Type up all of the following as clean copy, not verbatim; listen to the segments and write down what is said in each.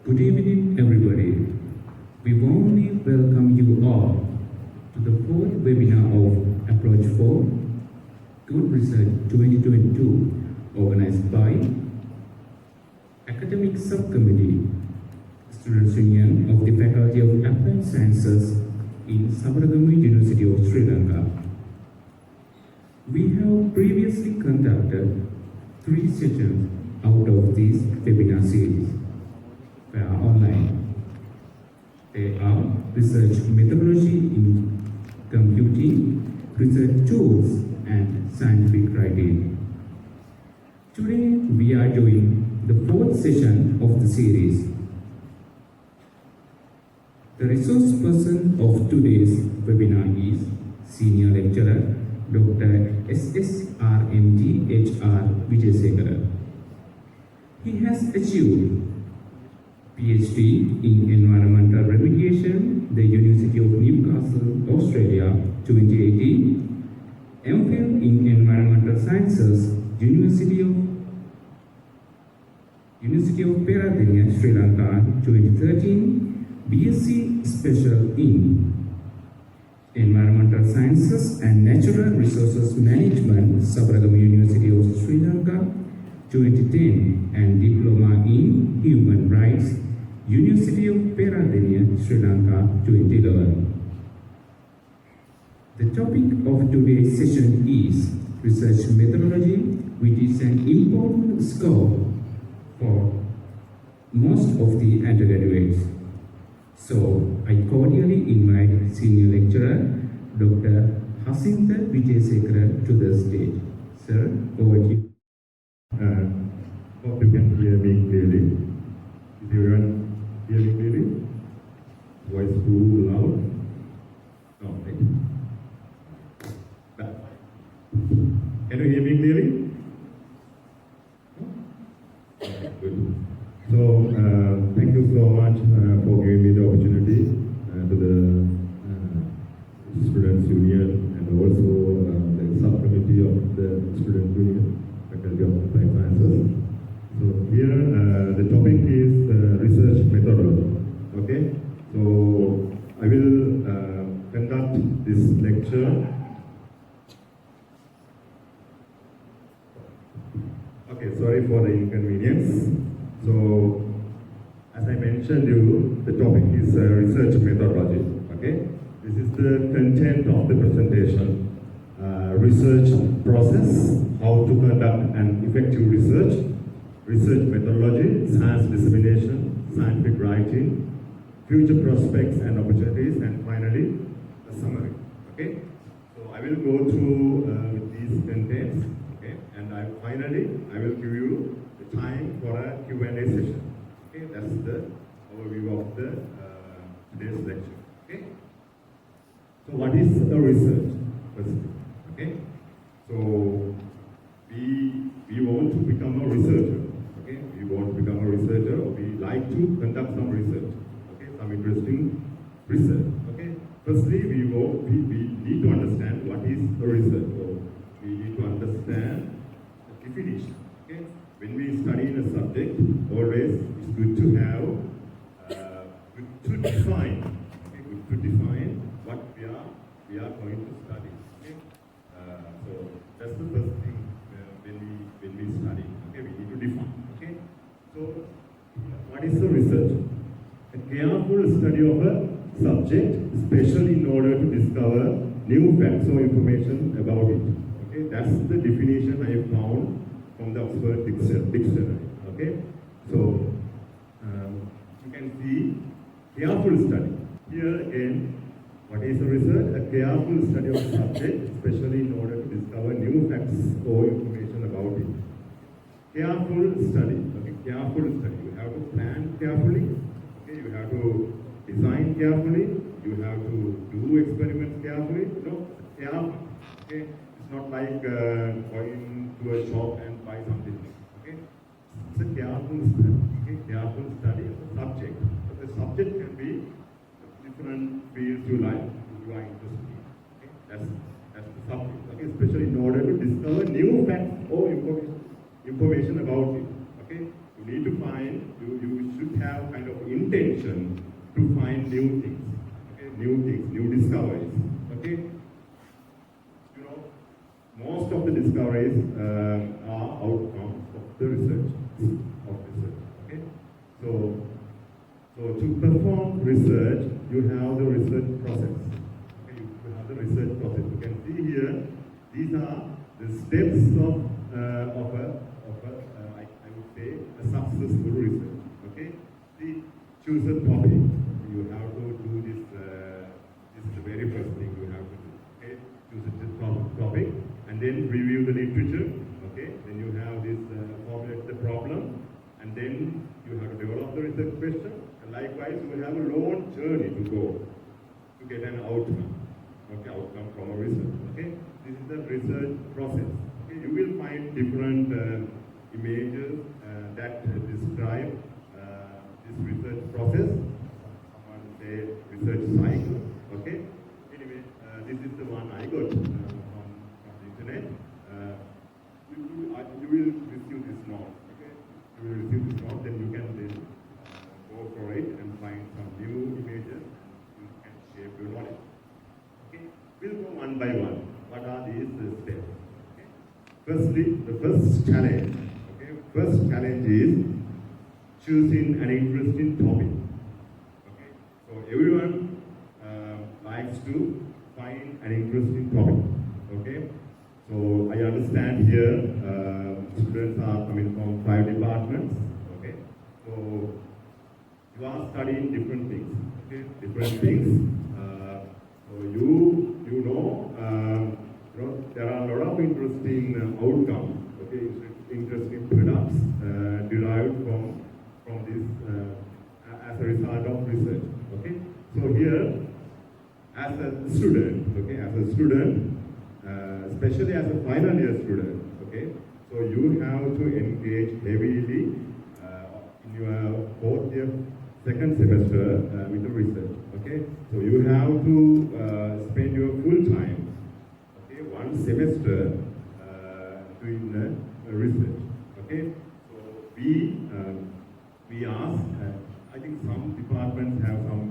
Good evening, everybody. We warmly welcome you all to the fourth webinar of Approach for Good Research 2022, organized by Academic Subcommittee, Students' Union of the Faculty of Applied Sciences in Sabaragamuwa University of Sri Lanka. We have previously conducted 3 sessions out of this webinar series. They are online. They are research methodology in computing, research tools, and scientific writing. Today, we are doing the 4th session of the series. The resource person of today's webinar is Senior Lecturer Dr. S.S.R.M.D.H.R.Wijesekara. He has achieved PhD in Environmental Remediation, the University of Newcastle, Australia, 2018, MPhil in Environmental Sciences, University of Peradeniya, Sri Lanka, 2013, BSc Special in Environmental Sciences and Natural Resources Management, Sabaragamuwa University of Sri Lanka, 2010, and Diploma in Human Rights, University of Peradeniya, Sri Lanka, 2011. The topic of today's session is research methodology, which is an important scope for most of the undergraduates. So, I cordially invite Senior Lecturer Dr. S.S.R.M.D.H.R.Wijesekara to the stage. Sir, over to you. Hope you can hear me clearly. Is everyone hear me clearly? Voice too loud? No, right? Can you hear me clearly? Okay, good. So, thank you so much for giving me the opportunity to the Students' Union and also the Subcommittee of the Students' Union, Faculty of Applied Sciences. So here the topic is research methodology. Okay, so I will conduct this lecture. Okay, sorry for the inconvenience. So as I mentioned you, the topic is research methodology. Okay, this is the content of the presentation. Research process, how to conduct an effective research, research methodology, science dissemination, scientific writing, future prospects and opportunities, and finally, a summary. Okay, so I will go through these contents. Okay, and finally I will give you the time for a Q&A session. Okay, that's the overview of the today's lecture. Okay, so what is a research? Okay, so we want to become a researcher. Okay, we want to become a researcher, or we like to conduct some research. Okay, some interesting research. Okay, firstly we need to understand what is a research. So we need to understand the definition. Okay, when we study in a subject, always it's good to have good to define. Okay, good to define what we are going to study. Okay, so that's the first thing when we study. Okay, we need to define. Okay, so what is the research? A careful study of a subject, especially in order to discover new facts or information about it. Okay, that's the definition I have found from the Oxford Dictionary. Okay, so you can see careful study. Here again, what is a research? A careful study of a subject, especially in order to discover new facts or information about it. Careful study. Okay, careful study. You have to plan carefully. Okay, you have to design carefully. You have to do experiments carefully. Careful. Okay, it's not like going to a shop and buy something. Okay, it's a careful study. Okay, careful study of the subject. So the subject can be different fields you are interested in. Okay, that's the subject. Okay, especially in order to discover new facts or information about it. Okay, you need to find, you should have kind of intention to find new things, okay, new discoveries, okay. You know, most of the discoveries are outcomes of the research, okay. So to perform research, you have the research process. Okay, you have the research process. You can see here, these are the steps of I would say a successful research. Okay, see, choose a topic. You have to do this. This is the very first thing you have to do. Okay, choose a topic, and then review the literature. Okay, then you have this formulate the problem, and then you have to develop the research question. And likewise, you will have a long journey to go to get an outcome. Okay, outcome from a research. Okay, this is the research process. Okay, you will find different images that describe this research process. Someone say research cycle. Okay. Anyway, this is the one I got from the internet. You will receive this note. Okay. You will receive this note, then you can then go for it and find some new images. You can shape your knowledge. Okay. We'll go one by one. What are these steps? Okay. Firstly, the first challenge. Okay. First challenge is choosing an interesting topic. Okay. So everyone likes to find an interesting topic. Okay. So I understand here students are coming from 5 departments. Okay. So you are studying different things. Okay. Different things. So you know there are a lot of interesting outcomes. Okay. Interesting products derived from this as a result of research. Okay. So here, as a student, especially as a final year student, okay, so you have to engage heavily in your 4th year, 2nd semester with the research, okay. So you have to spend your full time, okay, 1 semester doing research, okay. So we ask. I think some departments have some,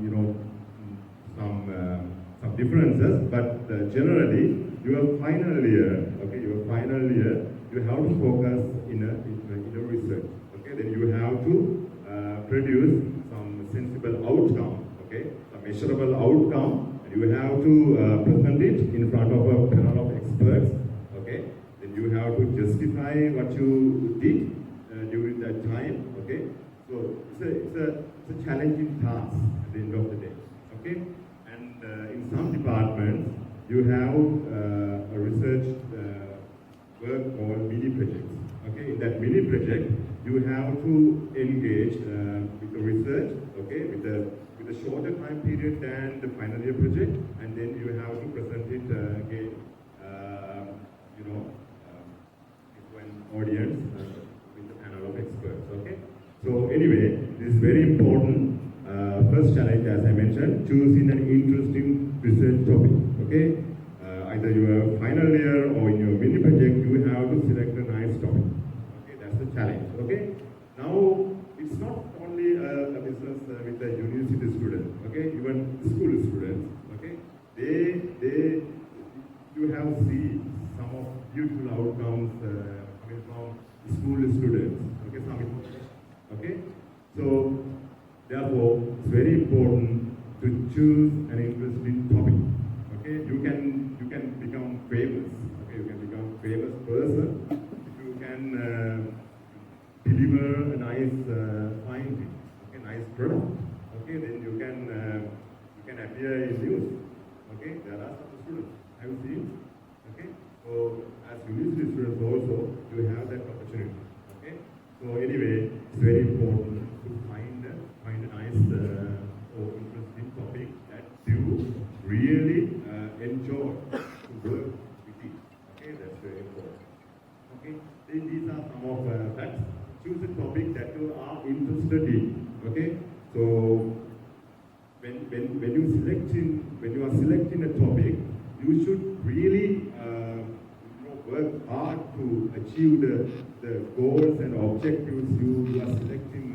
some differences, but generally, your final year, you have to focus in a research. Okay, then you have to produce some sensible outcome. Okay, a measurable outcome, and you have to present it in front of a panel of experts. Okay, then you have to justify what you did during that time. Okay, so it's a challenging task at the end of the day. Okay, and in some departments you have a research work called mini projects. Okay, in that mini project you have to engage with the research. Okay, with a shorter time period than the final year project, and then you have to present it again. To an audience with a panel of experts. Okay. So anyway, this is very important. First challenge, as I mentioned, choosing an interesting research topic. Okay, either your final year or in your mini project, you have to select a nice topic. Okay, that's the challenge. Okay. Now it's not only a business with the university students. Okay, even school students. Okay, you have seen some of beautiful outcomes coming from school students. Okay, okay. So therefore, it's very important to choose an interesting topic. Okay, you can become famous. Okay, you can become famous person if you can deliver a nice finding. Okay, nice product. Okay, then you can appear in news. Okay, there are some students I have seen. Okay, so as university students also, you have that opportunity. Okay, so anyway, it's very important to find a nice or interesting topic that you really enjoy to work with it. Okay, that's very important. Okay, then these are some of facts. Choose a topic that you are interested in. Okay, so when you are selecting a topic, you should really work hard to achieve the goals and objectives you are selecting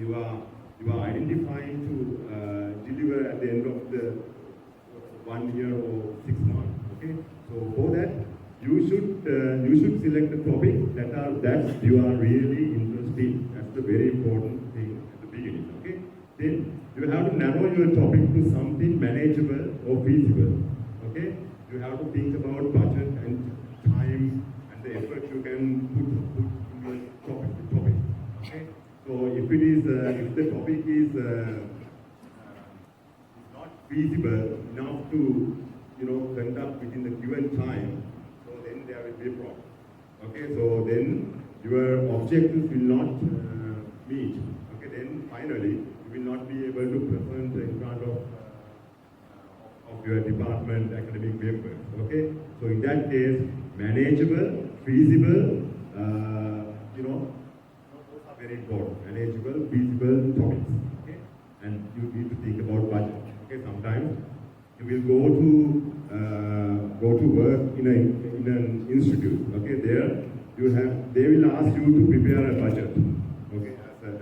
you are identifying to deliver at the end of the 1 year or 6 months. Okay, so for that you should select a topic that you are really interested in. That's the very important thing at the beginning. Okay, then you have to narrow your topic to something manageable or feasible. Okay, you have to think about budget and time and the effort you can put in your topic. Okay, so if the topic is not feasible enough to conduct within the given time, so then there will be a problem. Okay, so then your objectives will not meet. Okay, then finally you will not be able to present in front of your department academic members. Okay, so in that case, manageable, feasible, those are very important. Manageable, feasible topics. Okay, and you need to think about budget. Okay, sometimes you will go to work in an institute. Okay, they will ask you to prepare a budget. Okay,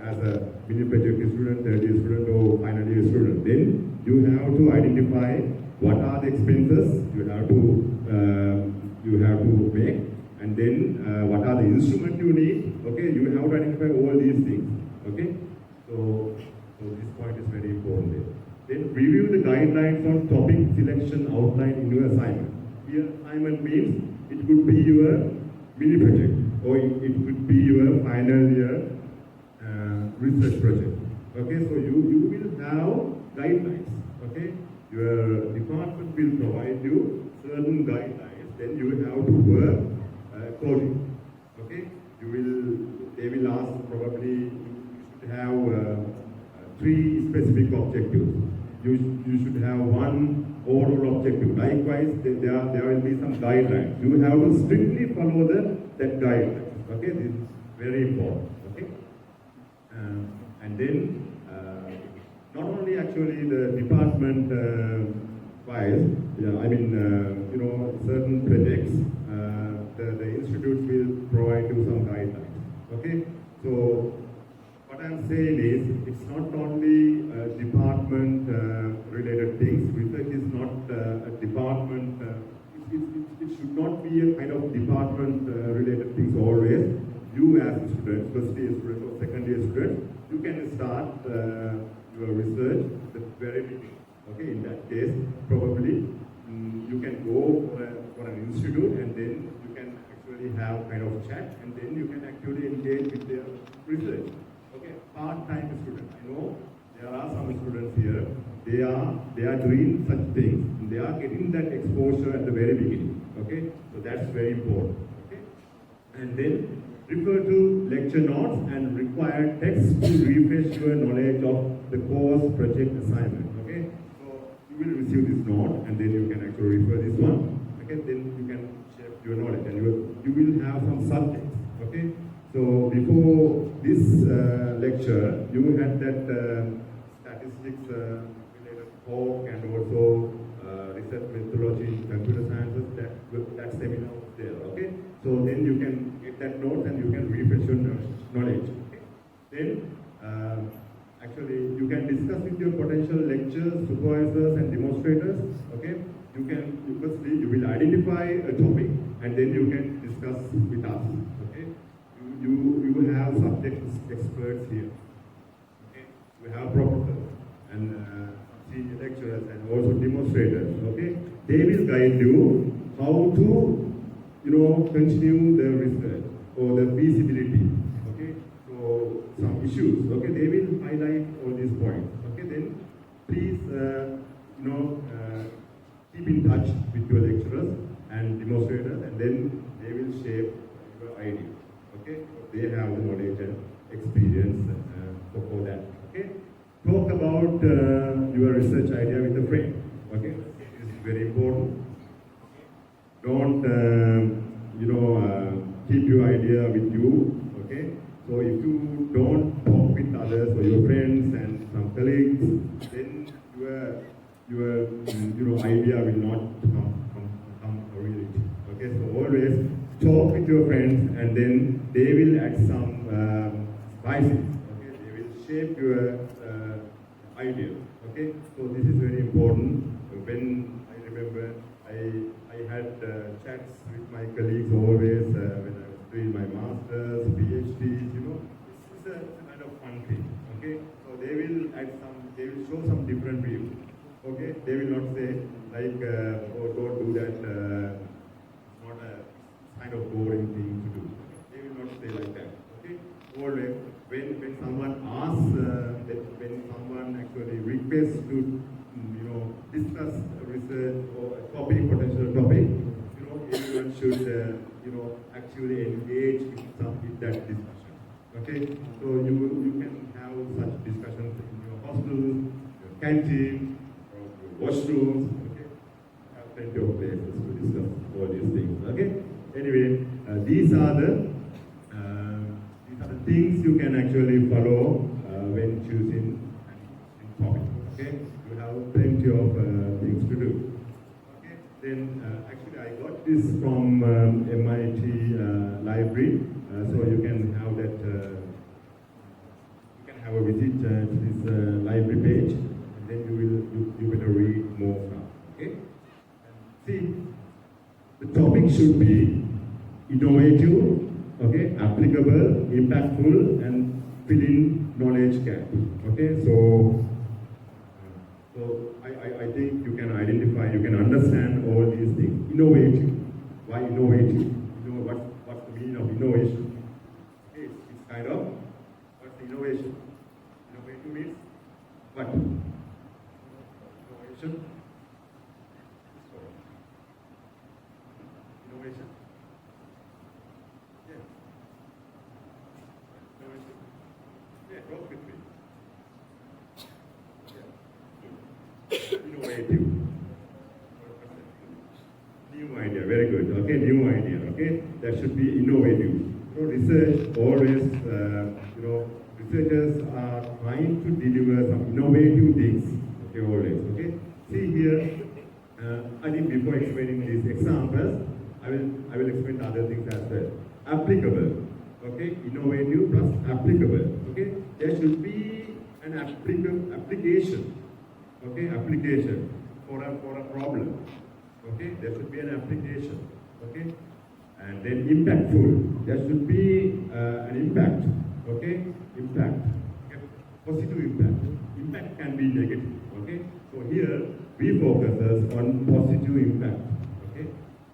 as a mini project student, third year student, or final year student. Then you have to identify what are the expenses you have to make, and then what are the instruments you need. Okay, you have to identify all these things. Okay, so this point is very important there. Then review the guidelines on topic selection outlined in your assignment. Here, assignment means it could be your mini project, or it could be your final year research project. Okay, so you will have guidelines. Okay, your department will provide you certain guidelines. Then you have to work accordingly. Okay, they will ask probably you should have 3 specific objectives. You should have 1 overall objective. Likewise, there will be some guidelines. You have to strictly follow that guidelines. Okay, this is very important. Okay, and then not only actually the department wise, certain projects, the institutes will provide you some guidelines. Okay, so what I'm saying is, it's not only department related things. Research is not a department. It should not be a kind of department related things always. You as a student, first year student or second year student, you can start your research at the very beginning. Okay, in that case, probably you can go for an institute, and then you can actually have kind of chat, and then you can actually engage with their research. Okay, part-time students. I know there are some students here. They are doing such things. They are getting that exposure at the very beginning. Okay, so that's very important. Okay, and then refer to lecture notes and required text to refresh your knowledge of the course project assignment. Okay, so you will receive this note, and then you can actually refer this one. Okay, then you can shape your knowledge, and you will have some subjects. Okay, so before this lecture, you had that statistics related talk, and also research methodology, computer sciences. That seminar was there. Okay, so then you can get that note and you can refresh your knowledge. Okay? Then actually you can discuss with your potential lecturers, supervisors, and demonstrators. Okay, firstly you will identify a topic, and then you can discuss with us. Okay, you will have subject experts here. Okay, we have professors and senior lecturers and also demonstrators. Okay, they will guide you how to continue the research or the feasibility. Okay, so some issues. Okay, they will highlight all these points. Okay, then please keep in touch with your lecturers and demonstrators, and then they will shape your idea. Okay, so they have the knowledge and experience for that. Okay, talk about your research idea with a friend. Okay, this is very important. Don't keep your idea with you. Okay, so if you don't talk with others or your friends and some colleagues, then your idea will not come a reality. Okay, so always talk with your friends, and then they will add some spices. Okay, they will shape your idea. Okay, so this is very important. When I remember, I had chats with my colleagues always when I was doing my masters, PhDs. You know, it's a kind of fun thing. Okay, so they will show some different views. Okay, they will not say like, oh, don't do that. It's not a kind of boring thing to do. They will not say like that. Okay, or when someone asks, when someone actually requests to, discuss a research or a topic, potential topic, everyone should, actually engage with that discussion. Okay, so you can have such discussions in your hostel, your canteen, or your washrooms. Okay, have plenty of places to discuss all these things. Okay, anyway, these are the things you can actually follow when choosing an topic. Okay, you have plenty of things to do. Okay, then actually I got this from MIT library, so you can have that. You can have a visit to this library page, and then you better read more from. Okay, see, the topic should be innovative. Okay, applicable, impactful, and filling knowledge gap. Okay, so I think you can identify, you can understand all these things. Innovative. Why innovative? You know what's the meaning of innovation? Okay, it's kind of, what's the innovation? Innovative means what? Innovation? Innovation? Yeah, talk with me. Yeah. Innovative. New idea, very good. Okay, new idea. Okay, that should be innovative. Research always, researchers are trying to deliver some innovative things. Okay, always. Okay. See here. I think before explaining these examples, I will explain other things as well. Applicable. Okay, innovative plus applicable. Okay, there should be an application. Okay, application for a problem. Okay, there should be an application. Okay, and then impactful. There should be an impact. Okay, impact. Okay. Positive impact. Impact can be negative. Okay, so here we focus on positive impact. Okay,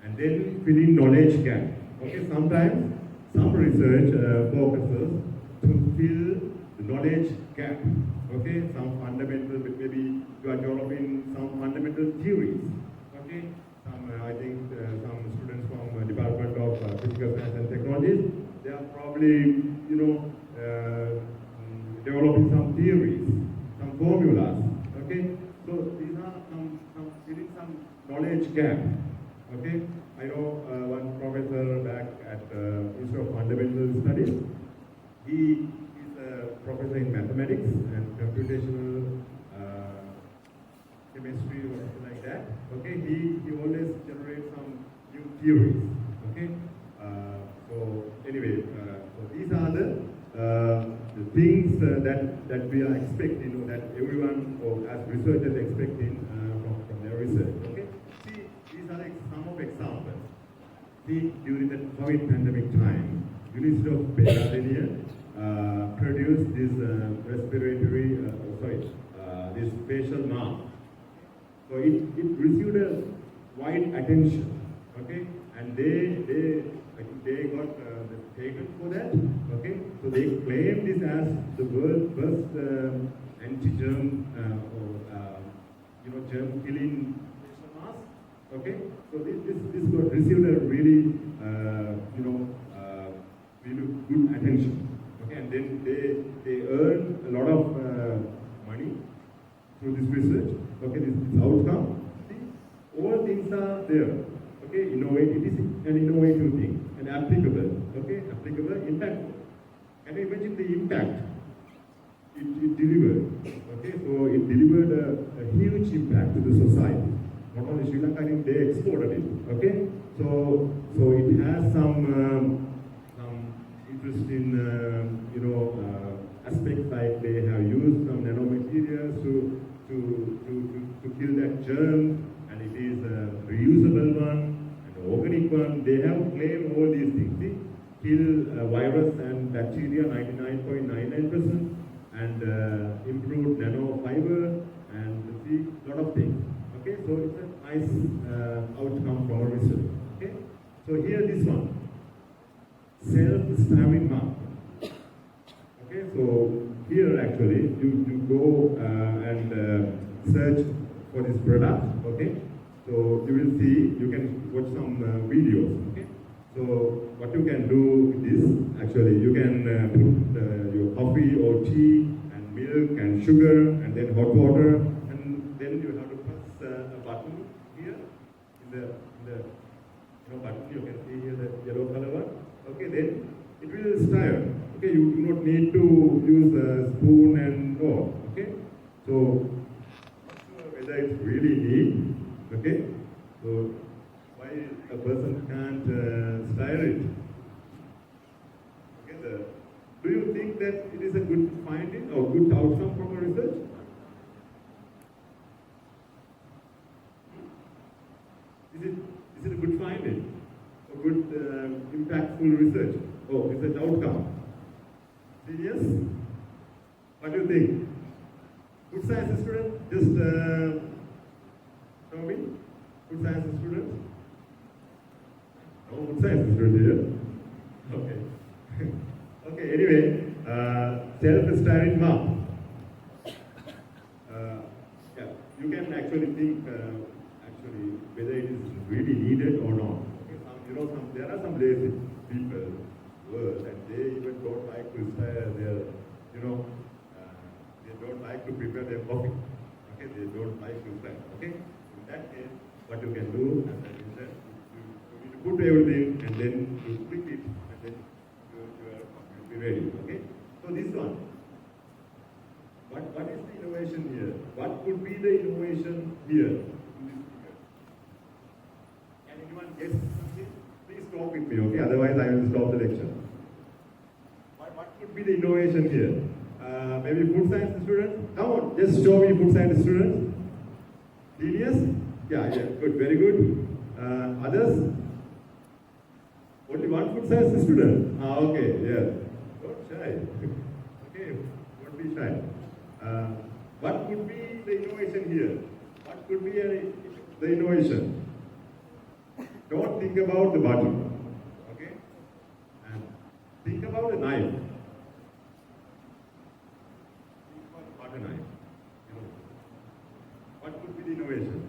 and then filling knowledge gap. Okay, sometimes some research focuses to fill the knowledge gap. Okay, some fundamental, maybe you are developing some fundamental theories. Okay, I think some students from Department of Physical Science and Technologies, they are probably, developing some theories, some formulas. Okay, so these are some filling some knowledge gap. Okay. I know one professor back at Institute of Fundamental Studies. He is a professor in mathematics and computational chemistry or something like that. Okay, he always generates some new theories. Okay, so anyway, so these are the things that we are expecting, that everyone or as researchers expecting from their research. Okay. These are some of examples. See, during the COVID pandemic time, University of Pennsylvania produced this this facial mask. So it received a wide attention. Okay, and they got the patent for that. Okay, so they claimed this as the world's first anti-germ germ-killing facial mask. Okay, so this got received a really really good attention. Okay, and then they earned a lot of money through this research. Okay, this outcome. See, all things are there. Okay, innovative, it is an innovative thing, and applicable. Okay, applicable, impactful. Can you imagine the impact it delivered? Okay, so it delivered a huge impact to the society. Not only Sri Lanka, I think they exported it. Okay, so it has some interesting aspects like they have used some nanomaterials to kill that germ, and it is a reusable one, an organic one. They have claimed all these things. See? Kill virus and bacteria 99.99%, and improved nanofiber, and see, lot of things. Okay, so it's a nice outcome from our research. Okay, so here this one, self-starving mark. Okay, so here actually you go and search for this product. Okay, so you will see, you can watch some videos. Okay, so what you can do with this, actually you can put your coffee or tea and milk and sugar and then hot water, and then you have to press a button here in the button. You can see here the yellow color one. Okay, then it will stir. Okay, you do not need to use a spoon and all. Okay, so not sure whether it's really neat. Okay, so why a person can't stir it? Okay, do you think that it is a good finding or good outcome from a research? Is it a good finding? A good impactful research? Oh, research outcome? Serious? What do you think? Good science student? Just show me. Good science student? No good science student here. Okay. Okay, anyway, self-starving map. Yeah, you can actually think whether it is really needed or not. Okay, there are some lazy people world, and they even don't like to stir their, they don't like to prepare their coffee. Okay, they don't like to stir. Okay, in that case, what you can do, as I mentioned, you put everything and then you click it, and then your coffee will be ready. Okay, so this one. What is the innovation here? What could be the innovation here in this figure? Can anyone guess something? Please talk with me, okay? Otherwise, I will stop the lecture. What could be the innovation here? Maybe food science students? Come on, just show me food science students. Genius? Yeah, good, very good. Others? Only one food science student? Okay, yeah. Don't shy. Okay, don't be shy. What could be the innovation here? What could be the innovation? Don't think about the bottom, okay? And think about a knife. Think about the butter knife. What could be the innovation?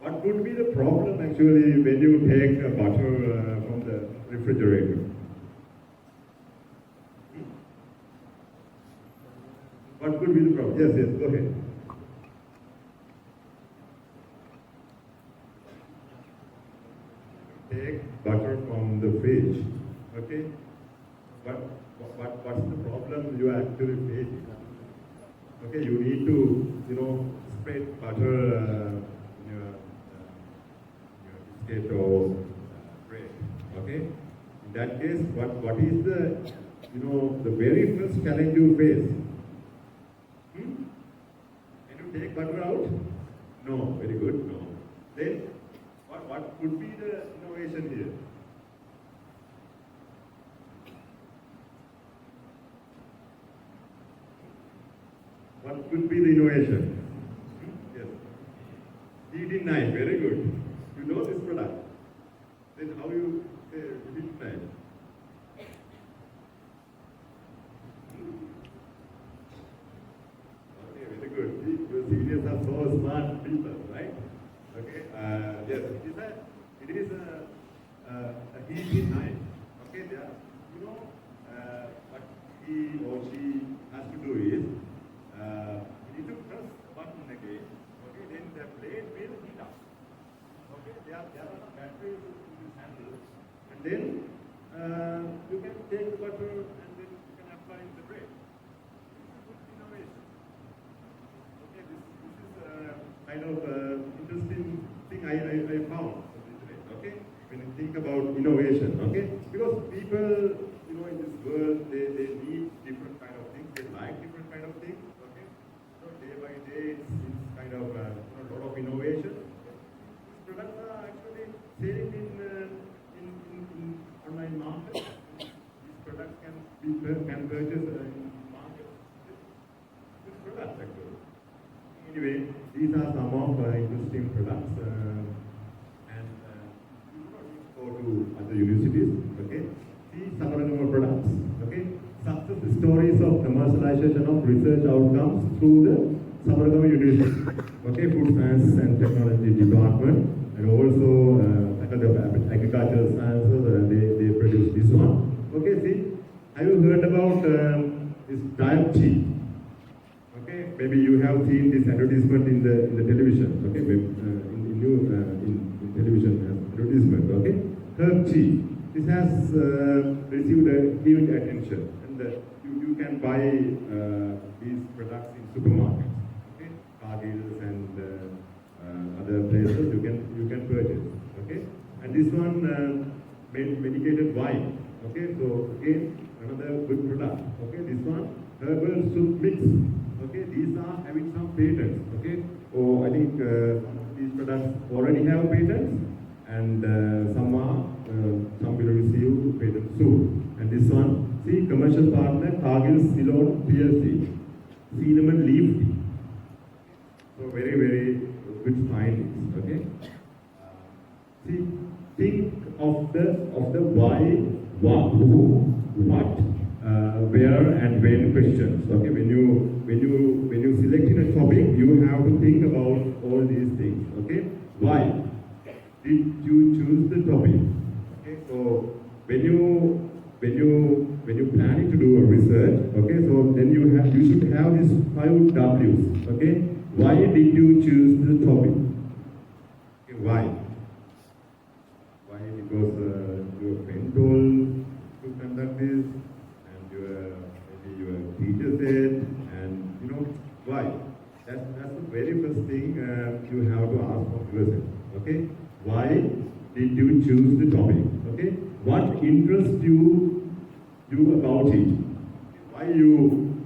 What could be the problem actually when you take a butter from the refrigerator? What could be the problem? Yes, go ahead. Take butter from the fridge, okay? What's the problem you are actually facing? Okay, you need to, spread butter in your biscuit or bread, okay? In that case, what is the very first challenge you face? Can you take butter out? No, very good, no. Then, what could be the innovation here? What could be the innovation? Yes. Heating knife, very good. You know this product. Then how you say heating knife? Okay, very good. See, your seniors are so smart people, right? Okay. Yes, it is a heating knife. Okay, there. What he or she has to do is you need to press the button again. Okay, then the blade will heat up. Okay, there are some batteries in this handle, and then you can take the butter and then you can apply in the bread. This is a good innovation. Okay, this is kind of interesting thing I found. Okay, when you think about innovation. Okay, because people in this world they need different Anyway, these are some of interesting products. And you do not need to go to other universities. Okay, see Sabaragamuwa products. Okay, success stories of commercialization of research outcomes through the Sabaragamuwa University. Okay, Food Science and Technology Department, and also Faculty of Agricultural Sciences. They produce this one. Okay, see, have you heard about this diet tea? Okay, maybe you have seen this advertisement in the television. Okay, maybe, in television advertisement. Okay, herb tea. This has received a huge attention, and you can buy these products in supermarkets. Okay, Cargills and other places you can purchase. Okay, and this one medicated wine. Okay, so again another good product. Okay, this one herbal soup mix. Okay, these are having some patents. Okay, so I think some of these products already have patents, and some will receive patent soon. And this one, see, commercial partner Cargill Ceylon PLC, cinnamon leaf tea. So very good findings. Okay, see, think of the why, what, who, what, where, and when questions. Okay, when you selecting a topic, you have to think about all these things. Okay, why did you choose the topic? Okay, so when you planning to do a research, okay, so then you should have these 5 W's. Okay, why did you choose the topic? Okay, why? Why? Because your friend told to conduct this, and maybe your teacher said, and you know why. That's the very first thing you have to ask of yourself. Okay, why did you choose the topic? Okay, what interests you about it? Why you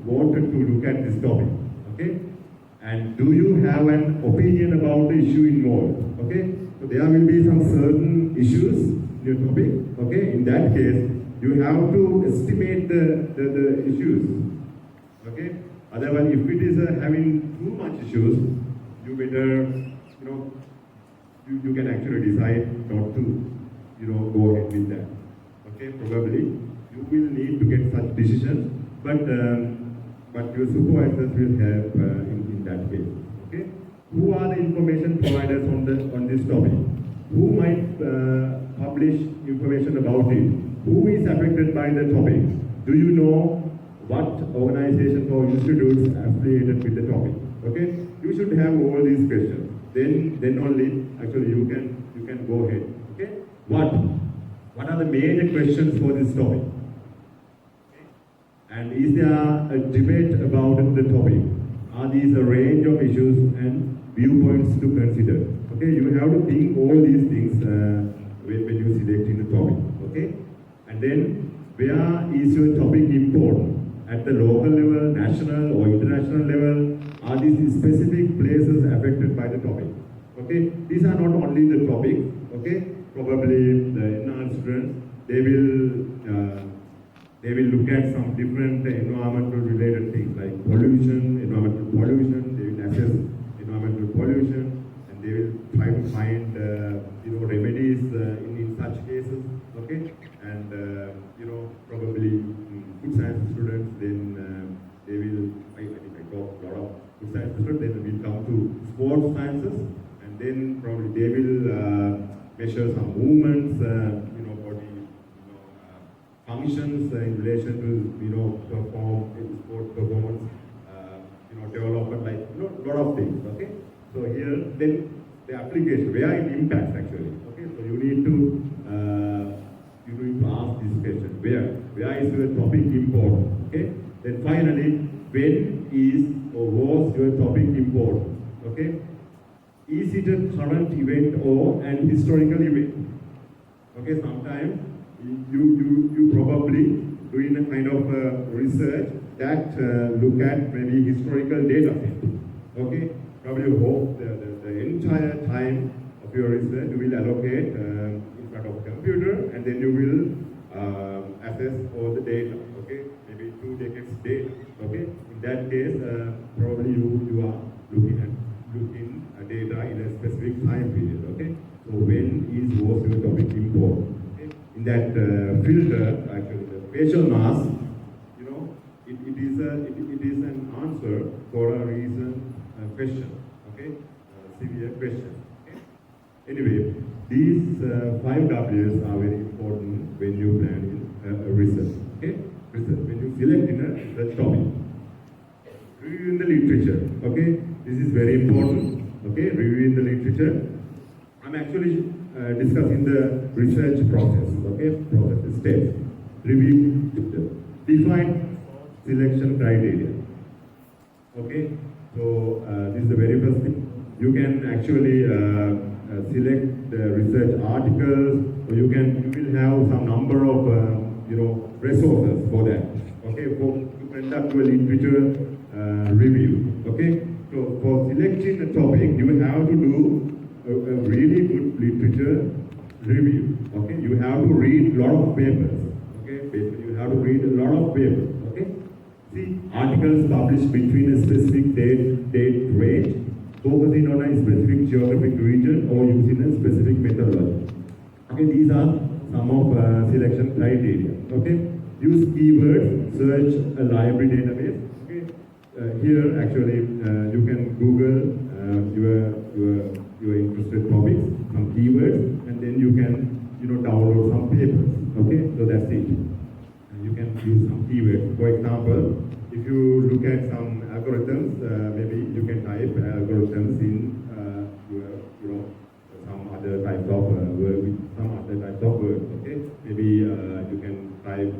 wanted to look at this topic? Okay, and do you have an opinion about the issue involved? Okay, so there will be some certain issues in your topic. Okay, in that case, you have to estimate the issues. Okay, otherwise, if it is having too much issues, you better, you can actually decide not to, go ahead with that. Okay, probably you will need to get such decisions, but your supervisors will help in that case. Okay, who are the information providers on this topic? Who might publish information about it? Who is affected by the topic? Do you know what organizations or institutes are affiliated with the topic? Okay, you should have all these questions. Then only actually you can go ahead. Okay, what are the major questions for this topic? Okay. And is there a debate about the topic? Are these a range of issues and viewpoints to consider? Okay, you have to think all these things when you selecting the topic. Okay, and then where is your topic important? At the local level, national or international level, are these specific places affected by the topic? Okay, these are not only the topic. Okay, probably the enhanced students, they will look at some different environmental related things like environmental pollution. They will assess environmental pollution, and they will try to find remedies in such cases. Okay, and probably food science students, then they will, I think I talk a lot of food science students, then will come to sports sciences, and then probably they will measure some movements, body functions in relation to perform sport performance, development, like a lot of things. Okay, so here then the application, where it impacts actually. Okay, so you need to ask this question, where is your topic important? Okay, then finally, when is or was your topic important? Okay, is it a current event or an historical event? Okay, sometimes you probably doing a kind of research that look at maybe historical data set. Okay, probably hope the entire time of your research you will allocate in front of a computer, and then you will assess all the data. Okay, maybe 2 decades data. Okay, in that case, probably you are looking at in a specific time period. Okay, so when was your topic important? Okay, in that filter, actually, the facial mask, it is an answer for a reason question. Okay, severe question. Okay? Anyway, these 5 W's are very important when you plan in research. Okay, research when you select in a research topic. Review in the literature. Okay, this is very important. Okay, review in the literature. I'm actually discussing the research process. Okay, process steps. Review. Define selection criteria. Okay, so this is the very first thing. You can actually select the research articles, or you will have some number of resources for that. Okay, to conduct a literature review. Okay, so for selecting a topic, you have to do a really good literature review. Okay, you have to read a lot of papers. Okay, basically you have to read a lot of papers. Okay, see articles published between a specific date range, focusing on a specific geographic region or using a specific methodology. Okay, these are some of selection criteria. Okay, use keywords, search a library database. Okay, here actually you can Google your interested topics, some keywords, and then you can download some papers. Okay, so that's it. You can use some keywords. For example, if you look at some algorithms, maybe you can type algorithms in some other types of words. Okay, maybe you can type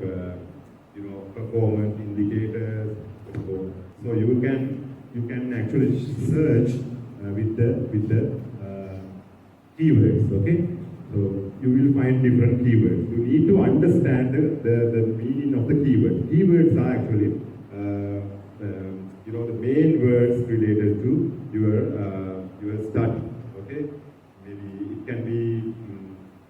performance indicators. So you can actually search with the keywords. Okay, so you will find different keywords. You need to understand the meaning of the keyword. Keywords are actually the main words related to your study. Okay, maybe it can be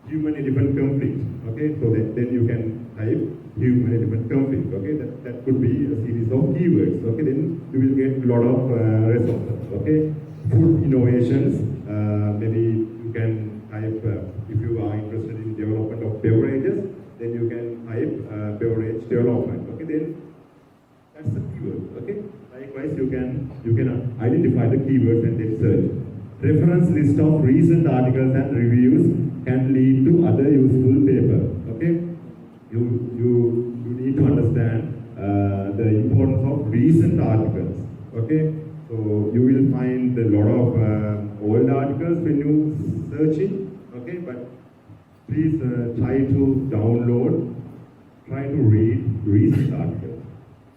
human elephant conflict. Okay, so then you can type human elephant conflict. Okay, that could be a series of keywords. Okay, then you will get a lot of resources. Okay, food innovations. Maybe you can type if you are interested in development of beverages, then you can type beverage development. Okay, then that's the keyword. Okay. Likewise, you can identify the keywords and then search. Reference list of recent articles and reviews can lead to other useful paper. Okay. You need to understand the importance of recent articles. Okay. So you will find a lot of old articles when you search it. Okay, but please try to download, try to read recent articles.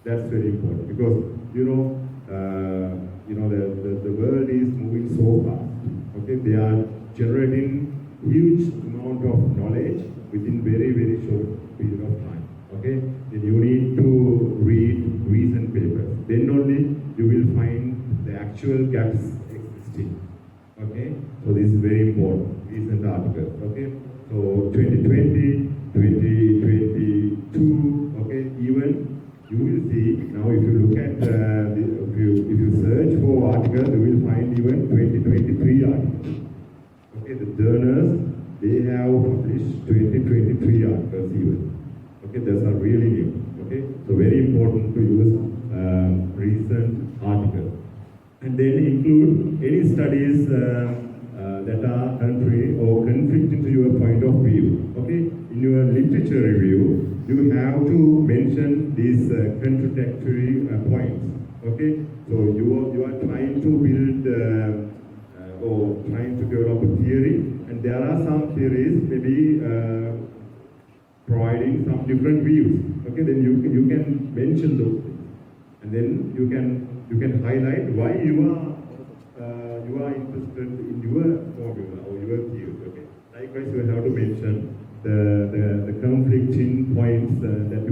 That's very important because the world is moving so fast. Okay, they are generating huge amount of knowledge within very short period of time. Okay, then you need to read recent papers. Then only you will find the actual gaps existing. Okay, so this is very important. Recent articles. Okay, so 2020, 2022. Okay, even you will see now if you look at if you search for articles, you will find even 2023 articles. Okay, the journals they have published 2023 articles even. Okay, those are really new. Okay, so very important to use recent articles. And then include any studies that are contrary or conflicting to your point of view. Okay, in your literature review, you have to mention these contradictory points. Okay, so you are trying to build or trying to develop a theory, and there are some theories maybe providing some different views. Okay, then you can mention those things, and then you can highlight why you are interested in your formula or your theory. Okay. Likewise, you have to mention the conflicting points that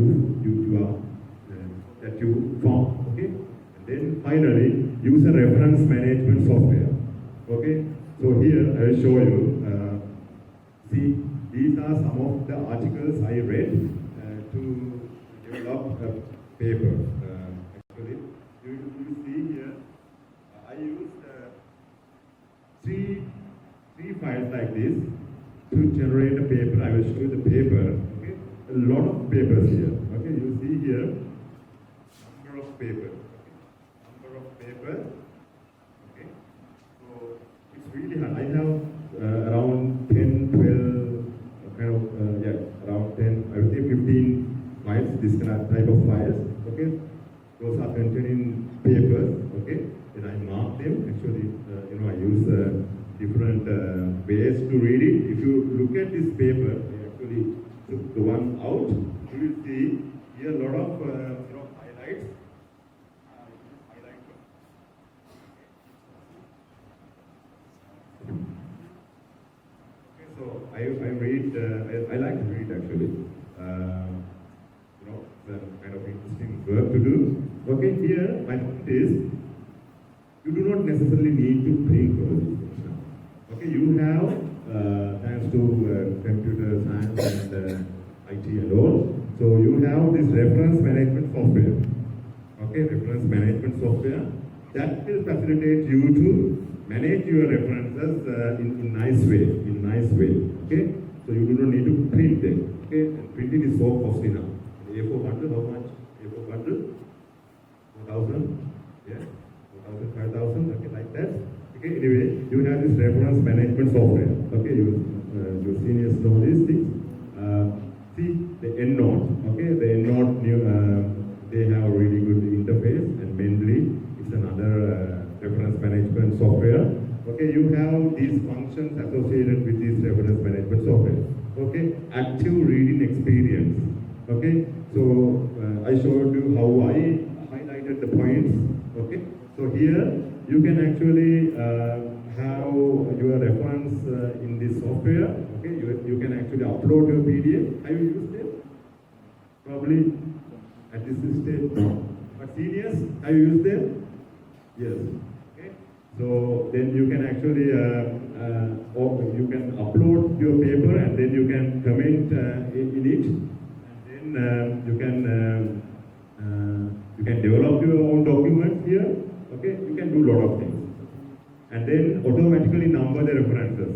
you found. Okay. And then finally, use a reference management software. Okay. So here I will show you. See, these are some of the articles I read to develop a paper. Actually, you see here, I used 3 this to generate a paper. I will show you the paper. Okay, a lot of papers here. Okay, you see here number of papers. Okay? Number of papers. Okay, so it's really hard. I have around 10, 12 kind of around 10. I would say 15 files. This type of files. Okay, those are containing papers. Okay, then I mark them. Actually, I use different ways to read it. If you look at this paper, I actually took the one out. You will see here a lot of highlights. Okay, so I read. I like to read actually. It's a kind of interesting work to do. Okay, here my point is, you do not necessarily need to print all these things now. Okay, you have, thanks to computer science and IT and all, so you have this reference management software. Okay, reference management software that will facilitate you to manage your references in nice way. Okay, so you do not need to print them. Okay, and printing is so costly now. A4 bundle, how much? A4 bundle? 4,000? Yeah. 4,000, 5,000, okay, like that. Okay, anyway, you have this reference management software. Okay, your seniors know these things. See the EndNote. Okay, the EndNote they have a really good interface, and mainly it's another reference management software. Okay, you have these functions associated with this reference management software. Okay, active reading experience. Okay, so I showed you how I highlighted the points. Okay, so here you can actually have your reference in this software. Okay, you can actually upload your PDF. Have you used it? Probably at this stage, no. But seniors, have you used them? Yes. Okay, so then you can actually you can upload your paper, and then you can comment in it. You can develop your own documents here. Okay, you can do a lot of things, and then automatically number the references.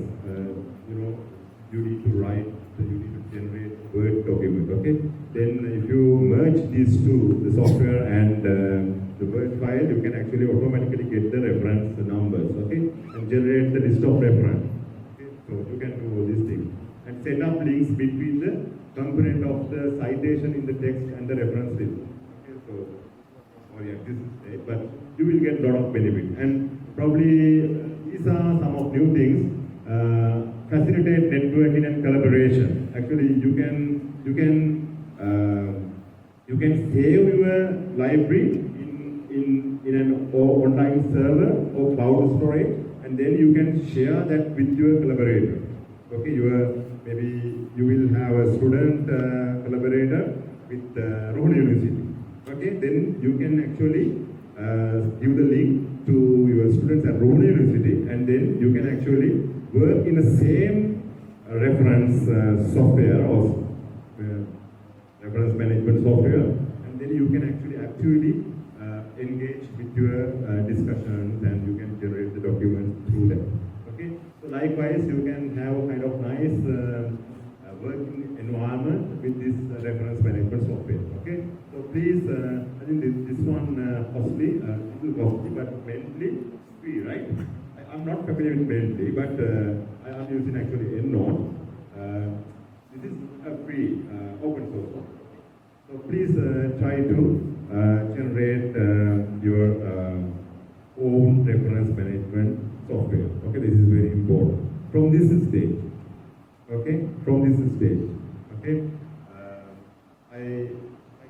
You need to write, you need to generate Word document. Okay, then if you merge these two, the software and the Word file, you can actually automatically get the reference numbers. Okay, and generate the list of reference. Okay, so you can do all these things and set up links between the component of the citation in the text and the reference list. Okay, so this is it, but you will get a lot of benefit. And probably these are some of new things. Facilitate networking and collaboration. Actually, you can save your library in an online server or cloud storage, and then you can share that with your collaborator. Okay, maybe you will have a student collaborator with Rohini University. Okay, then you can actually give the link to your students at Rohini University, and then you can actually work in the same reference software or reference management software, and then you can actually actively engage with your discussions, and you can generate the documents through that. Okay, so likewise you can have a kind of nice working environment with this reference management software. Okay, so please, I think this one costly, little costly, but mainly free, right? I'm not familiar with mainly, but I am using actually EndNote. This is a free open source software. So please try to generate your own reference management software. Okay, this is very important from this stage. Okay, from this stage. Okay, I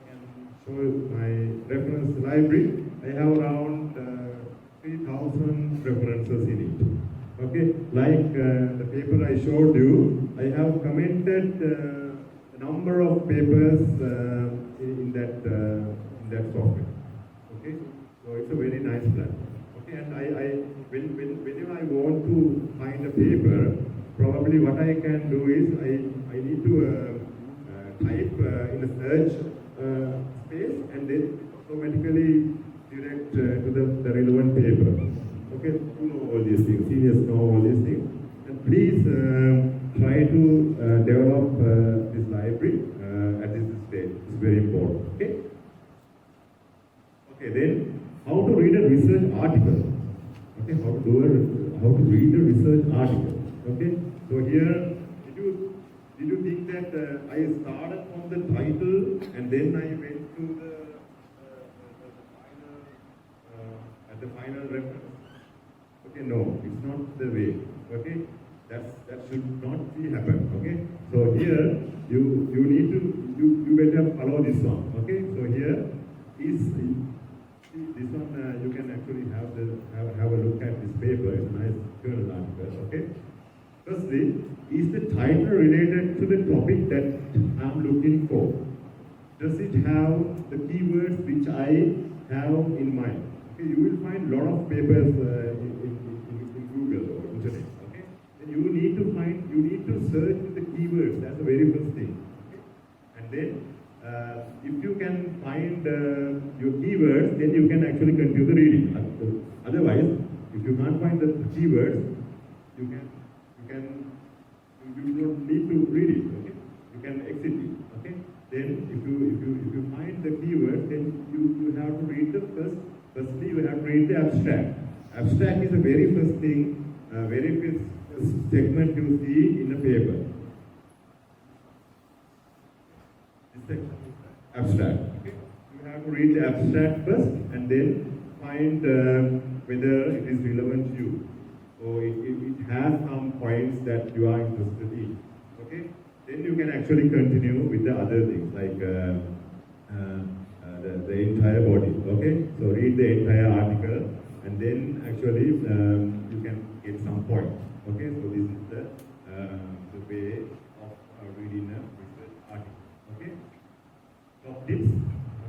can show you my reference library. I have around 3,000 references in it. Okay, like the paper I showed you, I have commented a number of papers in that software. Okay, so it's a very nice platform. Okay, and whenever I want to find a paper, probably what I can do is I need to type in a search space, and then automatically direct to the relevant paper. Okay, you know all these things, seniors know all these things. And please try to develop this library at this stage. It's very important. Okay. Okay. Then, how to read a research article? Okay. How to read a research article? Okay. So here, did you think that I started from the title and then I went to the final reference? Okay, no, it's not the way. Okay, that should not be happen. Okay, so here you need to you better follow this one. Okay, so here is this one you can actually have a look at this paper. It's a nice journal article. Okay. Firstly, is the title related to the topic that I'm looking for? Does it have the keywords which I have in mind? Okay, you will find a lot of papers in Google or internet. Okay, then you need to search the keywords. That's the very first thing. Okay? And then if you can find your keywords, then you can actually continue the reading. Otherwise, if you can't find the keywords, you don't need to read it. Okay, you can exit it. Okay, then if you find the keywords, then you have to read the firstly you have to read the abstract. Abstract is the very first thing, very first segment you see in the paper. This section is abstract. Okay, you have to read the abstract first and then find whether it is relevant to you. So it has some points that you are interested in. Okay, then you can actually continue with the other things like the entire body. Okay, so read the entire article and then actually you can get some points. Okay, so this is the way of reading a research article. Okay, top tips.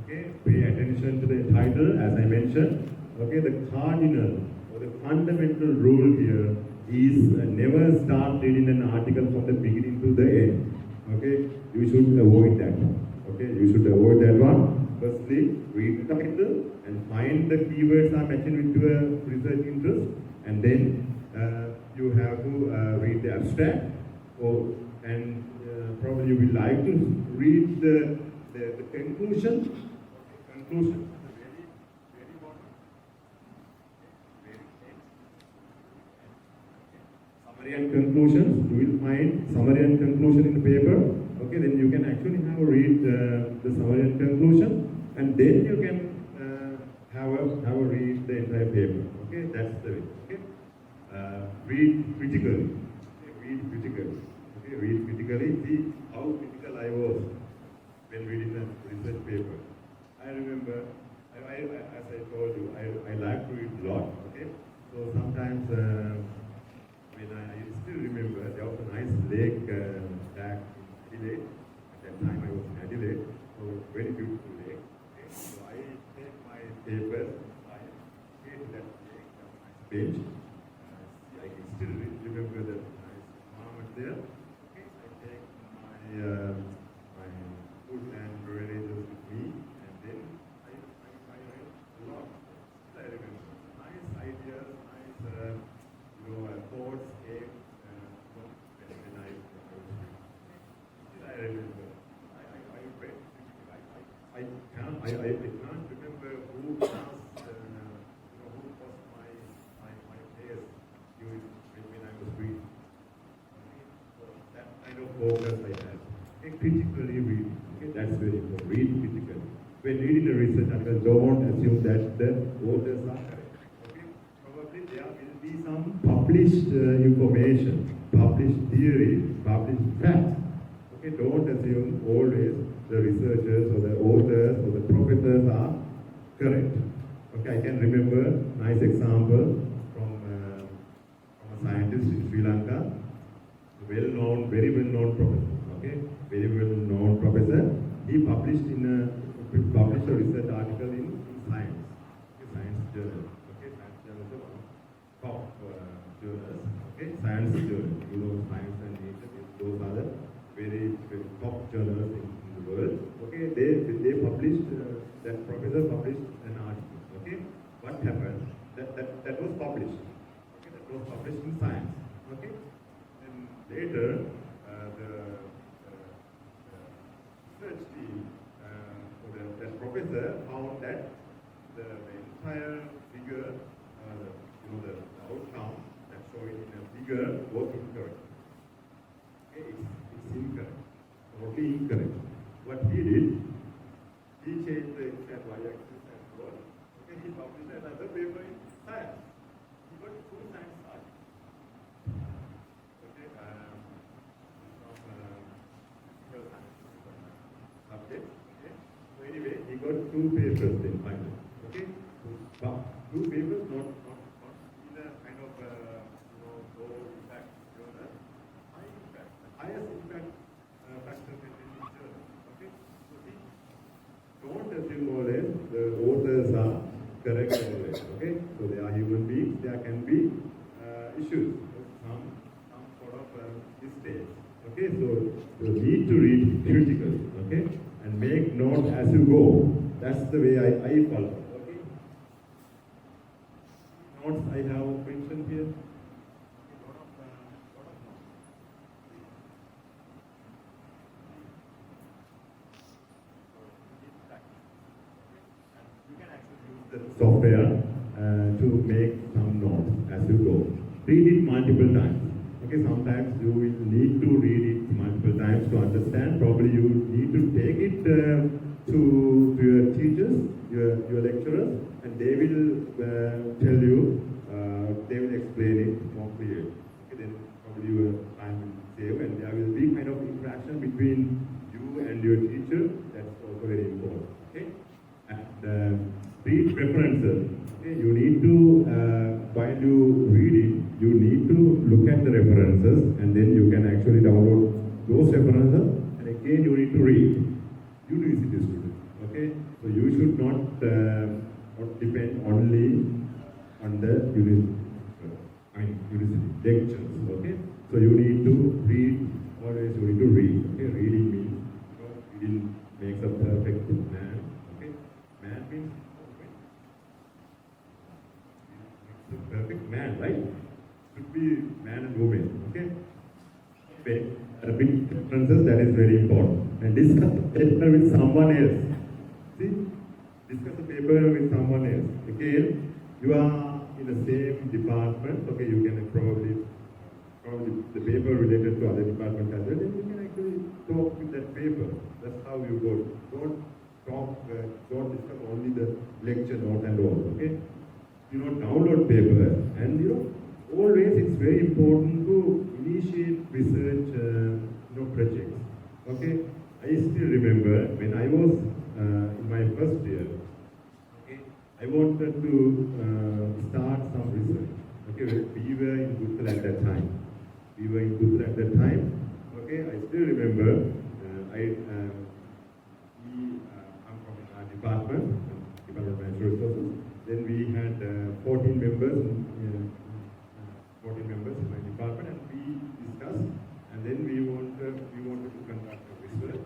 Okay, pay attention to the title as I mentioned. Okay, the cardinal or the fundamental rule here is never start reading an article from the beginning to the end. Okay, you should avoid that. Okay, you should avoid that one. Firstly, read the title and find the keywords are matching with your research interest, and then you have to read the abstract. And probably you will like to read the conclusion. Conclusion. Summary and conclusions. You will find summary and conclusion in the paper. Okay, then you can actually have a read the summary and conclusion, and then you can have a read the entire paper. Okay, that's the way. Okay, read critically. Okay, read critically. Okay, read critically. See how critical I was when reading the research paper. I remember, as I told you, I like to read a lot. Okay, so sometimes. When I still remember, there was a nice lake back in Adelaide. At that time I was in Adelaide, so very beautiful lake. Okay. So I take my papers, I came to that lake, that was a nice bench. I can still remember the nice farmers there. Okay. I take my food and beverages with me, and then I read a lot. I remember nice ideas, nice. Thoughts came when I was reading. I remember. I can't remember who was my players when I was reading. So that kind of focus I had. Okay, critically read. Okay, that's very important. Read critically. When reading a research article, don't assume that the authors are correct. Okay, probably there will be some published information, published theory, published facts. Okay, don't assume always the researchers or the authors or the professors are correct. Okay, I can remember nice example from a scientist in Sri Lanka, very well-known professor. Okay, very well-known professor. He published a research article in Science, Science journal. Okay, Science journal is one of top journals. Okay, Science journal. You know, Science and Nature. Those are the very top journals in the world. Okay, they published. That professor published an article. Okay, what happened? That was published. Okay, that was published in Science. Okay, later, the research team, the professor found that the entire figure, the outcome that showed in a figure was incorrect. Okay, it's incorrect, totally incorrect. What he did, he changed the x and y axis and so on. Okay, he published another paper in science. He got full science art. Okay, from physical science subject. Okay, so anyway, he got 2 papers in final. Okay, but 2 papers not in a kind of low impact, the high impact, the highest impact factor in any journal. Okay, so he don't assume always the authors are correct always. Okay, so they are human beings. There can be issues, some sort of mistakes. Okay, so you need to read critically. Okay, and make note as you go. That's the way I follow. Okay, notes I have mentioned here. Lot of notes. You can actually use the software to make some notes as you go. Read it multiple times. Okay, sometimes you will need to read it multiple times to understand. Probably you need to take it to your teachers, your lecturers, and they will tell you, they will explain it more clearly. Okay, then probably your time will save, and there will be kind of interaction between you and your teacher. That's also very important. Okay, and read references. Okay, you need to while you read it, you need to look at the references, and then you can actually download those references, and again you need to read. University student. Okay, so you should not depend only on the university lectures. Okay, so you need to read. Always you need to read. Okay, reading means reading makes a perfect man. Okay, man means makes a perfect man, right? Should be man and woman. Okay. Big differences, that is very important. And discuss the paper with someone else. See? Discuss the paper with someone else. Again, you are in the same department. Okay, you can probably the paper related to other departments as well. Then you can actually talk with that paper. That's how you go. Don't discuss only the lecture note and all. Okay? Download paper, and always it's very important to initiate research projects. Okay, I still remember when I was in my first year. Okay, I wanted to start some research. Okay, we were in Guttala at that time. Okay, I still remember. We come from our department of Natural Resources. Then we had 14 members. 14 members in my department, and we discussed, and then we wanted to conduct a research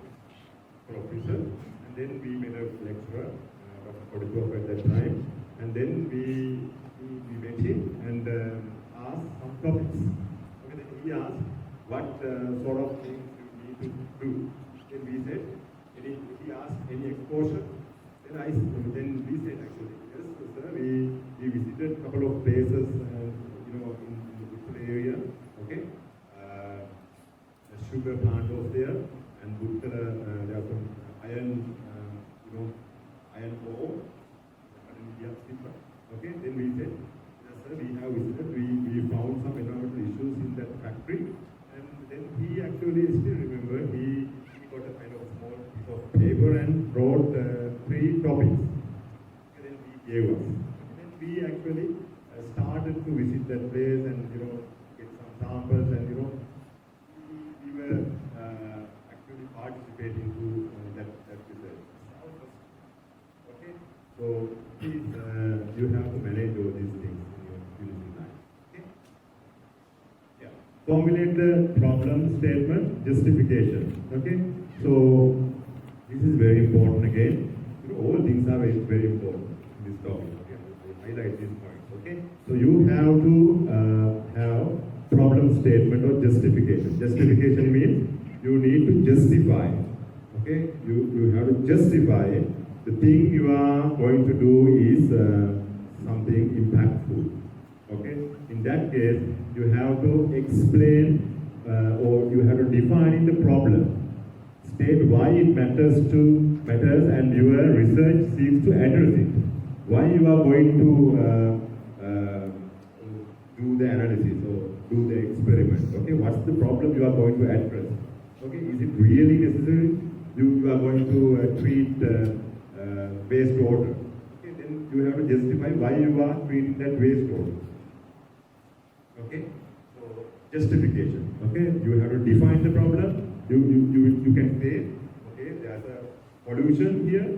for officer, and then we made a lecturer, Dr. Kodikov at that time, and then we met him and asked some topics. Okay, then he asked what sort of things you need to do. Then we said, he asked any exposure. Then we said actually, yes sir, we visited a couple of places in the area, okay. The sugar plant was there, and Guttala, there are some iron ore, okay. Then we said, yes sir, we have visited, we found some environmental issues in that factory, and then he actually still remember, he got a kind of small piece of paper and wrote 3 topics, and then he gave us. And then we actually started to visit that place and get some samples, and we were actually participating to that research. Okay, so please you have to manage all these things in your university life. Okay, yeah. Formulate the problem statement, justification. Okay, so this is very important again. All things are very, very important in this topic. Okay, I highlight these points. Okay, so you have to have problem statement or justification. you need to justify. Okay, you have to justify the thing you are going to do is something impactful. Okay, in that case, you have to explain or you have to define the problem. State why it matters and your research seeks to address it. Why you are going to do the analysis or do the experiment. Okay, what's the problem you are going to address? Okay, is it really necessary? You are going to treat wastewater. Okay, then you have to justify why you are treating that wastewater. Okay, so justification. Okay, you have to define the problem. You can say, okay, there's a pollution here,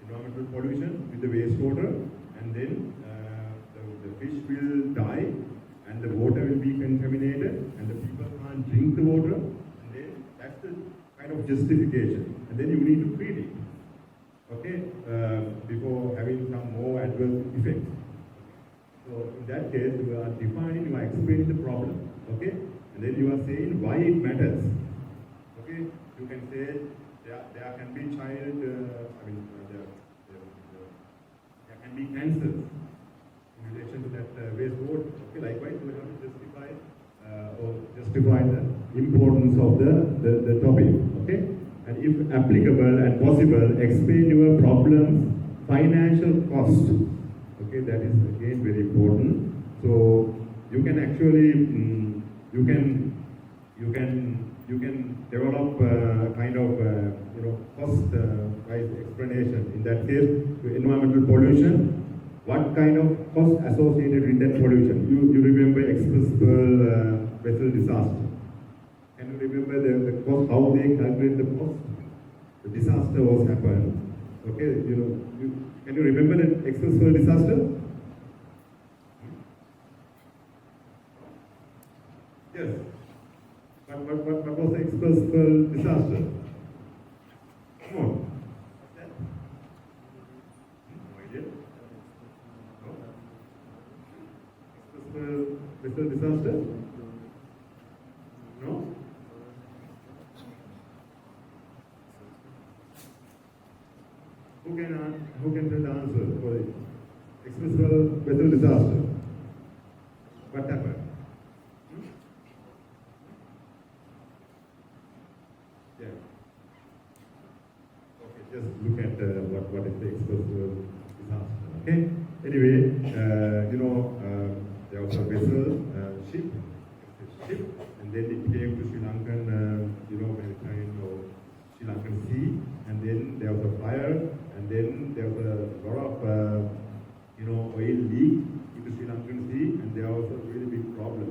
environmental pollution with the wastewater, and then the fish will die, and the water will be contaminated, and the people can't drink the water, and then that's the kind of justification, and then you need to treat it, okay, before having some more adverse effects. So in that case, you are defining, you are explaining the problem, okay, and then you are saying why it matters. Okay, you can say there can be child, there can be cancers in relation to that wastewater. Okay, likewise, you have to justify the importance of the topic. Okay, and if applicable and possible, explain your problem's financial cost. Okay, that is again very important. So you can actually you can develop kind of cost price explanation. In that case, environmental pollution, what kind of cost associated with that pollution? You remember S.S.R.M.D.H.R.Wijesekara vessel disaster. Can you remember the cost, how they calculate the cost? The disaster was happened. Okay, can you remember that S.S.R.M.D.H.R.Wijesekara disaster? Yes. What was the S.S.R.M.D.H.R.Wijesekara disaster? Come on. What's that? No idea? No? S.S.R.M.D.H.R.Wijesekara disaster? No? Who can tell the answer for it? S.S.R.M.D.H.R.Wijesekara disaster. What happened? Yeah. Okay, just look at what is the S.S.R.M.D.H.R.Wijesekara disaster. Okay. Anyway, there was a vessel, ship, and then it came to Sri Lankan, maritime or Sri Lankan sea, and then there was a fire, and then there was a lot of, oil leak into Sri Lankan sea, and there was a really big problem,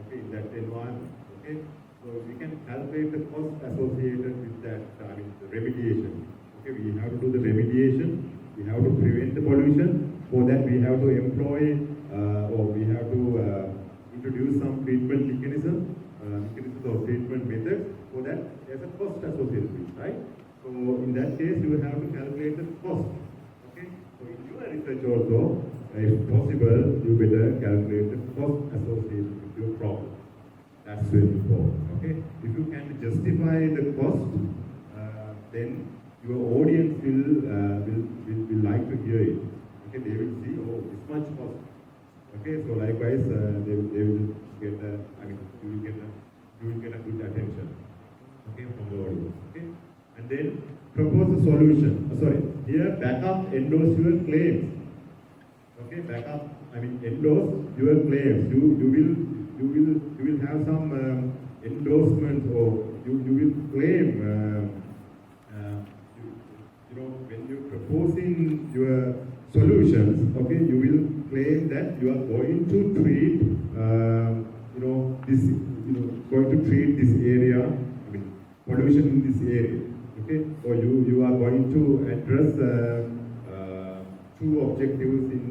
okay, in that environment, okay. So we can calculate the cost associated with that, the remediation. Okay, we have to do the remediation, we have to prevent the pollution. For that, we have to employ or we have to introduce some treatment mechanisms or treatment methods. For that, there's a cost associated with it, right? So in that case, you have to calculate the cost. Okay, so in your research also, if possible, you better calculate the cost associated with your problem. That's very important. Okay, if you can justify the cost, then your audience will like to hear it. Okay, they will see, oh, this much cost. Okay, so likewise, they will get you will get a good attention. Okay, from the audience. Okay, and then propose a solution. Here back up, endorse your claims. Okay, back up. Endorse your claims. You will have some endorsements, or you will claim. When you're proposing your solutions, okay, you will claim that you are going to treat, going to treat this area, pollution in this area, okay, or you are going to address two objectives in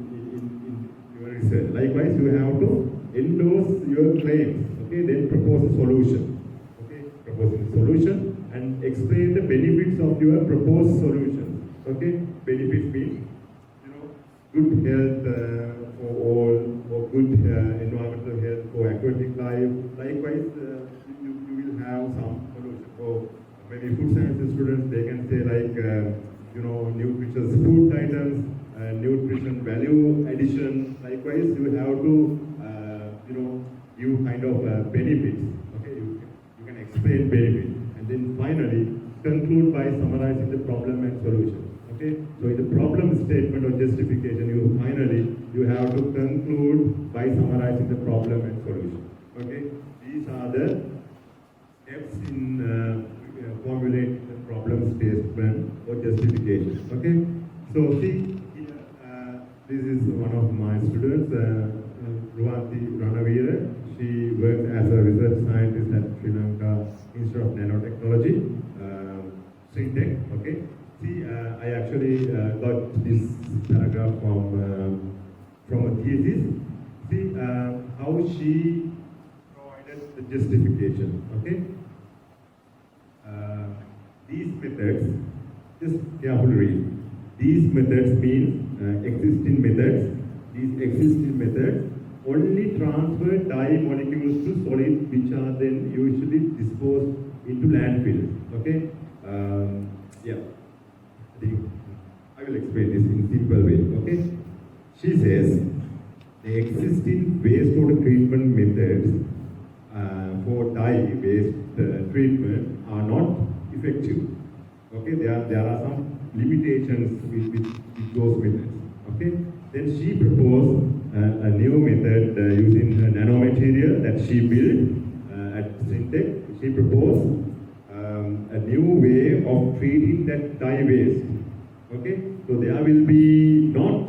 your research. Likewise, you have to endorse your claims, okay, then propose a solution, okay, proposing a solution and explain the benefits of your proposed solution, okay. Benefits means good health for all, or good environmental health for aquatic life. Likewise, you will have some solution for maybe food sciences students, they can say like, nutritious food items, nutrition value addition. Likewise, you have to, give kind of benefits. Okay, you can explain benefits, and then finally conclude by summarizing the problem and solution. Okay, so in the problem statement or justification, you have to conclude by summarizing the problem and solution. Okay, these are the steps in formulating the problem statement or justification. Okay, so see here, this is one of my students, Ranavira. She works as a research scientist at Sri Lanka Institute of Nanotechnology, S.R.M.D.H.R.Wijesekara. Okay. See, I actually got this paragraph from a thesis. See how she provided the justification. Okay. These methods, just carefully read. These methods mean existing methods. These existing methods only transfer dye molecules to solids, which are then usually disposed into landfills. Okay. Yeah. I will explain this in simple way. Okay. She says the existing wastewater treatment methods for dye-based treatment are not effective. Okay, there are some limitations with those methods. Okay, then she proposed a new method using nanomaterial that she built at S.R.M.D.H.R. She proposed a new way of treating that dye waste. Okay, so there will be not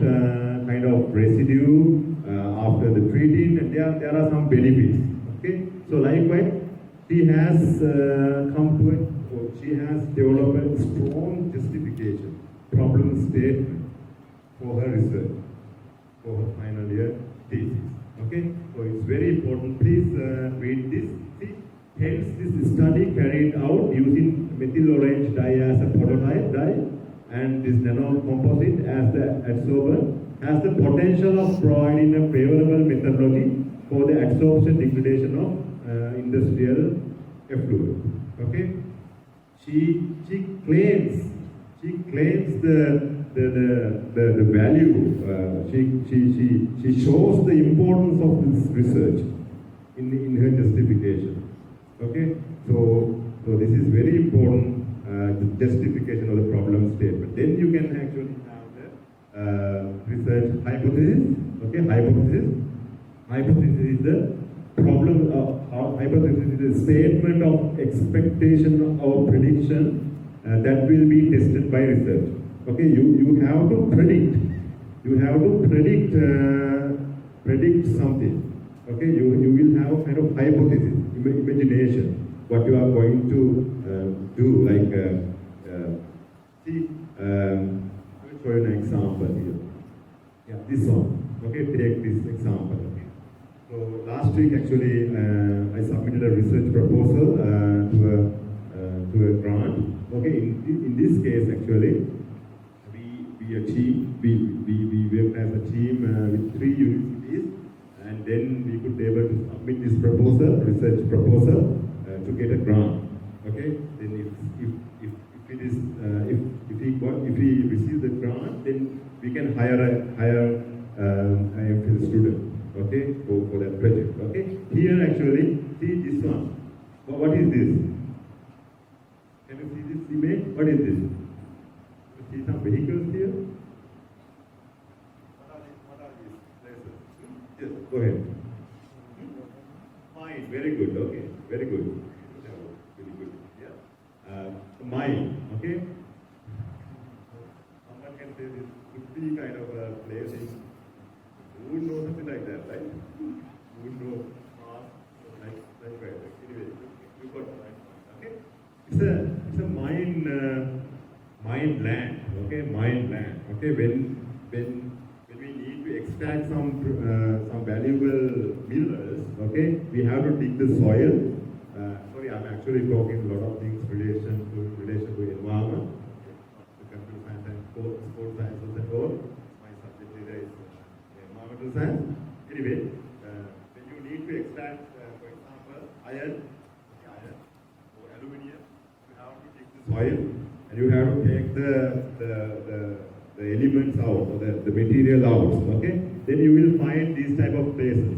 kind of residue after the treating, and there are some benefits. Okay, so likewise, she has she has developed a strong justification, problem statement for her research, for her final year thesis. Okay, so it's very important. Please read this. See, hence this study carried out using methyl orange dye as a prototype dye, and this nanocomposite as the adsorbent has the potential of providing a favorable methodology for the adsorption degradation of industrial effluent. Okay, she claims the value. She shows the importance of this research in her justification. Okay, so this is very important. The justification of the problem statement. Then you can actually have the research hypothesis. Okay, hypothesis is the problem. Hypothesis is a statement of expectation or prediction that will be tested by research. Okay, you have to predict. You have to predict something. Okay, you will have kind of hypothesis, imagination, what you are going to do. Like, see, I will show you an example here. Yeah, this one. Okay, take this example. Okay. So last week, actually, I submitted a research proposal to a grant. Okay, in this case, actually, we worked as a team with 3 universities, and then we could be able to submit this proposal, research proposal, to get a grant. Okay, then if we receive the grant, then we can hire an MPhil student. Okay, for that project. Okay, here actually, see this one. What is this? Can you see this image? What is this? You see some vehicles here? What are these places? Yes, go ahead. Mine, very good, okay, very good. Very good, yeah. Mine, okay? Someone can say this could be kind of a place in, who would know something like that, right? Who would know Mars, like that. Anyway, you got the right point, okay? It's a mine land, okay? Mine land, okay? When we need to extract some valuable minerals, okay? We have to dig the soil. Sorry, I'm actually talking a lot of things relation to environment, the computer science and sports sciences and all. My subject area is environmental science. Anyway, when you need to extract, for example, iron or aluminium, you have to dig soil, and you have to take the elements out, or the material out, okay? Then you will find these type of places,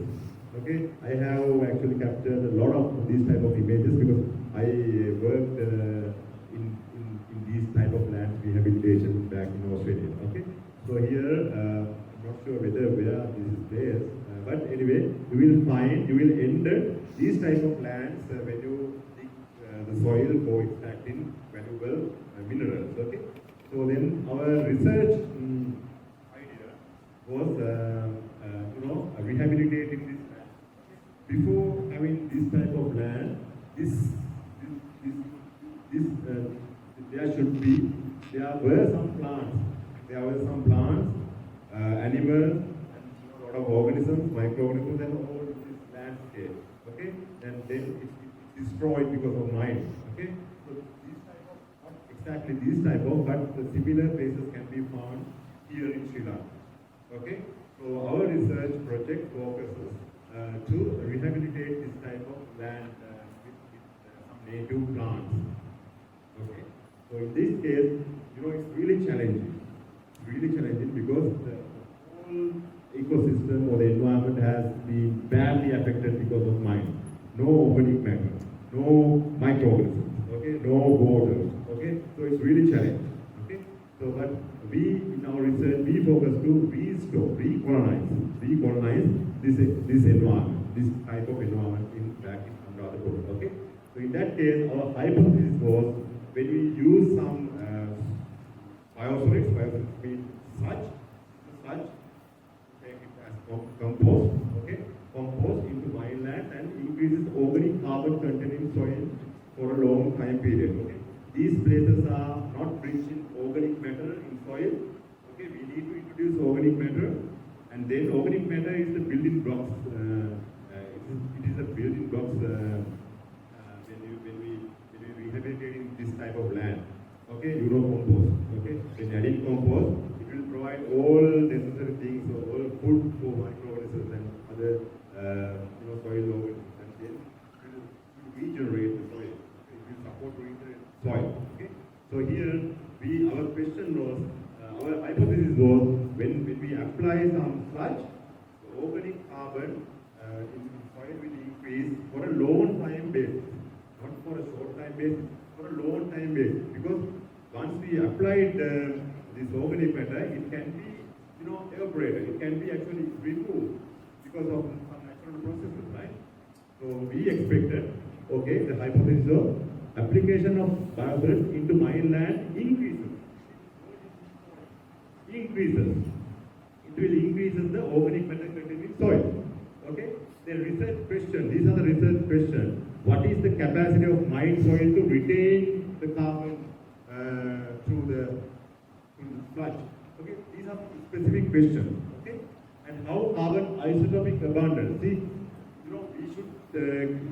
okay? I have actually captured a lot of these type of images because I worked in these type of land rehabilitation back in Australia, okay? So here, I'm not sure where this is placed, but anyway, you will enter these type of lands when you dig the soil for extracting valuable minerals, okay? So then our research idea was, rehabilitating this land. Before having this type of land, there were some plants, animals, and a lot of organisms, microorganisms, and all this landscape, okay? And then it's destroyed because of mining, okay? So these type of, not exactly these type of, but the similar places can be found here in Sri Lanka, okay? So our research project focuses to rehabilitate this type of land with some native plants, okay? So in this case, it's really challenging. It's really challenging because the whole ecosystem or the environment has been badly affected because of mining. No organic matter, no microorganisms, okay, no waters, okay. So it's really challenging, okay. So but we in our research we focus to restore, recolonize this environment, this type of environment back in Anuradhapura, okay. So in that case, our hypothesis was when we use some biosolids means such, take it as compost, okay, compost into mine land and increases organic carbon content in soil for a long time period, okay. These places are not rich in organic matter in soil, okay. We need to introduce organic matter, and then organic matter is the building blocks. It is a building blocks when we rehabilitating this type of land. Okay, compost. Okay, when adding compost, it will provide all necessary things, so all food for microorganisms and other soil organisms, and then it will regenerate the soil. Okay? It will support regenerate soil. Okay, so here our question was, our hypothesis was when we apply some sludge, the organic carbon in soil will increase for a long time basis, not for a short time basis, for a long time basis, because once we applied this organic matter, it can be, evaporated. It can be actually removed because of some natural processes, right? So we expected, okay, the hypothesis of application of biosolids into mine land increases. It will increase the organic matter content in soil. Okay. The research question. These are the research questions. What is the capacity of mine soil to retain the carbon through the sludge? Okay, these are specific questions. Okay, and how carbon isotopic abundance? See,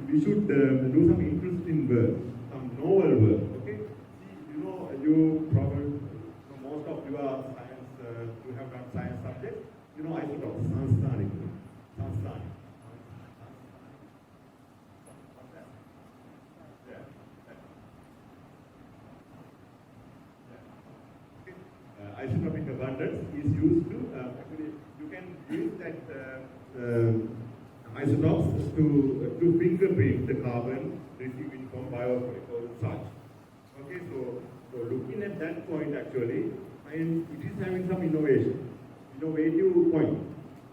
we should do some interesting work, some novel work. Okay, see, you probably most of you are science. You have done science subjects. Isotopes, Sansthanik. Isotopic abundance is used to, actually, you can use that isotopes to fingerprint the carbon received from biosolids or such. Okay, so looking at that point actually, and it is having some innovative point,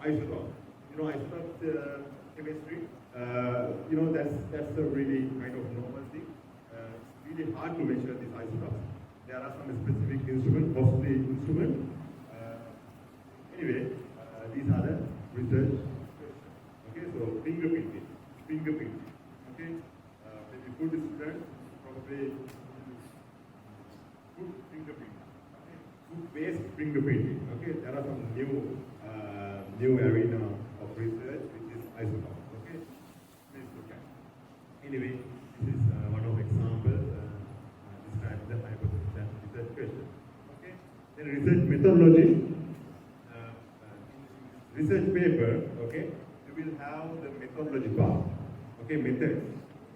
isotopes. Isotopes chemistry, that's a really kind of normal thing. It's really hard to measure these isotopes. There are some specific instruments, costly instruments. Anyway, these are the research questions. Okay, so fingerprinting. Okay, maybe food students probably food fingerprinting. Okay, food-based fingerprinting. Okay, there are some new arena of research which is isotopes. Okay, please look at. Anyway, this is one of examples. Describe the hypothesis and research question. Okay, then research methodology. Research paper. Okay, you will have the methodology part. Okay, methods.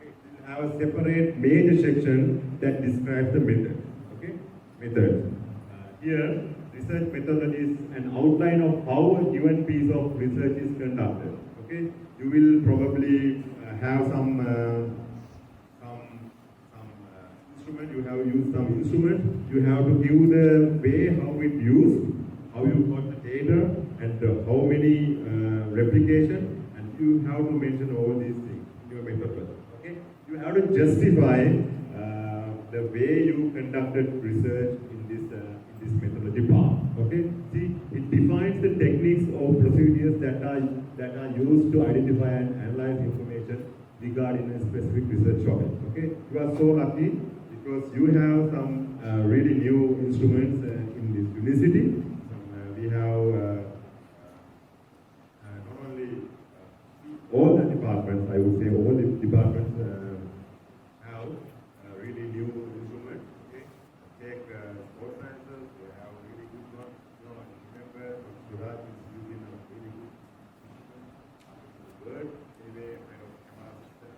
Okay, you will have a separate major section that describes the method. Okay, method. Here, research methodology is an outline of how a given piece of research is conducted. Okay, you will probably have some instrument. You have used some instrument. You have to give the way how it used, how you got the data, and how many replication, and you have to mention all these things in your methodology. Okay, you have to justify the way you conducted research in this methodology part. Okay, see, it defines the techniques or procedures that are used to identify and analyze information regarding a specific research topic. Okay, you are so lucky because you have some really new instruments in this university. We have not only all the departments, I would say all the departments have really new instruments. Okay, take sports sciences, they have really good one. You know, remember Suraj is using a really good word. Anyway, kind of camera system,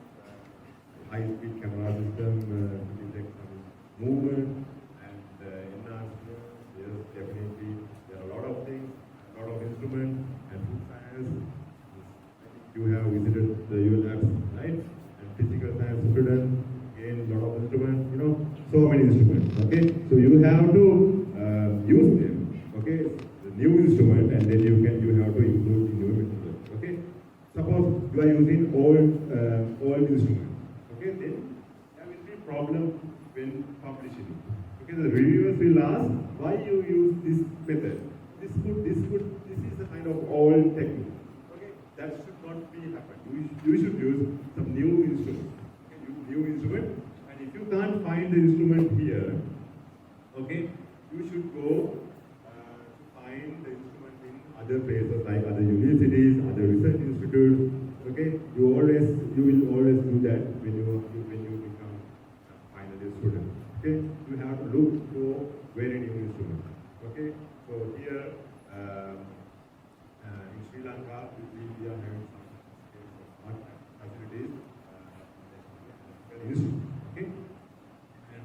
high-speed camera system to detect some movement and enhancement. Yes, definitely there are a lot of things, a lot of instruments and food science. You have visited your labs, right? And physical science students, again, a lot of instruments, you know, so many instruments, okay? So you have to use them, okay? The new instrument, and then you have to include the new instrument, okay? Suppose you are using old instruments, okay? Then there will be problem when publishing it. Okay, the reviewers will ask why you use this method. This is a kind of old technique. Okay, that should not be happen. You should use some new instrument. Okay, new instrument, and if you can't find the instrument here, okay, you should go to find the instrument in other places like other universities, other research institutes. Okay, you will always do that when you become a final year student. Okay, you have to look for very new instruments. Okay, so here in Sri Lanka, we are having some facilities. Okay, and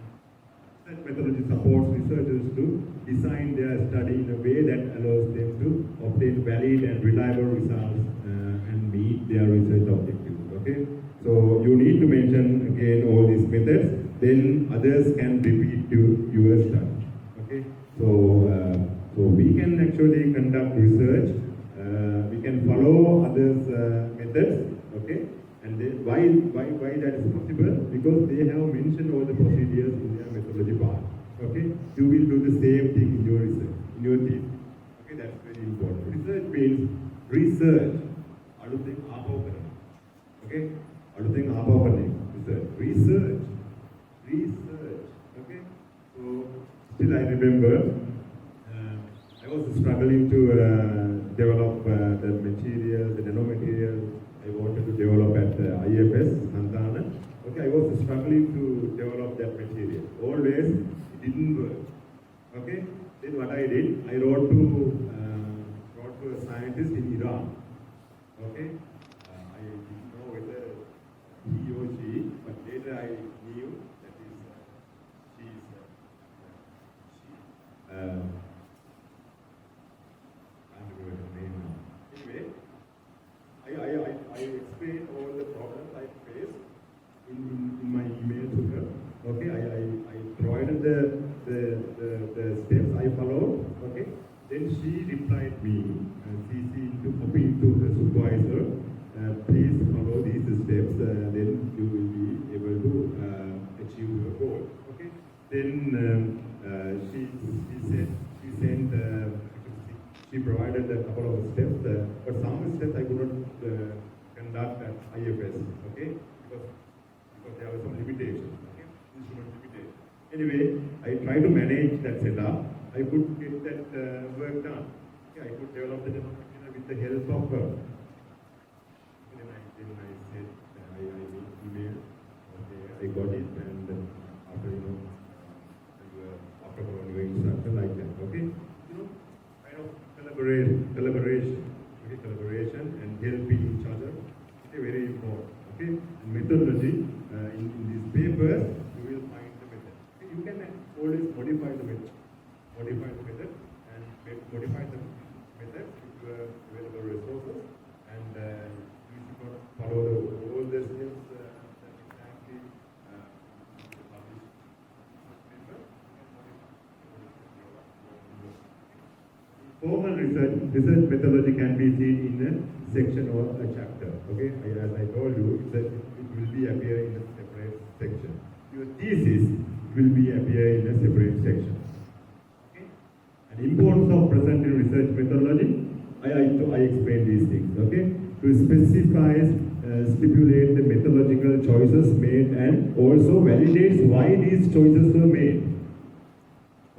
research methodology supports researchers to design their study in a way that allows them to obtain valid and reliable results and meet their research objectives. Okay, so you need to mention again all these methods. Then others can repeat to your study. Okay, so we can actually conduct research. We can follow others' methods. Okay, and then why that is possible? Because they have mentioned all the procedures in their methodology part. Okay, you will do the same thing in your research, in your team. Okay, that's very important. Research means research. Aluthing aapokana. Okay, aluthing aapokana. Research. Okay, so still I remember I was struggling to develop the material, the nanomaterial I wanted to develop at IFS, Santana. Okay, I was struggling to develop that material. Always, it didn't work. Okay, then what I did, I wrote to a scientist in Iran. Okay, I didn't know whether he or she, but later I knew that she is I can't remember her name now. Anyway, I explained all the problems I faced in my email to her. Okay, I provided the steps I followed. Okay, then she replied me and CC to copy to the supervisor. Please follow these steps. Then you will be able to achieve your goal. Okay. Then she provided a couple of steps, but some steps I could not conduct at IFS. Okay, because there were some limitations. Okay, instrument limitation. Anyway, I tried to manage that setup. I could get that work done. Okay, I could develop the denominator with the help of her. Then I said, I emailed. Okay, I got it, and after after your instruction like that. Okay, kind of collaboration. Okay, collaboration and helping each other. Okay, very important. Okay, and methodology in research methodology can be seen in a section or a chapter. Okay, as I told you, it will be appear in a separate section. Your thesis will be appear in a separate section. Okay, and importance of presenting research methodology. I explain these things. Okay, to specify, stipulate the methodological choices made and also validates why these choices were made.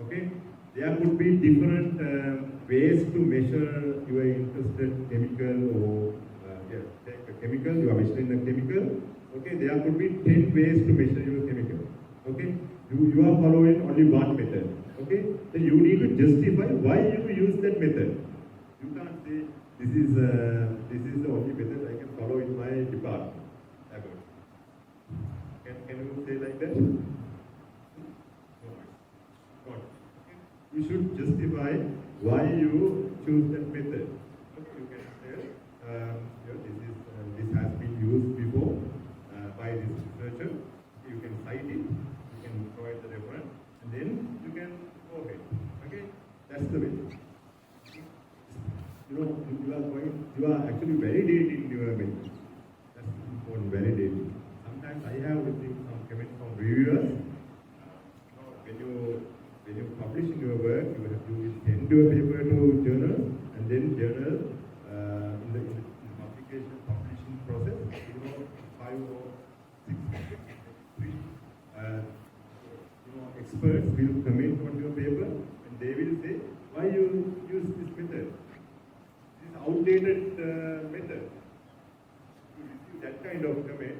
Okay, there could be different ways to measure your interested chemical or take a chemical, you are measuring the chemical. Okay, there could be 10 ways to measure your chemical. Okay, you are following only one method. Okay, then you need to justify why you use that method. You can't say this is the only method I can follow in my department. Can you say like that? No. Not. You should justify why you choose that method. Okay, you can say this has been used before by this researcher. You can cite it. You can provide the reference, and then you can go ahead. Okay, that's the way. You are actually validating your method. That's important, validating. Sometimes I have received some comments from reviewers. When you publish in your work, you will send your paper to journals, and then journal in the publishing process, 5 or 6 experts will comment on your paper, and they will say why you use this method. Outdated method. To receive that kind of comment,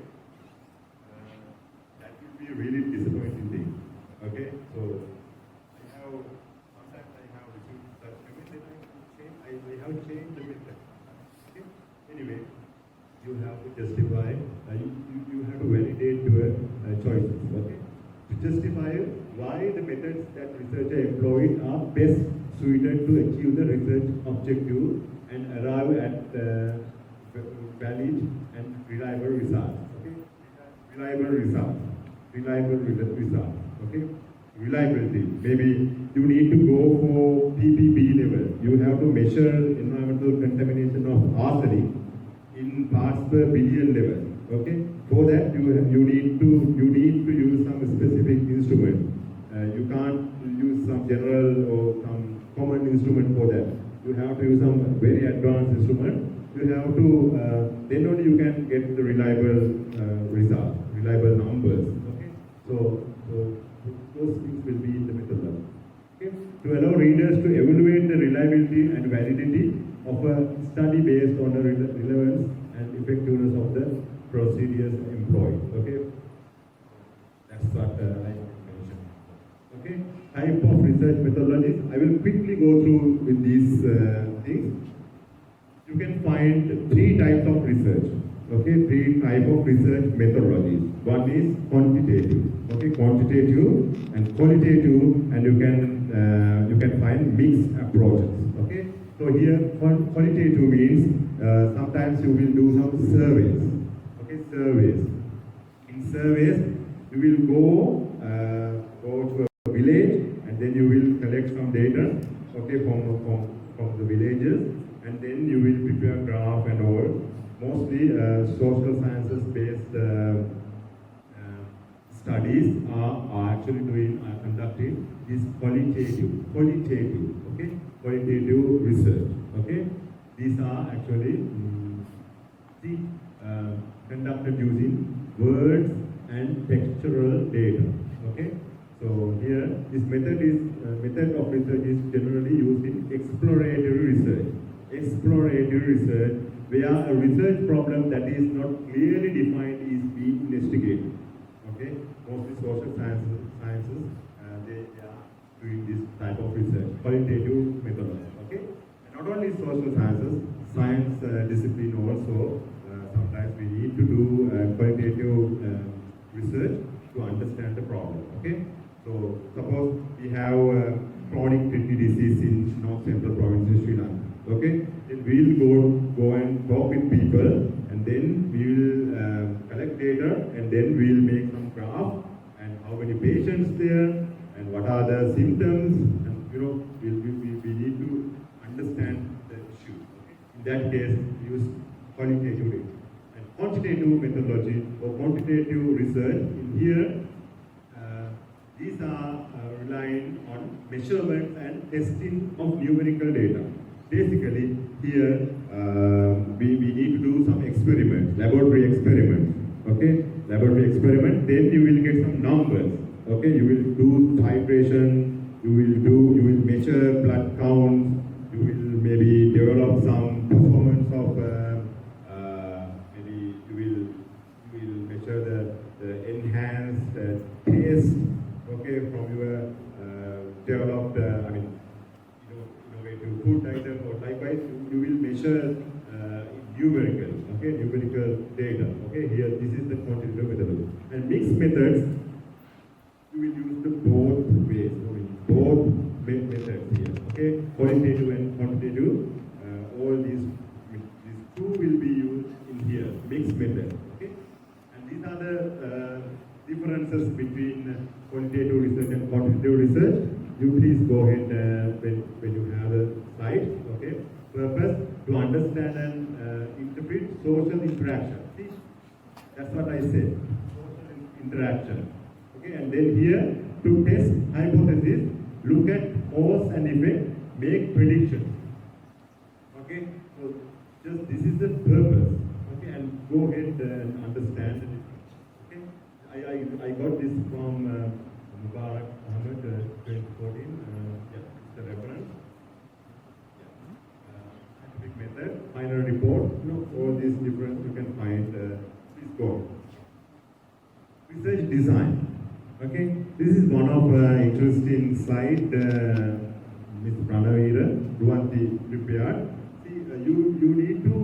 that will be really disappointing thing. Okay, so sometimes I have received such comment that I have changed the method. Okay, anyway, you have to justify. You have to validate your choices. Okay, to justify why the methods that researcher employed are best suited to achieve the research objective and arrive at valid and reliable results. Okay, reliable results. Okay, reliability. Maybe you need to go for PPB level. You have to measure environmental contamination of arsenic in parts per billion level. Okay, for that you need to use some specific instrument. You can't use some general or some common instrument for that. You have to use some very advanced instrument. You have to, then only you can get the reliable result, reliable numbers. Okay, so those things will be in the methodology. Okay, to allow readers to evaluate the reliability and validity of a study based on the relevance and effectiveness of the procedures employed. Okay, that's what I mentioned. Okay, type of research methodologies. I will quickly go through with these things. You can find 3 types of research. Okay, 3 types of research methodologies. One is quantitative. Okay, quantitative and qualitative, and you can find mixed approaches. Okay, so here qualitative means sometimes you will do some surveys. Okay, surveys. In surveys, you will go to a village, and then you will collect some data. Okay, from the villages, and then you will prepare graph and all. Mostly social sciences based studies are actually conducting this qualitative, okay, qualitative research. Okay, these are actually conducted using words and textual data. Okay, so here this method of research is generally used in exploratory research. Exploratory research, where a research problem that is not clearly defined is being investigated. Okay, mostly social sciences they are doing this type of research, qualitative methodology. Okay, and not only social sciences, science discipline also. Sometimes we need to do qualitative research to understand the problem. Okay, so suppose we have chronic kidney disease in North Central province in Sri Lanka. Okay, then we will go and talk with people, and then we will collect data, and then we will make some graph and how many patients there and what are the symptoms, and we need to understand the that case, use qualitative research. And quantitative methodology or quantitative research in here, these are relying on measurements and testing of numerical data. Basically, here we need to do some experiments, laboratory experiments. Okay, laboratory experiment. Then you will get some numbers. Okay, you will do titration. You will measure blood counts. You will maybe develop some performance of maybe you will measure the enhanced taste. Okay, from your developed innovative food item or likewise you will measure numerical data. Okay, here this is the quantitative methodology. And mixed methods, you will use the both ways, both methods here. Okay, qualitative and quantitative, all these two will be used in here, mixed method. Okay, and these are the differences between qualitative research and quantitative research. You please go ahead when you have a slide. Okay, purpose to understand and interpret social interaction. See, that's what I said. Social interaction. Okay, and then here to test hypothesis, look at cause and effect, make predictions. Okay, so just this is the purpose. Okay, and go ahead and understand it. Okay, I got this from Sabaragamuwa, 2014. Yeah, it's the reference. Scientific method, final report. All these different you can find. Please go. Research design. Okay, this is one of interesting slide. Mr. Pranavira, Duanti prepared. See, you need to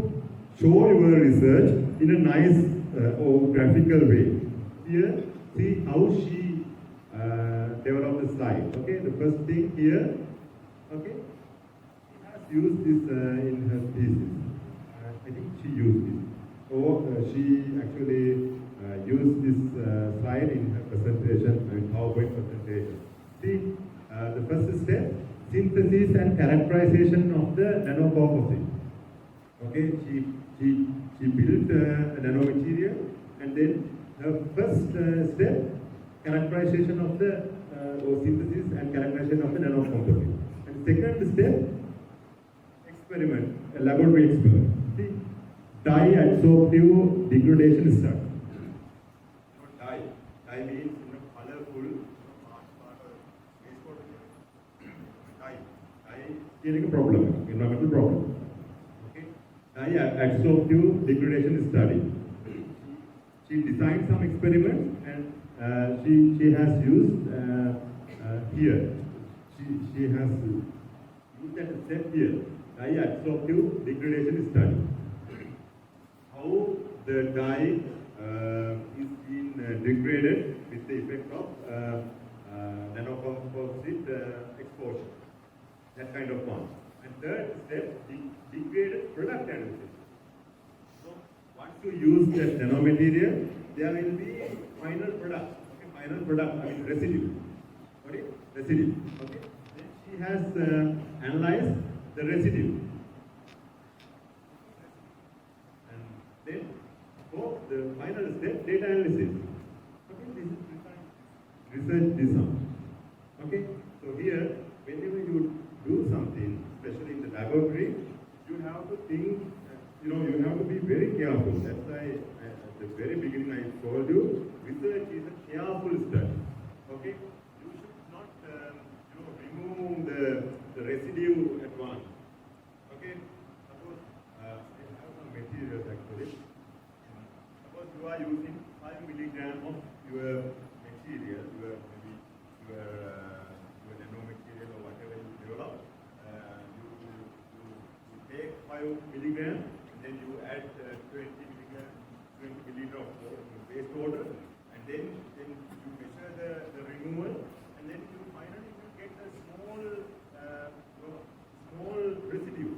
show your research in a nice or graphical way. Here, see how she developed the slide. Okay, the first thing here. Okay, she has used this in her thesis. I think she used this. So she actually used this slide in her presentation, PowerPoint presentation. See, the first step, synthesis and characterization of the nanocomposite. Okay, she built a nanomaterial, and then her first step, characterization of the or synthesis and characterization of the nanocomposite. And second step, experiment, a laboratory experiment. See, dye-adsorptive degradation study. Dye means colorful part of dye is a problem, environmental problem. Okay, dye-adsorptive degradation study. She designed some experiments and she has used here. She has used that step here. Dye-adsorptive degradation study. How the dye is being degraded with the effect of nanocomposite exposure. That kind of one. And third step, degraded product analysis. So once you use that nanomaterial, there will be final product. Okay, final product, I mean residue. What is residue? Okay. Then she has analyzed the residue. And then for the final step, data analysis. Okay, this is research design. Okay, so here, whenever you do something, especially in the laboratory, you have to think, you have to be very careful. That's why at the very beginning I told you, research is a careful study. Okay, you should not, remove the residue at once. Okay, suppose I have some materials actually. Suppose you are using 5 milligram of your material, your nanomaterial or whatever you develop. You take 5 milligram and then you add 20 milliliter of waste water, and then you measure the removal, and then you finally get a small residue.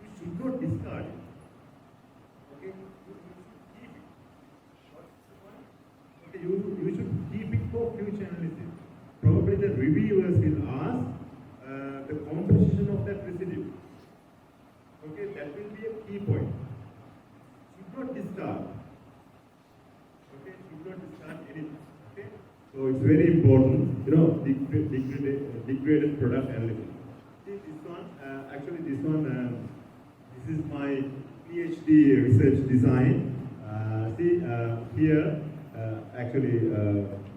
You should not discard it. Okay? You should keep it. Okay, you should keep it for future analysis. Probably the reviewers will ask the composition So it's very important, degraded product analysis. See this one, this is my PhD research design. Here,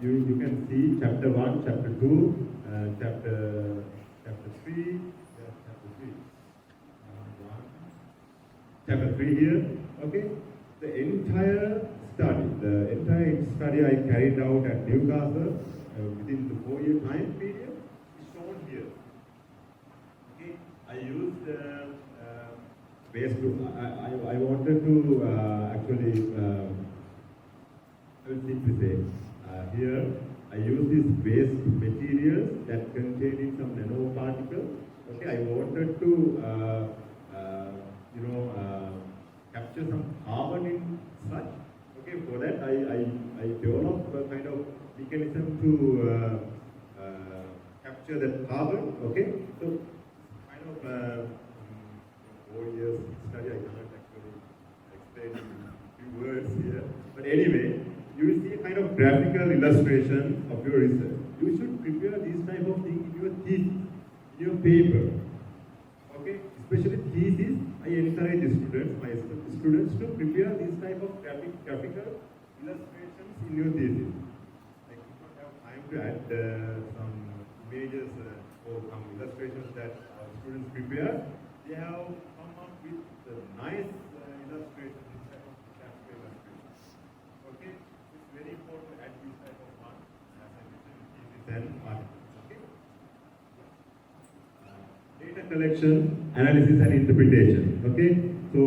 you can see chapter 1, chapter 2, chapter 3, chapter 3 here, okay? The entire study I carried out at Newcastle within the 4-year time period is shown here. Okay, I used base group. I wanted to here I use these waste materials that contain some nanoparticles. Okay, I wanted to capture some carbon in such. Okay, for that I developed a kind of mechanism to capture that carbon. Okay, so kind of 4 years study. I cannot actually explain in few words here. But anyway, you will see a kind of graphical illustration of your research. You should prepare these type of things in your thesis, in your paper. Okay, especially thesis. I encourage my students to prepare these type of graphical illustrations in your thesis. I do not have time to add some images or some illustrations that our students prepare. They have come up with nice illustrations, this type of graphical illustrations. Okay, it's very important to add this type of one as I mentioned in thesis and articles. Okay. Data collection, analysis and interpretation. Okay, so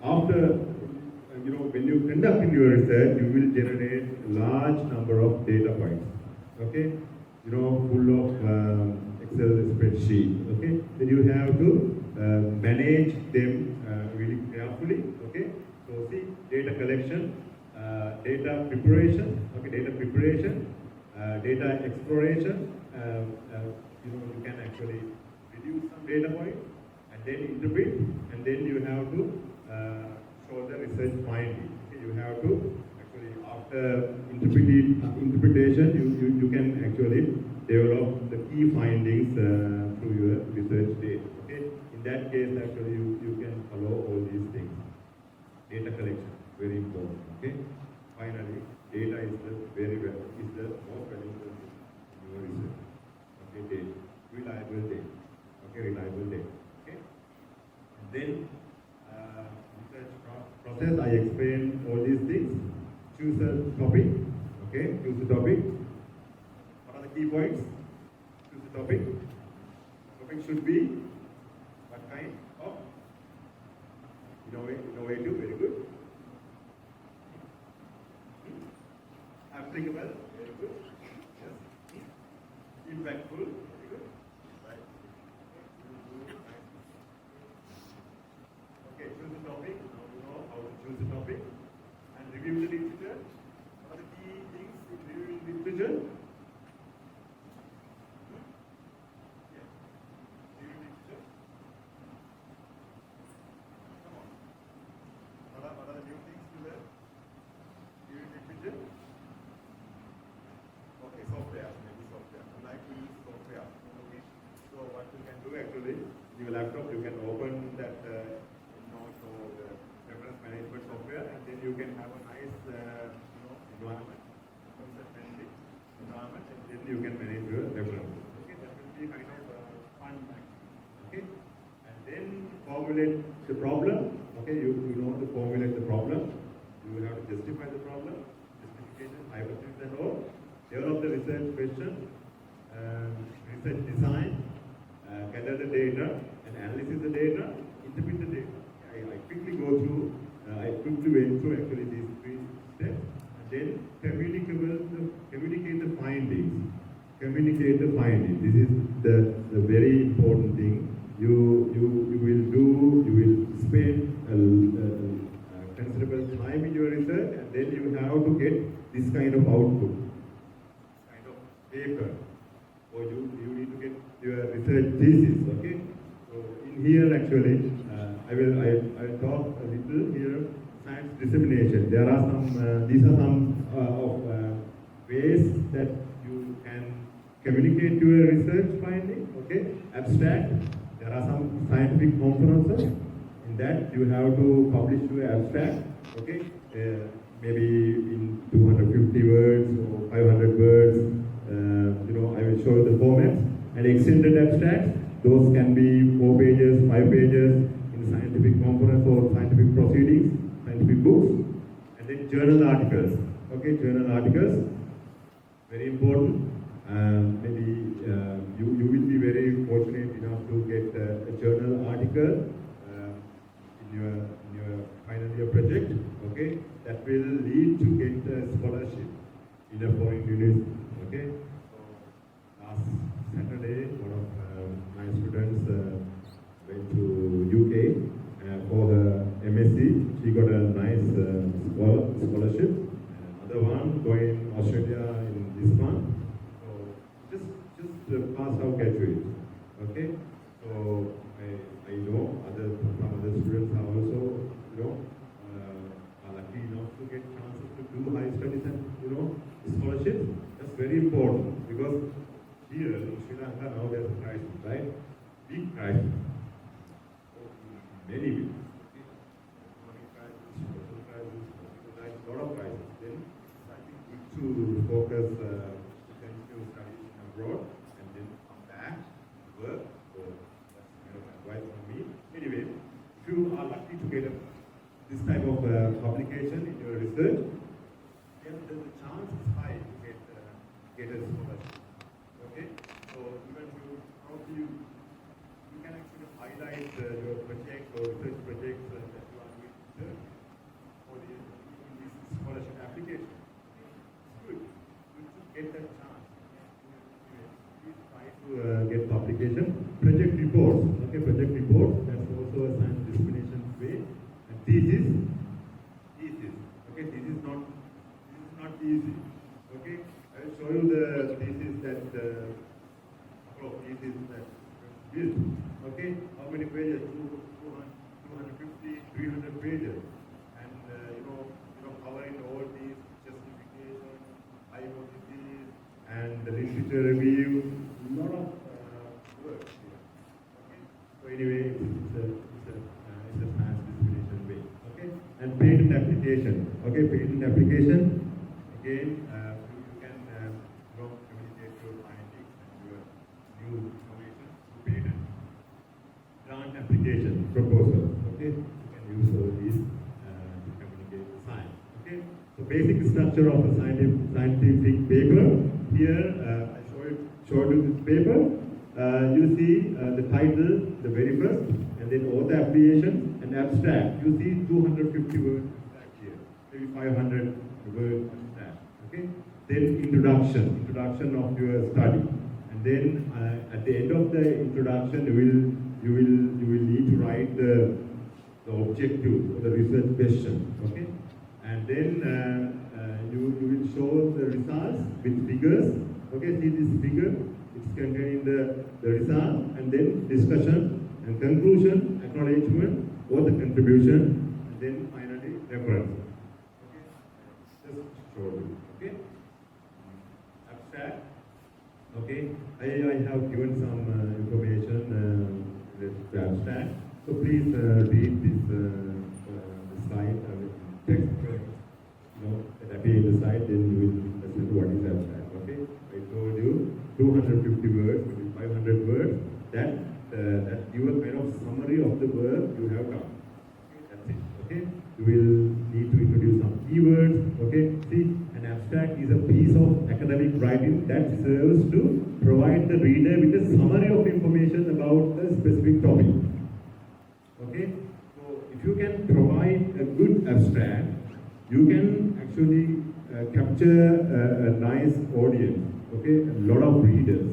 after when you conduct in your research, you will generate a large number of data points. Okay, full of Excel spreadsheet. Okay, then you have to manage them really carefully. Okay, so see data collection, data preparation. Okay, data exploration. You can actually reduce some data points and then interpret, and then you have to show the research findings. Okay, you have to actually after interpretation, you can actually develop the key findings through your research data. Okay, in that case actually you can follow all these things. Data collection, very important. Okay, finally data is the most valuable thing in your research. Okay, data, reliable data. Okay, reliable data. Okay, and then research process. I explain all these things. Choose a topic. Okay, choose a topic. What are the key points? Choose a topic. Topic should be what kind of innovative, very good. Applicable, very good. Yes. Impactful, very good. Right. Okay, choose the topic. Now you know how to choose the topic. And review the literature. What are the key things in reviewing literature? Yeah. Review literature. Come on. What are the new things to learn? Review literature. Okay, software. Maybe software. I like to use software. Okay. So what you can do actually, in your laptop you can open that notes or the reference management software, and then you can have a nice environment, concept-friendly environment, and then you can manage your references. Okay, that will be kind of fun activity. Okay, and then formulate the problem. Okay, you know to formulate the problem. You will have to justify the problem, justification, hypothesis, and all. Develop the research question, research design, gather the data, and analyze the data, interpret the data. I quickly go through, I quickly went through actually these 3 steps, and then communicate the findings. Communicate the findings. This is the very important thing. You will spend considerable time in your research, and then you have to get this kind of output, kind of paper, or you need to get your research thesis. Okay. So in here actually, I will talk a little here science dissemination. There are some these are some of ways that you can communicate your research finding. Okay, abstract. There are some scientific conferences. In that, you have to publish your abstract. Okay, maybe in 250 words or 500 words. I will show you the formats. And extended abstracts. Those can be 4 pages, 5 pages in scientific conference or scientific proceedings, scientific books. And then journal articles. Okay, journal articles. Very important. Maybe you will be very fortunate enough to get a journal article in your final year project. Okay, that will lead to get a scholarship in a foreign university. Okay, so last Saturday, one of my students went to UK for her MSc. She got a nice scholarship. Another one going Australia in this month. So just pass out graduate. Okay. So I know some other students are also are lucky enough to get chances to do high studies and scholarships. That's very important because here in Sri Lanka now there's a crisis, right? Big crisis. Many ways. Economic crisis, social crisis, a lot of crisis. Then I think we need to focus potential studies abroad and then come back to work. So that's kind of advice from me. Anyway, if you are lucky to get this type of publication in your research, then the chance is high to get a scholarship. Okay, so even you can actually highlight your project or research projects that you are doing for in this scholarship application. It's good to get that chance. Please try to get publication. Project reports. Okay, project reports. That's also a science dissemination way. And thesis. Okay, this is not easy. Okay, I will show you the thesis that thesis that built. Okay, how many pages? 250, 300 pages, and covering all these justification, hypotheses, and the literature review. A lot of work here. Okay, so anyway, it's a science dissemination way. Okay, and patent application. Okay, patent application. Again, you can communicate your findings and your new information to patent. Grant application proposal. Okay, you can use all these to communicate the science. Okay, so basic structure of a scientific paper. Here, I showed you this paper. You see the title, the very first, and then author affiliation and abstract. You see 250 words abstract here, maybe 500 words abstract. Okay, then introduction of your study, and then at the end of the introduction, you will need to write the objective or the research question. Okay, and then you will show the results with figures. Okay, see this figure. It's containing the result, and then discussion and conclusion, acknowledgement, or the contribution, and then finally reference. Okay, just show you. Okay, abstract. Okay, I have given some information related to abstract. So please read this slide, text. That appear in the slide, then you will understand what is abstract. Okay, I told you 250 words, maybe 500 words. That give a kind of summary of the work you have done. Okay, that's it. Okay, you will need to introduce some keywords. Okay, see, an abstract is a piece of academic writing that serves to provide the reader with a summary of information about the specific topic. Okay, so if you can provide a good abstract, you can actually capture a nice audience. Okay, a lot of readers.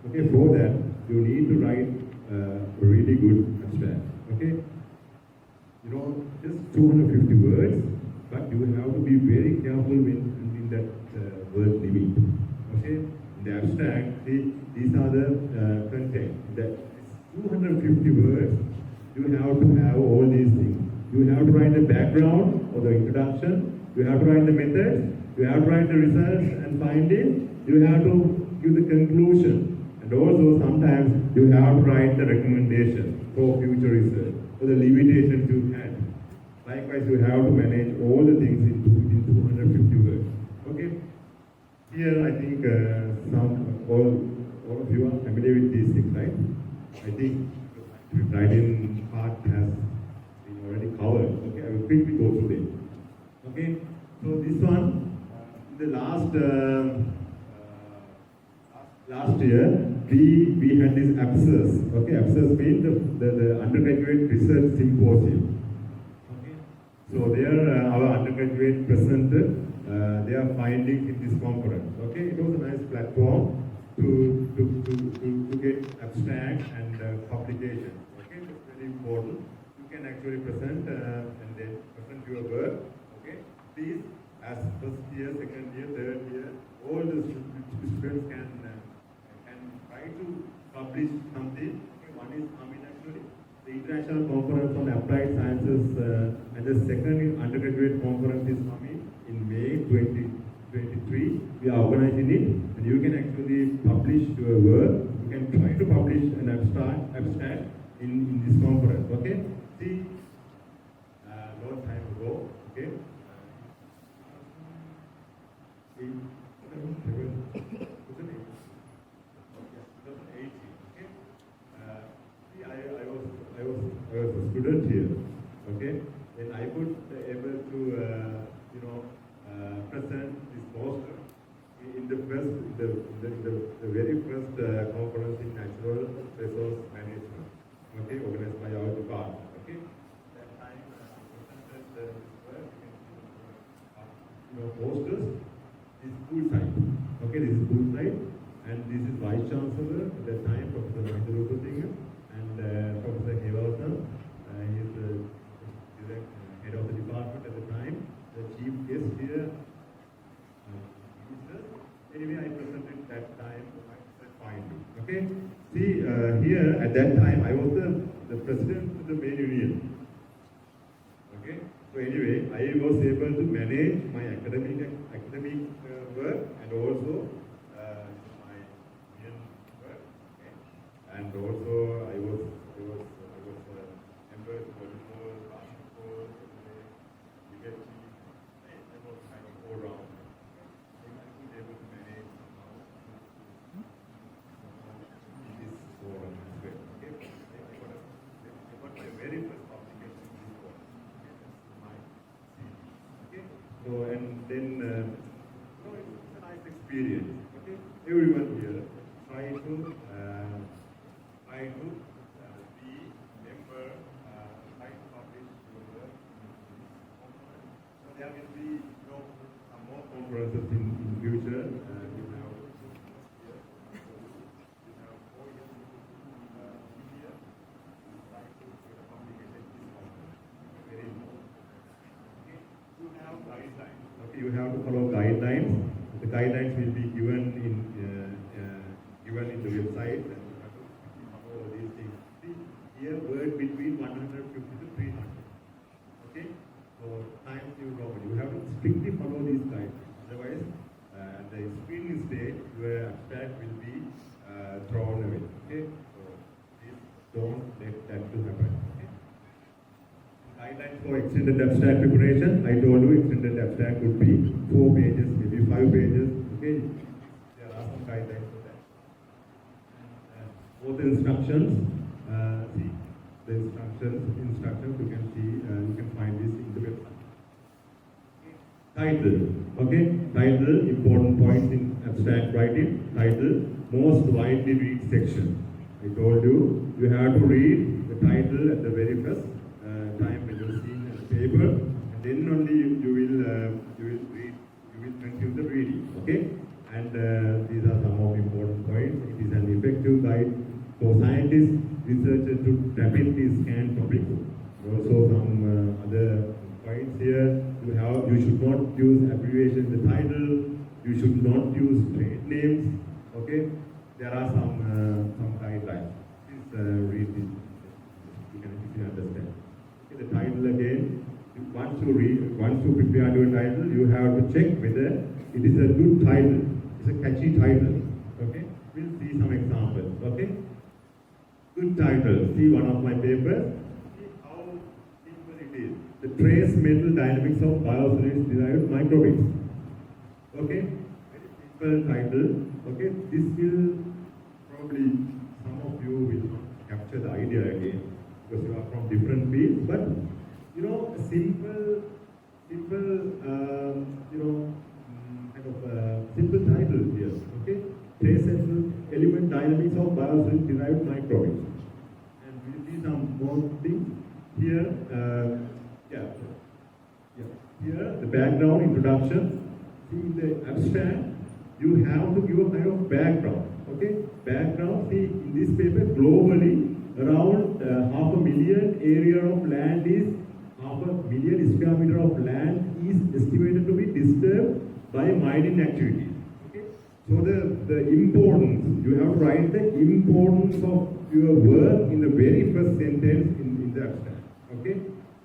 Okay, for that you need to write a really good abstract. Okay, just 250 words, but you have to be very careful in that word limit. Okay, in the abstract, these are the content. That 250 words, you have to have all these things. You have to write the background or the introduction. You have to write the methods, You have to write the results and findings. You have to give the conclusion. And also sometimes you have to write the recommendation for future research, for the limitations you had. Likewise, you have to manage all the things in 250 words. Okay? Here, I think all of you are familiar with these things, right? I think the writing part has been already covered. Okay, I will quickly go through it. Okay, so this one, the last year, we had this ABSERS. Okay, ABSERS means the undergraduate research symposium. Okay, so there our undergraduate presented their findings in this conference. Okay, it was a nice platform to get abstract and publication. Okay, it's very important. You can actually present and then present your work. Okay, please, as first year, second year, third year, all the students can try to publish something. Okay, one is actually the International Conference on Applied Sciences, and the second undergraduate conference is coming in May 2023. We are organizing it, and you can actually publish your work. You can try to publish an abstract in this conference. Okay, see, long time ago. Okay. 2018. Okay. See, I was a student here. Okay, and I was able to present this poster in the very first conference in natural resource management. Okay, organized by our department. Okay, that time I presented this work. Posters. This is poolside. Okay, this is poolside, and this is Vice Chancellor at that time, Professor Mahiruddin, and Professor Hevawata. He is the head of the department at the time. The chief guest here, anyway, I presented that time my finding. Okay, see here at that time I was the president of the main union. Okay, so anyway, I was able to manage my academic work and also my union work. Okay? And also I was a member of volleyball, basketball, cricket team. I was kind of all round. I was able to manage in this forum as well. Okay? I got my very first publication in this forum. Okay? That's my CV. Okay? So and then it's a nice experience. Okay? Everyone here try to be member, try to publish your work. So there will be some more conferences in future. We have 4 years here. Try to get a publication in this conference. Very important. Okay? You have guidelines. Okay, you have to follow guidelines. The guidelines will be given in the website, and you have to follow all these things. See, here word between 150 to 300. Okay, so times you know you have to strictly follow these guidelines. Otherwise, at the screening stage, your abstract will be thrown away. Okay, so please don't let that to happen. Okay? Guidelines for extended abstract preparation. I told you extended abstract would be 4 pages, maybe 5 pages. Okay, there are some guidelines for that. For the instructions, see the instructions you can see, you can find this in the website. Title, okay, title, important points in abstract writing. Title, most widely read section. I told you, you have to read the title at the very first time when you see the paper, and then only you will continue the reading. Okay, and these are some of important points. It is an effective guide for scientists, researchers to rapidly scan topics. Also some other points here. You should not use abbreviation in the title. You should not use trade names. Okay, there are some guidelines. Please read this. You can understand. Okay, the title again. What once you prepare your title, you have to check whether it is a good title, it's a catchy title. Okay, we'll see some examples. Okay, good title. See one of my papers. See how simple it is. The trace metal dynamics of biosolids derived microbes. Okay, very simple title. Okay, this will probably some of you will not capture the idea again because you are from different fields, but you know, a simple, simple title here. Okay, trace element dynamics of biosolid derived microbes, and we see some more things here. Here the background introduction. See in the abstract, you have to give a kind of background. Okay, background. See in this paper, globally around 500,000 area of land is 500,000 square meter of land is estimated to be disturbed by mining activities. Okay, so the importance, you have to write the importance of your work in the very first sentence in the abstract. Okay,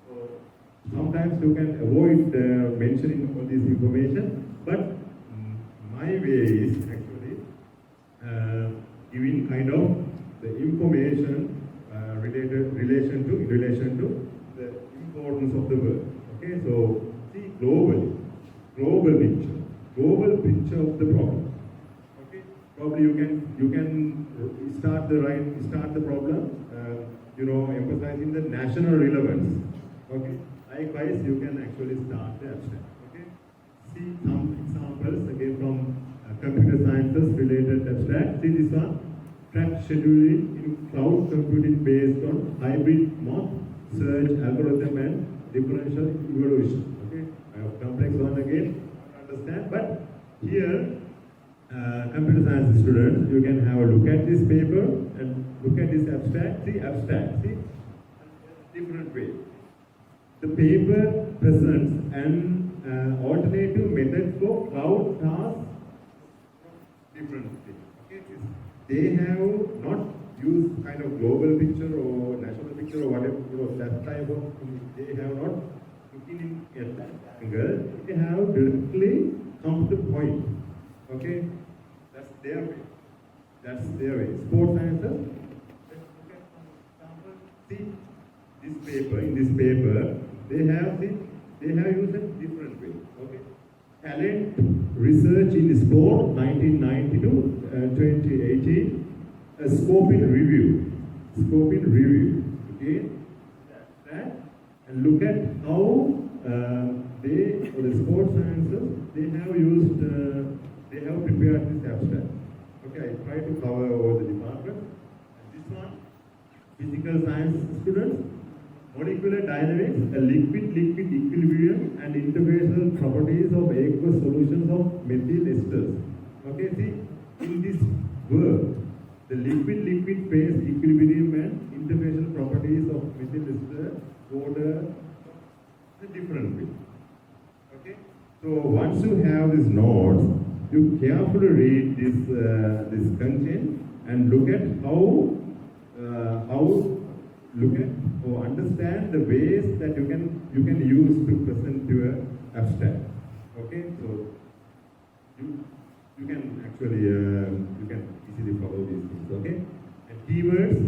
so sometimes you can avoid mentioning all this information, but my way is actually giving kind of the information relation to the importance of the work. Okay, so see global picture of the problem. Okay, probably you can start the problem. Emphasizing the national relevance. Okay, likewise you can actually start the abstract. Okay, see some examples again from computer sciences related abstract. See this one. Track scheduling in cloud computing based on hybrid moth search algorithm and differential evaluation. Okay, I have complex one again, understand, but here computer science students, you can have a look at this paper and look at this abstract. See different way. The paper presents an alternative method for cloud tasks differently. Okay, they have not used kind of global picture or national picture or whatever, that type of thing. They have not looking in at that angle. They have directly come to the point. Okay, that's their way. Sports sciences. Let's look at some examples. See in this paper, they have used a different way. Okay, talent research in sport 1990 to 2018. A scoping review. Okay, that and look at how the sports sciences they have prepared this abstract. Okay, I try to cover all the departments. And this one, physical science students, molecular dynamics, a liquid equilibrium and interfacial properties of aqueous solutions of methyl esters. Okay, see in this work, the liquid phase equilibrium and interfacial properties of methyl ester, water, a different way. Okay, so once you have these notes, you carefully read this content and look at understand the ways that you can use to present your abstract. Okay, so you can actually you can easily follow these things. Okay, and keywords.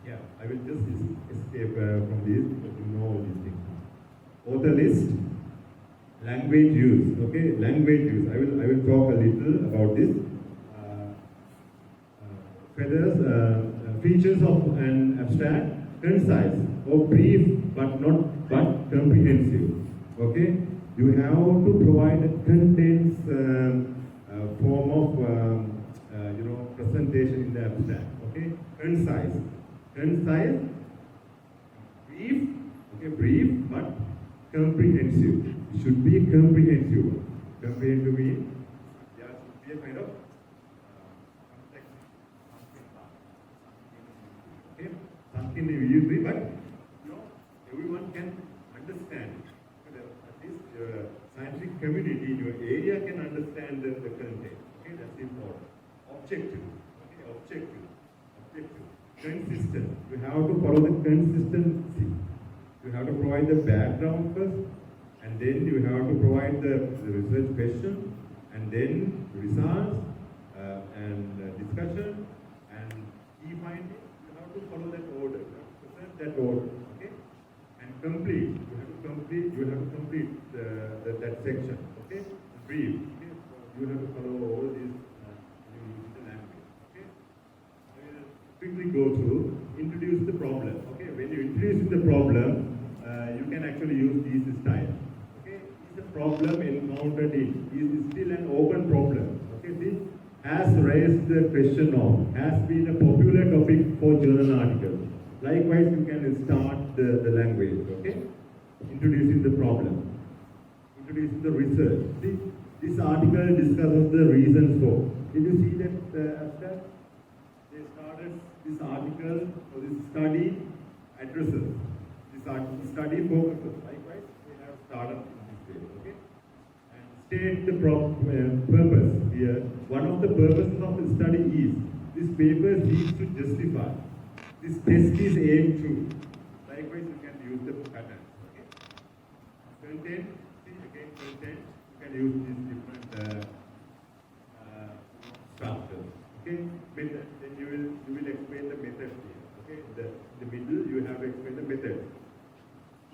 Yeah, I will just escape from these because you know all these things. Author list. Language use. Okay, language use. I will talk a little about this. Features of an abstract: concise or brief, but comprehensive. Okay, you have to provide a condensed form of presentation in the abstract. Okay, concise, brief. Okay, brief but comprehensive. It should be comprehensive. Comprehensive means there should be a kind of something easy, but everyone can understand. At least scientific community in your area can understand the content. Okay, that's important. Objective. Okay, objective. Consistent. You have to follow the consistency. You have to provide the background first, and then you have to provide the research question, and then results, and discussion, and key findings. You have to follow that order. You have to present that order, okay? And complete. You have to complete. You have to complete that section, okay? Brief. Okay? You have to follow all these in the language, okay? I will quickly go through. Introduce the problem. Okay? When you introduce the problem, you can actually use these styles. Okay? Is a problem encountered is still an open problem. Okay? See? Has raised the question of, has been a popular topic for journal articles. Likewise, you can start the language, okay? Introducing the problem, introducing the research. See, this article discusses the reasons for. Did you see that after they started this article or this study addresses, this study focuses. Likewise, we have started in this way, okay? State the purpose here. One of the purposes of the study is this paper seeks to justify. This test is aimed to. Likewise, you can use the pattern. Okay. Content. See again content. You can use these different structures. Okay. Method. Then you will explain the method here. Okay. In the middle you have to explain the method.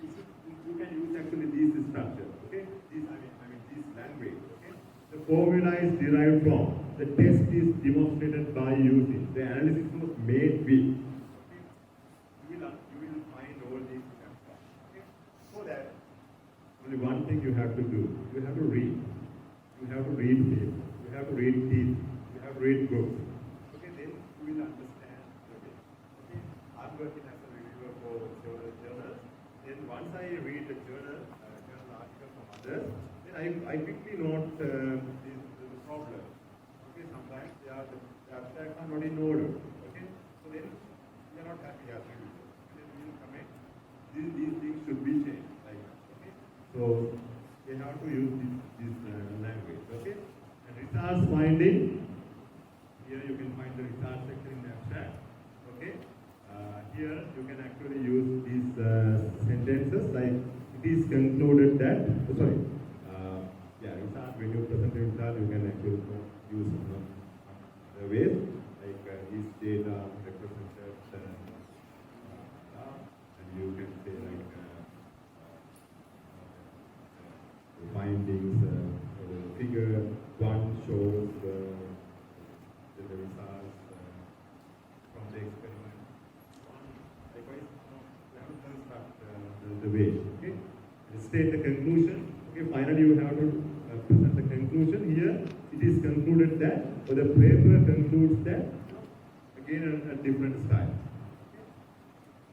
You can use actually these structures. Okay. These this language. Okay? The formula is derived from. The test is demonstrated by using. The analysis was made with. Okay? You will find all these steps. Okay? So that only one thing you have to do. You have to read. You have to read paper. You have to read these. You have to read books. Okay? Then you will understand the way. Okay? I'm working as a reviewer for several journals. Then once I read the journal article from others, I quickly note the problem. Okay, sometimes the abstracts are not in order. Okay, so then we are not happy as a user. Then we will comment. These things should be changed. Like that. Okay, so they have to use this language. Okay, and results finding. Here you can find the results section in the abstract. Okay, here you can actually use these sentences like it is concluded that. When you present the result, you can actually use the ways like this data represented, and you can say like the findings. Figure 1 shows the results from the experiment. Likewise, you have to construct the way. Okay, state the conclusion. Okay, finally you have to present the conclusion. Here it is concluded that, or the paper concludes that, again a different style.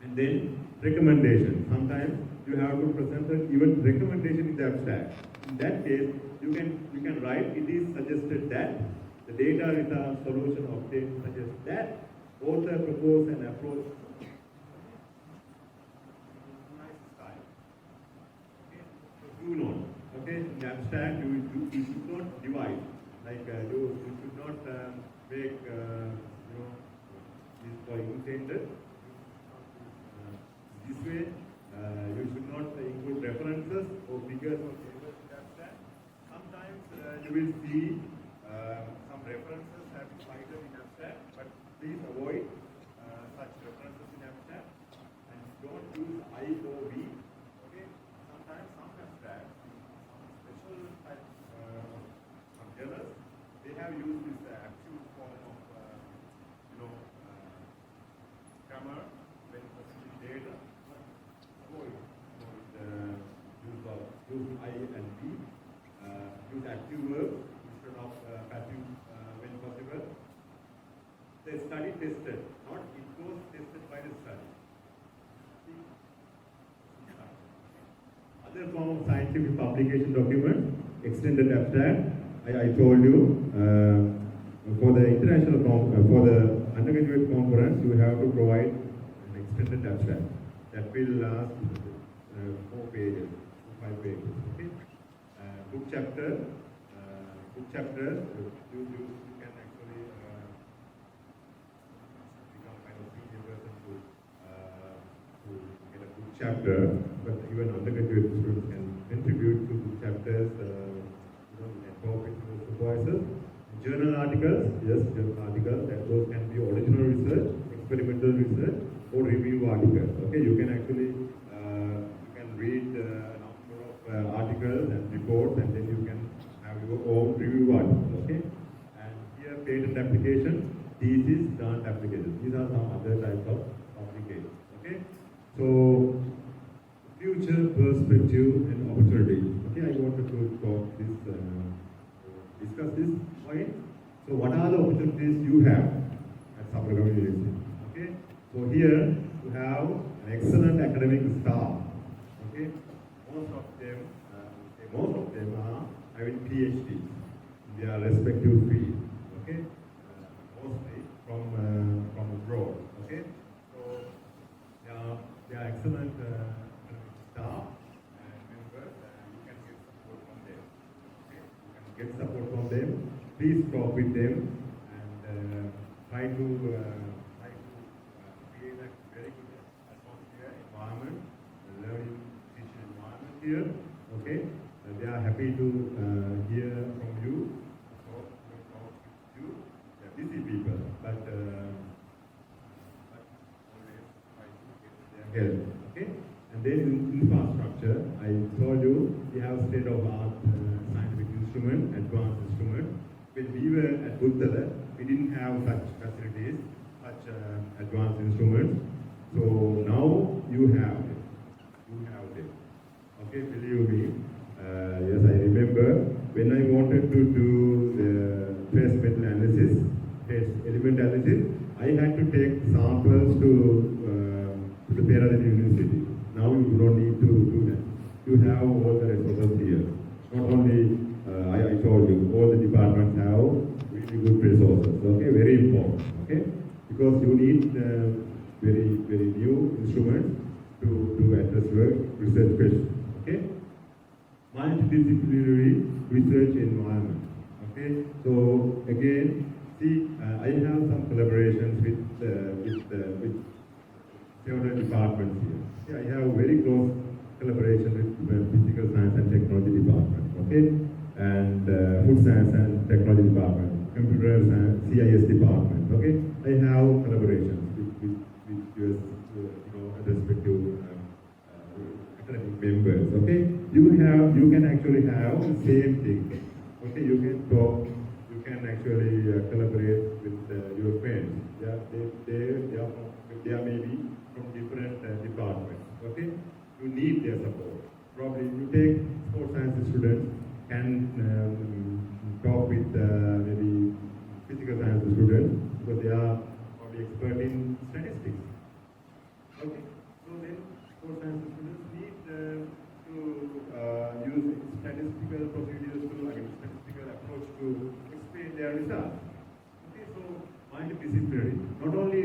And then recommendation. Sometimes you have to present an even recommendation in the abstract. In that case, you can write it is suggested that the data result solution obtained suggests that author propose an approach. Nice style. Okay, so do not. Okay, in abstract you should not divide. Like you should not make this for intended. This way, you should not include references or figures or tables in abstract. Sometimes you will see some references have been cited in abstract, but please avoid such references in abstract and don't use I or V. Okay, sometimes some abstracts. Some journals, they have used this active form of grammar when presenting data. Avoid use I and B. Use active verbs instead of passive when possible. The study tested, not it was tested by the study. Other form of scientific publication document. Extended abstract. I told you for the international for the undergraduate conference you have to provide an extended abstract that will last 4 pages, 5 pages. Okay. Book chapter. You can actually become kind of senior person to get a book chapter. chapter, but even undergraduate students can contribute to the chapters, and talk with the supervisors. Journal articles, yes, journal articles, that those can be original research, experimental research, or review articles. Okay, you can actually you can read a number of articles and reports, and then you can have your own review article. Okay, and here patent application, thesis, grant application. These are some other types of applications. Okay, so future perspective and opportunity. Okay, I wanted to talk this, discuss this point. So, what are the opportunities you have at Sabaragamuwa University? Okay, so here you have an excellent academic staff. Okay, most of them are having PhD in their respective field. Okay, mostly from abroad. Okay, so they are excellent academic staff and members, and you can get support from them. Okay, you can get support from them. Please talk with them and try to create a very good atmosphere, environment, learning teaching environment here. Okay, they are happy to hear from you, talk with you. They are busy people, but always try to get their help. Okay, and then infrastructure. I told you we have state-of-art scientific instrument, advanced instrument. When we were at Buddha, we didn't have such facilities, such advanced instruments. So now you have it. You have it. Okay, believe me. Yes, I remember when I wanted to do the trace metal analysis, trace element analysis, I had to take samples to the Peradeniya University. Now you don't need to do that. You have all the resources here. Not only I told you, all the departments have really good resources. Okay, very important. Okay, because you need very new instruments to address your research questions. Okay, multidisciplinary research environment. Okay, so again, see, I have some collaborations with several departments here. See, I have very close collaboration with physical science and technology department. Okay, and food science and technology department, computer science, CIS department. Okay, I have collaborations with your respective academic members. Okay, you can actually have the same thing. Okay, you can talk, you can actually collaborate with your friends. They are maybe from different departments. Okay, you need their support. Probably you take sports science students can talk with maybe physical science students because they are probably expert in statistics. Okay, so then sports science students need to use statistical procedures statistical approach to explain their results. Okay, so multidisciplinary. Not only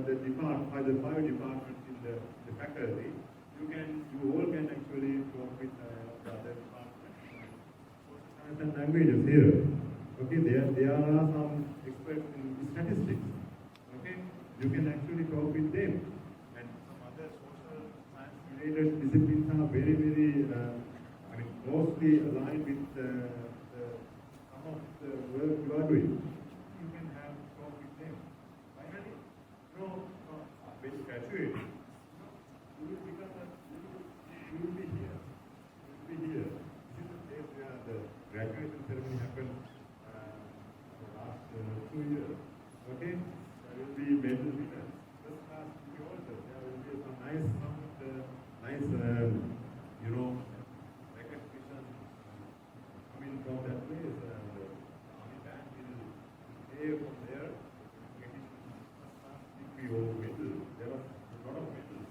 the five departments in the faculty, you all can actually talk with the other departments. And languages here. Okay, there are some experts in statistics. Okay, you can actually talk with them. And some other social science related disciplines are very closely aligned with some of the work you are doing. You can have talk with them. Finally, when you graduate, you will become you will be here. You will be here. This is the place where the graduation ceremony happened last 2 years. Okay, there will be medal winners. Just last year also, there will be some nice recognition coming from that place. And the army band will play from there. Getting we all medal. There was a lot of medals.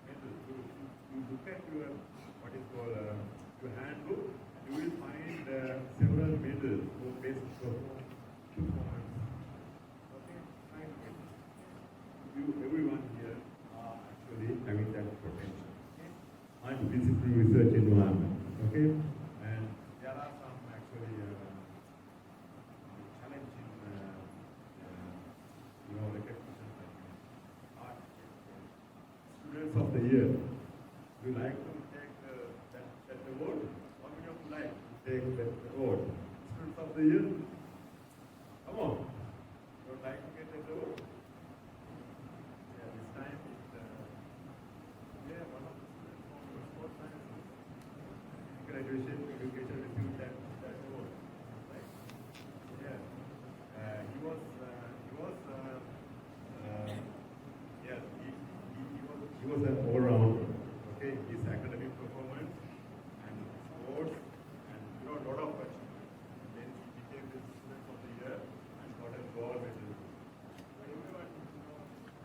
Medals. You look at your what is called your handbook. You will find several medals for best performance. Okay, everyone here are actually having that potential. Okay, multidisciplinary research environment. Okay, and there are some actually challenging, recognition like students of the year. like to take that award? How many of you like to take that award? Students of the year? Come on. You would like to get that award? Yeah, this time it's one of the students from the sports sciences graduation education received that award. Right? Yeah. He was an all-rounder. Okay, his academic performance and sports and a lot of achievements. Then he became the student of the year and got a gold medal. Everyone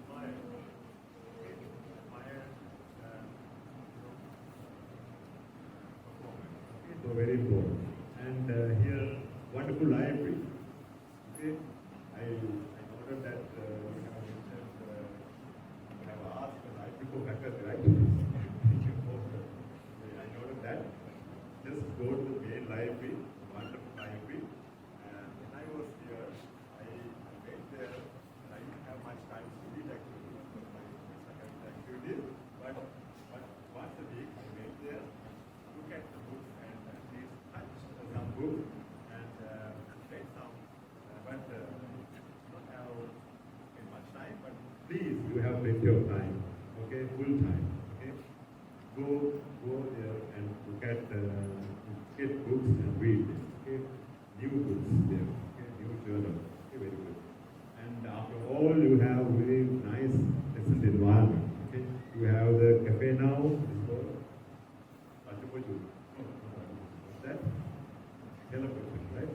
admire, performance. Okay, so very important. And here, wonderful library. Okay, I noted that we have mentioned, we have asked the library for faculty, right? I noted that. Just go to the main library, wonderful library. And when I was here, I went there, and I didn't have much time to read actually, because my second activity. But once a week, I went there, look at the books, and at least touch some books, and read some. But not have much time, but please, you have plenty of time, okay, full time, okay. Go there and look at get books and read them, okay. New books there, okay, new journal, okay, very good. And after all, you have very nice pleasant environment, okay. You have the cafe now. What's that? Hello, right?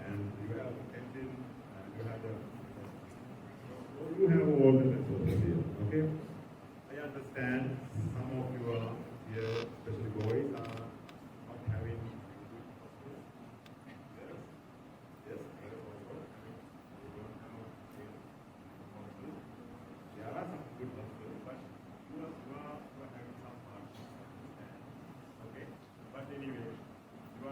And you have canteen, and you have all the resources here, okay? I understand some of you are here, especially boys, are not having good hostels. Yes, there is also. You don't have good hostels. There are some good hostels, but you are having some hard understand. Okay? But anyway, you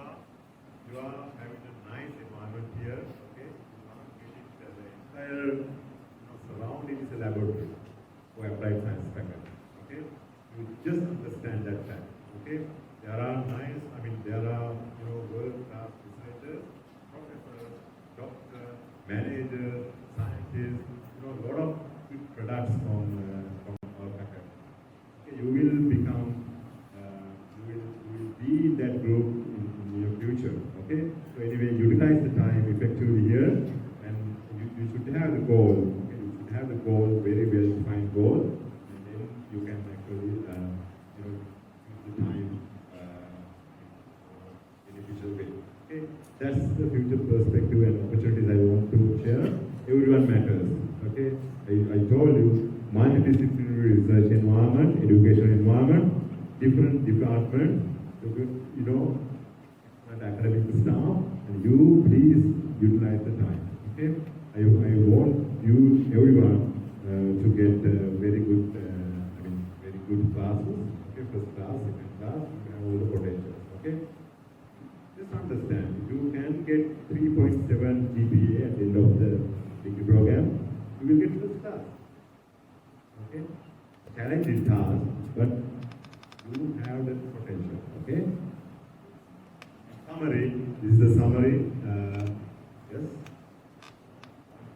are having a nice environment here, okay? You are getting the entire surrounding is a laboratory for applied science faculty, okay? You just understand that fact, okay? There are world-class researchers, professors, doctors, managers, scientists, a lot of good products from our faculty. Okay, you will become, you will be in that group in your future, okay? So anyway, utilize the time effectively here, and you should have the goal, okay? You should have the goal, very well defined goal, and then you can actually, use the time in a future way, okay? That's the future perspective and opportunities I want to share. Everyone matters, okay? I told you, multidisciplinary research environment, education environment, different departments, and academic staff, and you please utilize the time. Okay, I want you everyone to get very good, very good classes. Okay, first class, second class, you have all the potential. Okay, just understand, you can get 3.7 GPA at the end of the degree program. You will get first class. Okay, challenging task, but you have that potential, okay? Summary, this is the summary, yes? 1,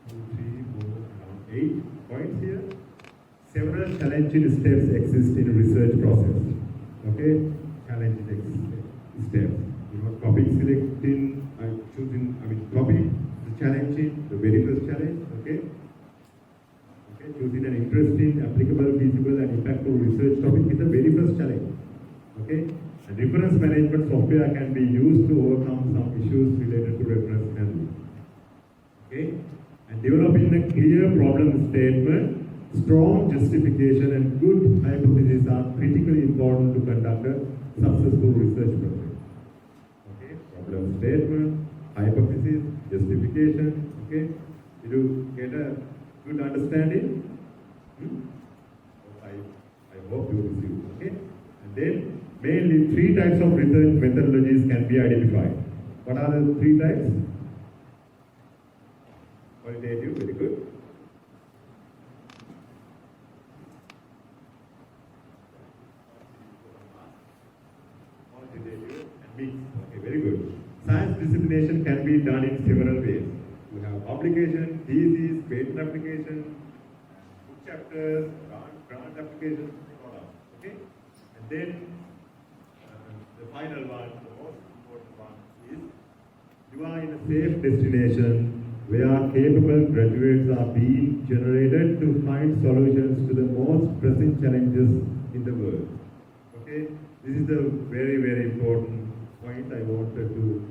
2, 3, 4, around 8 points here. Several challenging steps exist in research process, okay? Challenging steps. Topic selecting, topic, the challenging, the very first challenge, okay? Choosing an interesting, applicable, feasible, and impactful research topic is the very first challenge. Okay? And reference management software can be used to overcome some issues related to reference handling. Okay? And developing a clear problem statement, strong justification, and good hypothesis are critically important to conduct a successful research project. Okay? Problem statement, hypothesis, justification. Okay? Did you get a good understanding? I hope you receive. Okay? And then mainly 3 types of research methodologies can be identified. What are the 3 types? Qualitative, very good. dissemination can be done in several ways. You have publication, thesis, patent application, book chapters, grant applications, products. Okay? And then the final one, the most important one is you are in a safe destination where capable graduates are being generated to find solutions to the most pressing challenges in the world. Okay, this is a very, very important point I wanted to,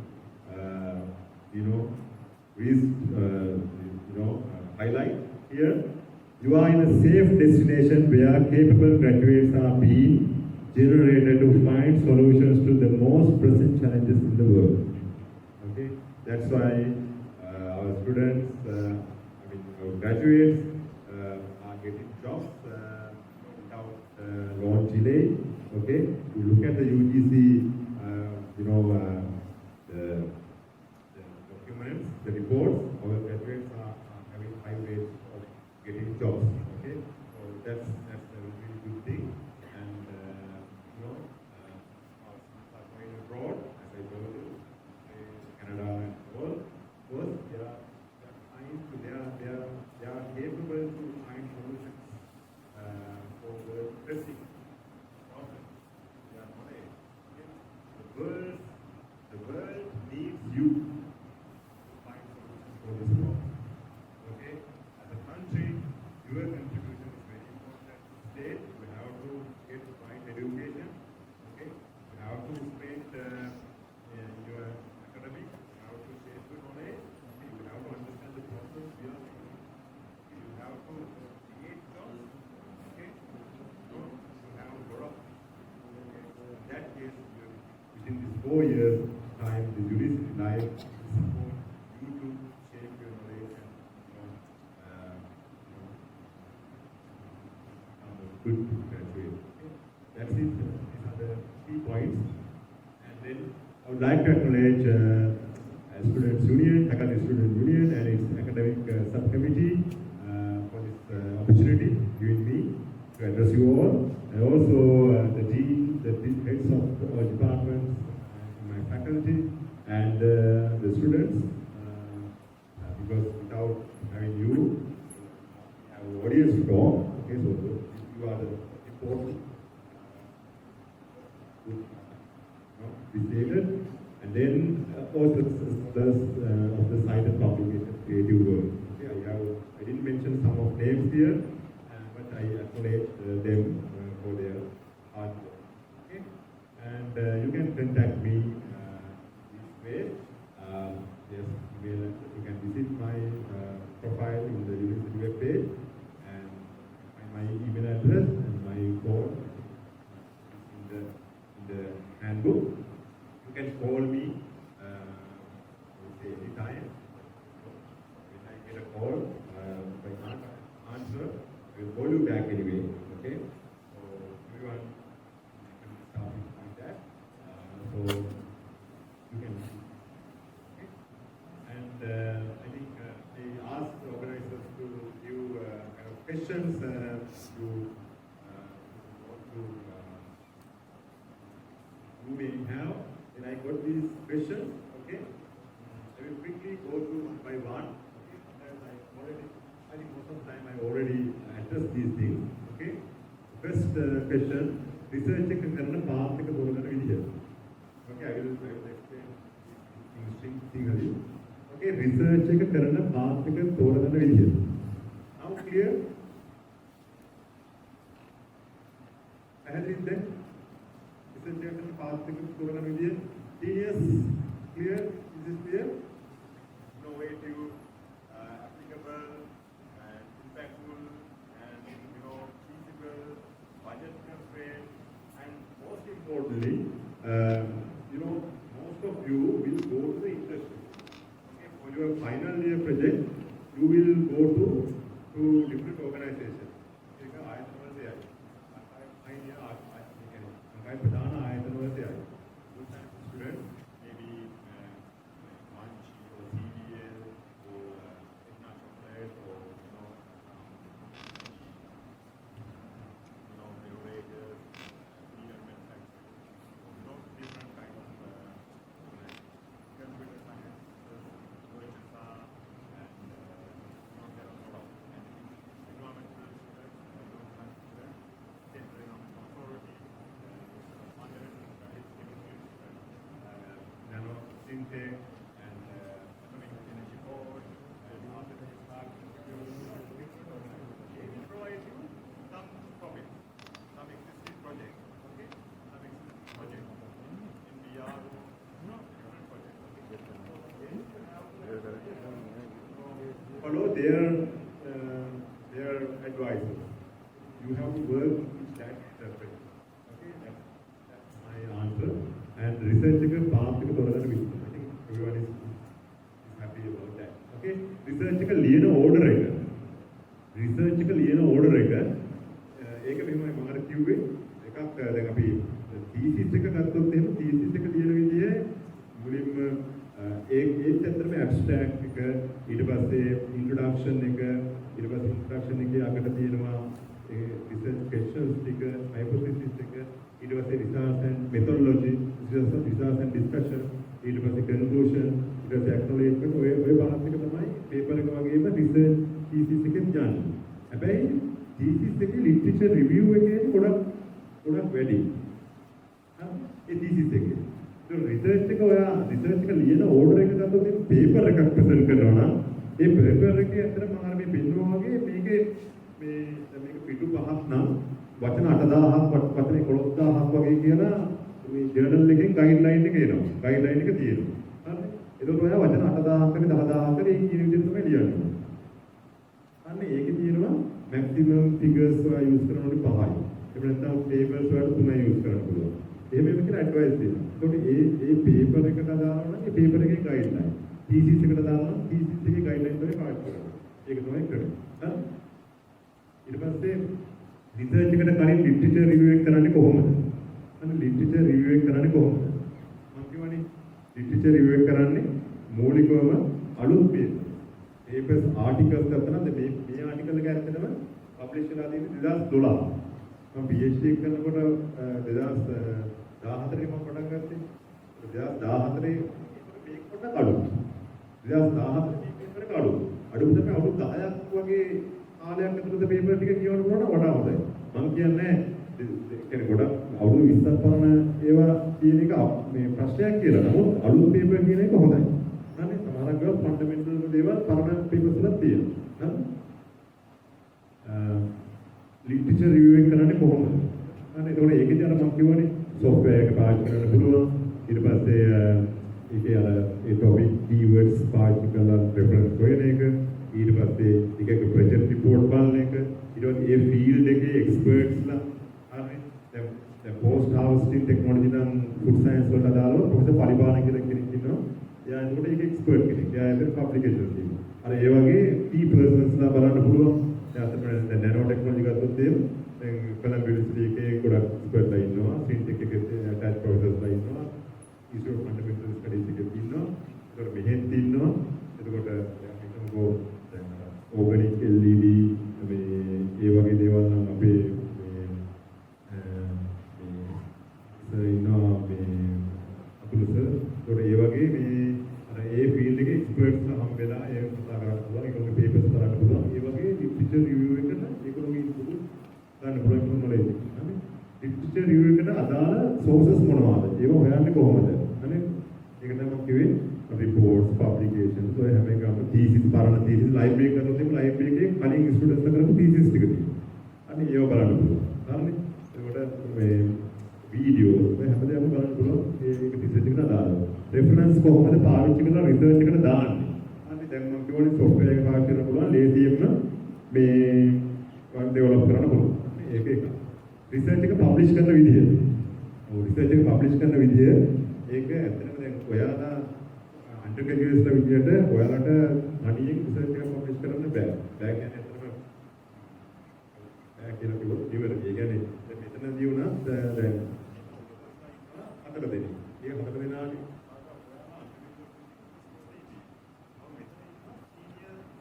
highlight here. You are in a safe destination where capable graduates are being generated to find solutions to the most pressing challenges in the world. Okay, that's why our students, our graduates are getting jobs without long delay. Okay, you look at the UGC, the documents, the reports. Our graduates are having high rates of getting jobs. Okay, so that's a really good thing. And our students are going abroad, as I told you, Canada and all. Because they are capable to find solutions for the pressing problems. They are not okay? The world needs you to find solutions for this problem. Okay? As a country, your contribution is very important. State, you have to get right education. Okay? You have to spend your academics. You have to share good knowledge. You have to understand the problems we are facing. You have to create jobs. Okay? So you have a lot of. Okay? In that case, within these 4 years time, the judiciary life will support you to shape your knowledge and become a good graduate. Okay? That's it. These are the key points. And then I would like to acknowledge Students Union, Faculty Student Union and its academic subcommittee for this opportunity given me to address you all. And also the dean, the heads of all departments, my faculty and the students, because without having you, have an audience to talk. Okay, so you are the important disabled. And then also of the site and publication creative work. Okay, I didn't mention some of names here, but I acknowledge them for their hard work. Okay, and you can contact me this way. Yes, email. You can visit my profile in the university web page and find my email address and my phone in the handbook. You can call me anytime. When I get a call, if I can't answer, I will call you back anyway. Okay? So everyone can start like that. So you can. Okay? And I think I asked the organizers to give kind of questions you may have. Then I got these questions, okay? I will quickly go through one by one. Okay? I think most of the time I already addressed these things, okay? First question, research එක කරන path එක තෝරගන්න විදිහ. Okay, I will explain in Sinhala. Okay, research එක කරන path එක තෝරගන්න විදිහ. Now clear? පැහැදිලිද දැන්? Research path එක තෝරගන්න විදිහ. Genius, clear? Is this clear? Innovative, applicable, and impactful, and feasible, budget constraint, and most importantly, most of you will go to the industry. Okay, for your final year project, you will go to different organizations. Students, maybe Manchi or CDL or international players or innovators, leader manufacturers, different kind of computer science. Tech and Atomic Energy Board and after that start we will provide you some topics, some existing projects, okay? Some existing projects in VR, different projects. Follow their advices. You have to work with that perspective. Okay, that's my answer. And research path I think everyone is happy about that. Okay, research order research order ඒක මෙහෙමයි මම අර කිව්වේ එකක් දැන් අපි thesis එක ගත්තොත් එහෙම thesis එක ලියන විදිය මුලින්ම ඒත් ඇත්තටම abstract එක ඊට පස්සේ introduction එක ඊට පස්සේ introduction එකේ අගට තියෙනවා ඒ research questions ටික hypothesis එක ඊට පස්සේ research and methodology research and discussion ඊට පස්සේ conclusion ඊට පස්සේ acknowledgement ඔය පාර්ට් එක තමයි paper එක වගේම research thesis එකෙන් යන්නේ. හැබැයි thesis එකේ literature review එකේ ගොඩක් වැඩි. ඒ thesis එකේ. ඒ research එක research එක ලියන order එක ගත්තොත් මේ paper එකක් present කරනවා නම් ඒ paper එකේ ඇත්තට මම අර මේ පෙන්නුවා වගේ මේකේ මේක පිටු පහක් නම් වචන 8000ක් වචන 11000ක් වගේ කියලා මේ ජර්නල් එකෙන් ගයිඩ්ලයින් එක එනවා. ගයිඩ්ලයින් එක තියෙනවා. හරිද? ඒකෝ ඔයා වචන 8000ක් හරි 10000ක් හරි ඒ කියන විදිහට තමයි ලියන්නේ. අන්න ඒකේ තියෙනවා maximum figures ඔයා use කරනකොට 5යි. ඒක නැත්නම් tables වලට 3යි use කරන්න පුළුවන්. එහෙම කියලා advice දෙනවා. ඒකට ඒ paper එකට දානවා නම් ඒ paper එකේ guideline. thesis එකට දානවා නම් thesis එකේ guideline තමයි පාවිච්චි කරන්නේ. ඒක තමයි කරන්නේ. හරි? ඊට පස්සේ research එකට කලින් literature review එක කරන්නේ කොහොමද? අන්න literature review එක කරන්නේ කොහොමද? මම කියවනේ literature review එක කරන්නේ මූලිකවම අලුත් papers articles ගත්තා නම් මේ article එක ඇත්තටම publish වෙලා තියෙන්නේ 2012. මම PhD එක කරනකොට 2014 මම පටන් ගත්තේ. 2014 මේක පොඩ්ඩක් අඩුයි. 2014 මේක පොඩ්ඩක් අඩුයි. අඩුම තමයි අවුරුදු 10ක් වගේ කාලයක් ඇතුළත paper ටික කියවන්න පුළුවන් වඩා හොඳයි. මම කියන්නේ කියන්නේ ගොඩක් අවුරුදු 20ක් පරණ ඒවා කියන එක මේ ප්‍රශ්නයක් කියලා. නමුත් අලුත් paper කියන එක හොඳයි. හරි සමහරක් ගාව ෆන්ඩමෙන්ටල් දේවල් පරණ papers වල තියෙනවා. හරි literature review එක කරන්නේ කොහොමද? හරි ඒකෝනේ ඒකේදී අර මම කියවනේ software එක පාවිච්චි කරන්න පුළුවන්. ඊට පස්සේ ඒකේ අර ඒ topic keywords පාවිච්චි කරලා reference හොයන එක. ඊට පස්සේ ඒකේ project report බලන එක. ඊට පස්සේ ඒ field එකේ experts ලා හරි දැන් post harvesting technology නම් food science වලට දාලා ප්‍රොෆෙසර් පරිපාලන කියලා කෙනෙක් ඉන්නවා. එයා ඒකට ඒක expert කෙනෙක්. එයා ඒක publications තියෙනවා. අර ඒ වගේ key persons ලා බලන්න පුළුවන්. දැන් nano technology ගත්තොත් එහෙම දැන් කොළඹ යුනිවර්සිටි එකේ ගොඩක් expert ලා ඉන්නවා. fintech එකේ attached professors ලා ඉන්නවා. Institute of Fundamental Studies එකේ ඉන්නවා. ඒකට මෙහෙත් ඉන්නවා. එතකොට දැන් හිතමුකෝ දැන් organic LED මේ ඒ වගේ දේවල් නම් අපේ ඉන්නවා මේ අතුලස ඒකට ඒ වගේ මේ අර ඒ ෆීල්ඩ් එකේ එක්ස්පර්ට්ස් හම් වෙලා ඒ කතා කරන්න පුළුවන් ඒගොල්ලෝ පේපර්ස් කරන්න පුළුවන් ඒ වගේ ලිටරචර් රිවිව් එකට ඒගොල්ලෝගේ ඉන්පුට් ගන්න පුළුවන් නොලෙජ් හරි ලිටරචර් රිවිව් එකට අදාළ සෝසස් මොනවාද ඒව හොයන්නේ කොහොමද හරි ඒක තමයි මම කිව්වේ reports publications ඔය හැම එකම thesis පරණ thesis library එක කරනකොට මේ library එකේ කලින් ස්ටුඩන්ට්ස් ලා කරපු thesis ටික තියෙනවා අනේ ඒව බලන්න පුළුවන් හරිනේ ඒකට මේ videos ඔය හැමදේම බලන්න පුළුවන් ඒක රිසර්ච් එකට අදාළව reference කොහොමද පාවිච්චි කරලා රිසර්ච් එකට දාන්නේ හරි දැන් මම කියවනේ software එක පාවිච්චි කරන්න පුළුවන් ලේසියෙන්ම මේ develop කරන්න පුළුවන් ඒක එක රිසර්ච් එක publish කරන විදිය ඔව් රිසර්ච් එක publish කරන විදිය ඒක ඇත්තටම දැන් ඔයාලා undergraduates ලා විදියට ඔයාලට අනියෙන් රිසර්ච් එක publish කරන්න බෑ කියන්නේ ඇත්තටම කියලා කිව්වොත් ඉවරයි ඒ කියන්නේ මෙතනදී වුණා දැන් හතර දෙනෙක්. ඒ හතර දෙනාගේ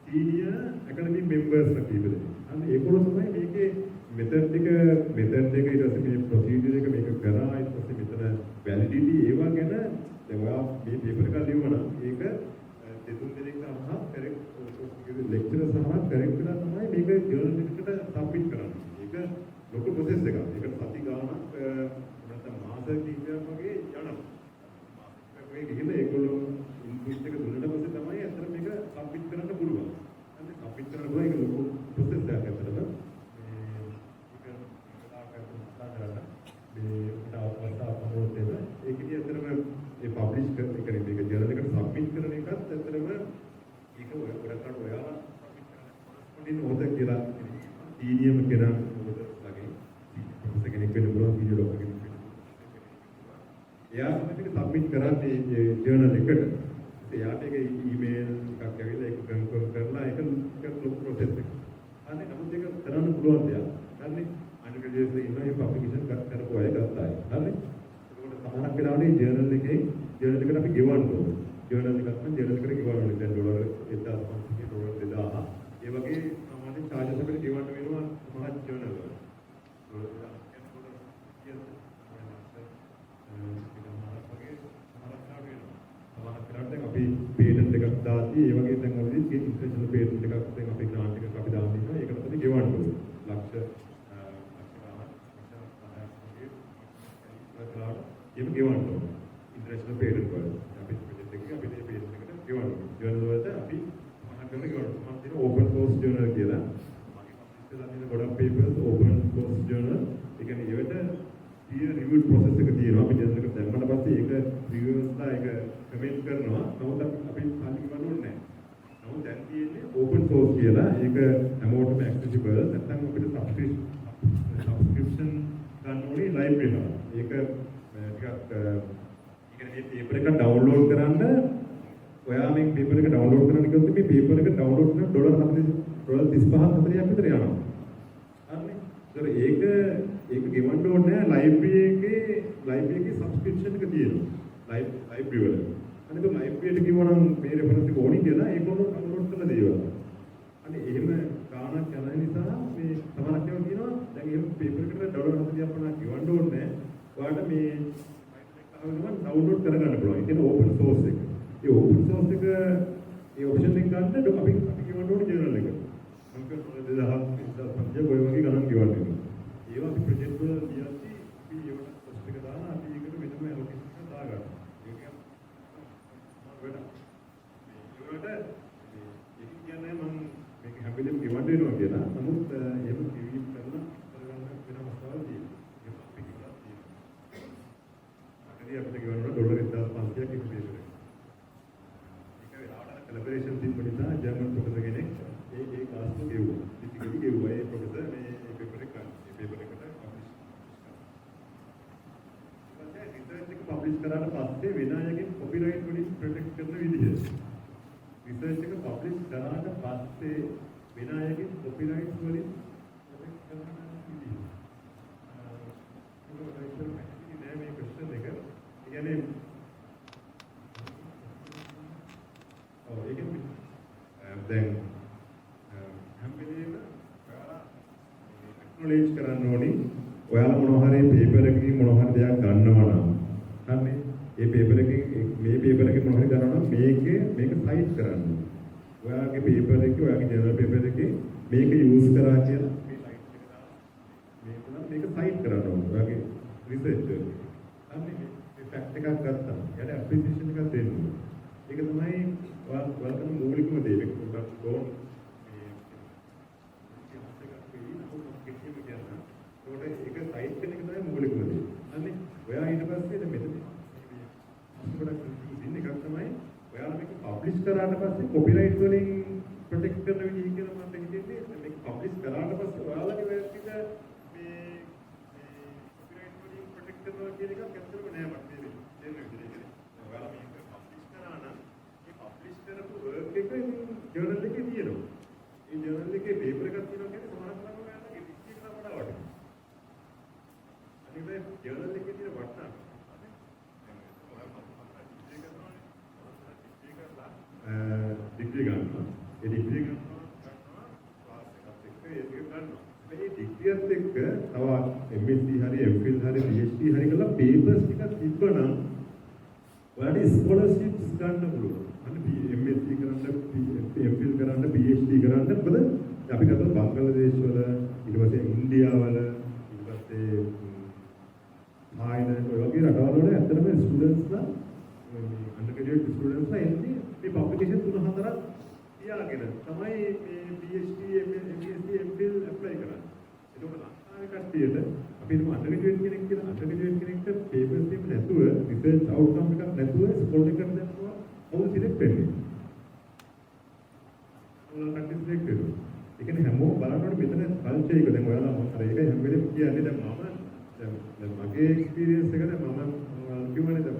senior academic members ලා කීප දෙනෙක්. අන්න ඒගොල්ලෝ තමයි මේකේ method එක ඊට පස්සේ මේ procedure එක මේක කරා ඊට පස්සේ මෙතන validity ඒවා ගැන දැන් ඔයා මේ paper එක ලියුවා නම් ඒක දෙතුන් දෙනෙක් සහ correct lecturer සහ correct කරලා තමයි මේක journal එකට submit කරන්නේ. ඒක ලොකු process එකක්. ඒකට සති ගාණක් නැත්නම් මාස කිහිපයක් වගේ යනවා. මාසෙක වගේ ගිහින් ඒගොල්ලෝ එයා තමයි සබ්මිට් කරන්නේ මේ ජර්නල් එකට. එයාට ඒක ඊමේල් එකක් ඇවිල්ලා ඒක කන්ෆර්ම් කරලා ඒක ලොකු ප්‍රොසෙස් එකක්. අනේ නමුත් ඒක කරන්න පුළුවන් දෙයක්. හරිනේ? අනිවාර්යයෙන්ම ඉන්න මේ පබ්ලිකේෂන් කරපු අය ගත්තා. හරිනේ? ඒකට සමහරක් වෙලාවනේ ජර්නල් එකට අපි ගෙවන්න ඕනේ. ජර්නල් එකක් නම් ජර්නල් එකට ගෙවන්න ඕනේ. දැන් $1500 $2000 ඒ වගේ සාමාන්‍ය charges අපිට ගෙවන්න වෙනවා සමහර ජර්නල් වල. අපි පේටන්ට් එකක් දාති ඒ වගේ තැන් වලදී ඉන්ටර්නැෂනල් පේටන්ට් එකක් දැන් අපි ග්‍රාන්ට් එකක් අපි දාන්න ඉන්නවා ඒකට තමයි ගෙවන්න ඕනේ ලක්ෂ ඒක ගෙවන්න ඕනේ ඉන්ටර්නැෂනල් පේටන්ට් වල අපි ප්‍රොජෙක්ට් එකේ අපි මේ පේටන්ට් එකට ගෙවන්න ඕනේ ජර්නල් වලට අපි මහා කරන ගෙවන්න මම කියන ඕපන් සෝස් ජර්නල් කියලා මගේ ඉස්සෙල්ලා තියෙන ගොඩක් පේපර්ස් ඕපන් සෝස් ජර්නල් ඒ කියන්නේ ඒවට රිවිව් ප්‍රොසෙස් එක තියෙනවා අපි ජර්නල් එක දැම්මම පස්සේ ඒක රිවිවර්ස්ලා ඒක කමෙන්ට් කරනවා නමුත් අපි සල්ලි ගන්න ඕනේ නැහැ නමුත් දැන් තියෙන්නේ ඕපන් සෝස් කියලා ඒක හැමෝටම ඇක්සෙසිබල් නැත්නම් අපිට සබ්ස්ක්‍රිප්ෂන් ගන්න ඕනේ ලයිබ්‍රරි එක ඒක ටිකක් මේ පේපර් එක ඩවුන්ලෝඩ් කරන්න ඔයා මේ පේපර් එක ඩවුන්ලෝඩ් කරන්න කිව්වොත් මේ පේපර් එක ඩවුන්ලෝඩ් කරන $35-40ක් විතර යනවා හරිනේ ඒක ගෙවන්න ඕනේ ලයිබ්‍රරි එකේ සබ්ස්ක්‍රිප්ෂන් එක තියෙනවා ලයිබ්‍රරි වල අනිත් ලයිබ්‍රරි එකට කිව්වනම් මේ රෙෆරන්ස් එක ඕනි කියලා ඒක උඩ ඩවුන්ලෝඩ් කරලා දේවා අනේ එහෙම ගානක් යන නිසා මේ සමහරක් ඒවා කියනවා දැන් එහෙම පේපර් එකට $40-50ක් ගෙවන්න ඕනේ ඔයාලට මේ ඩවුන්ලෝඩ් කරගන්න පුළුවන්. ඒක ඕපන් සෝස් එක. ඒ ඕපන් සෝස් එක ඒ ඔප්ෂන් එක ගන්න අපි ගෙවන්න ඕනේ ජර්නල් එක. මම කියනවා 2000 ඔය වගේ ගණන් ගෙවන්න ඕනේ. ඒවා අපි ප්‍රොජෙක්ට් වල ලියද්දී අපි ඒවට කොස්ට් එක දාලා අපි ඒකට වෙනම ඇලොකේෂන් එක දාගන්නවා. ඒක ඒක කියන්නේ මම මේක හැම වෙලෙම ගෙවන්න වෙනවා කියලා. නමුත් එහෙම කිවීම කරගන්න වෙන අවස්ථාවල් තියෙනවා. ඒක අපි කියලා තියෙනවා. අපිට ගෙවන්න $1500ක් එක පේපර් එක. ඒක වෙලාවට කොලැබොරේෂන් තිබ්බ නිසා ජර්මන් ප්‍රොෆෙසර් කෙනෙක් ඒ ක්ලාස් එක ගෙවුවා. ඉතින් ගෙවුවා ඒ ප්‍රොෆෙසර් මේ පේපර් එක ගන්න. මේ පේපර් එකට පබ්ලිෂ් කරාට පස්සේ වෙන අයගෙන් කොපිරයිට් වලින් ප්‍රොටෙක්ට් කරන විදිහ. රිසර්ච් එක පබ්ලිෂ් කරාට පස්සේ වෙන අයගෙන් කොපිරයිට් වලින් ප්‍රොටෙක්ට් කරන විදිහ. නෑ මේ ක්වෙස්චන් එක. ඒ කියන්නේ ඒකෙන් දැන් හැම වෙලේම ඔයාලා ඇක්නොලෙජ් කරන්න ඕනි. ඔයාලා මොනවා හරි පේපර් එකකින් මොනවා හරි දෙයක් ගන්නවා නම් හරිනේ ඒ පේපර් එකේ මේ පේපර් එකේ මොනවා හරි ගන්නවා නම් මේක සයිට් කරන්න. ඔයාගේ පේපර් එකේ ඔයාගේ ජර්නල් පේපර් එකේ මේක යූස් කරා කියලා මේ සයිට් එක දාලා මේක සයිට් කරන්න ඕනේ. ඔයාගේ රිසර්ච් එක. හරිනේ මේ ෆැක්ට් එකක් ගත්තා. යාට ඇප්‍රීසියේෂන් එකක් දෙන්න. ඒක තමයි ඔයාලගේ මූලිකම දේ. ඒක පොඩ්ඩක් ගෝන් මේ ඉතිහාස එකක් වෙයි නමුත් කිසිම කියන්න. ඒකට ඒක සයිට් කරන එක තමයි මූලිකම දේ. හරිනේ ඔයා ඊට පස්සේ දැන් මෙතන ගොඩක් ඉන්න එකක් තමයි ඔයාලා මේක පබ්ලිෂ් කරාට පස්සේ කොපිරයිට් වලින් ප්‍රොටෙක්ට් කරන විදිහ කියලා මම හිතන්නේ මේක පබ්ලිෂ් කරාට පස්සේ ඔයාලගේ වර්ක් එක මේ කොපිරයිට් වලින් ප්‍රොටෙක්ට් කරනවා කියන එකක් ඇත්තටම නෑ මට තේරෙන්නේ විදිහට. ඔයාලා මේක පබ්ලිෂ් කරා නම් මේ පබ්ලිෂ් කරපු වර්ක් එක ජර්නල් එකේ තියෙනවා. ඒ ජර්නල් එකේ පේපර් එකක් තියෙනවා කියන්නේ සමහරක් ළඟ ඔයාලගේ ඩික්ටි එකකට වඩා වටිනවා. අනිත් ජර්නල් එකේ තියෙන වටිනාකම ඩිග්‍රී ගන්නවා. ඒ ඩිග්‍රී ගන්නවා ක්ලාස් එකත් එක්ක ඒක ගන්නවා. මේ ඩිග්‍රියත් එක්ක තව MSc හරි MPhil හරි PhD හරි කරලා පේපර්ස් ටිකක් තිබ්බනම් ඔයාලට ස්කෝලර්ෂිප්ස් ගන්න පුළුවන්. අන්න MSc කරන්න, MPhil කරන්න, PhD කරන්න මොකද අපි ගත්තොත් බංග්ලාදේශ වල ඊට පස්සේ ඉන්දියාවල ඊට පස්සේ ආයෙත් ඔය වගේ රටවල් වල ඇත්තටම ස්ටුඩන්ට්ස්ලා undergraduate ස්ටුඩන්ට්ස්ලා එන්නේ මේ පබ්ලිකේෂන් 3-4ක් තියාගෙන තමයි මේ PhD MSc MPhil ඇප්ලයි කරන්නේ. ඒක ලංකාවේ කට්ටියට අපි හිතමු undergraduate කෙනෙක් කියලා undergraduate කෙනෙක්ට papers දෙන්න නැතුව research outcome එකක් නැතුව ස්කෝල් එකකට දැම්මම කවුද සිලෙක්ට් වෙන්නේ? ඔයාලා කට්ටිය සිලෙක්ට් වෙනවා. ඒ කියන්නේ හැමෝම බලනකොට මෙතන කල්චර් එක දැන් ඔයාලා මම අර ඒක හැම වෙලෙම කියන්නේ දැන් මගේ එක්ස්පීරියන්ස් එක දැන් මම කිව්වනේ දැන්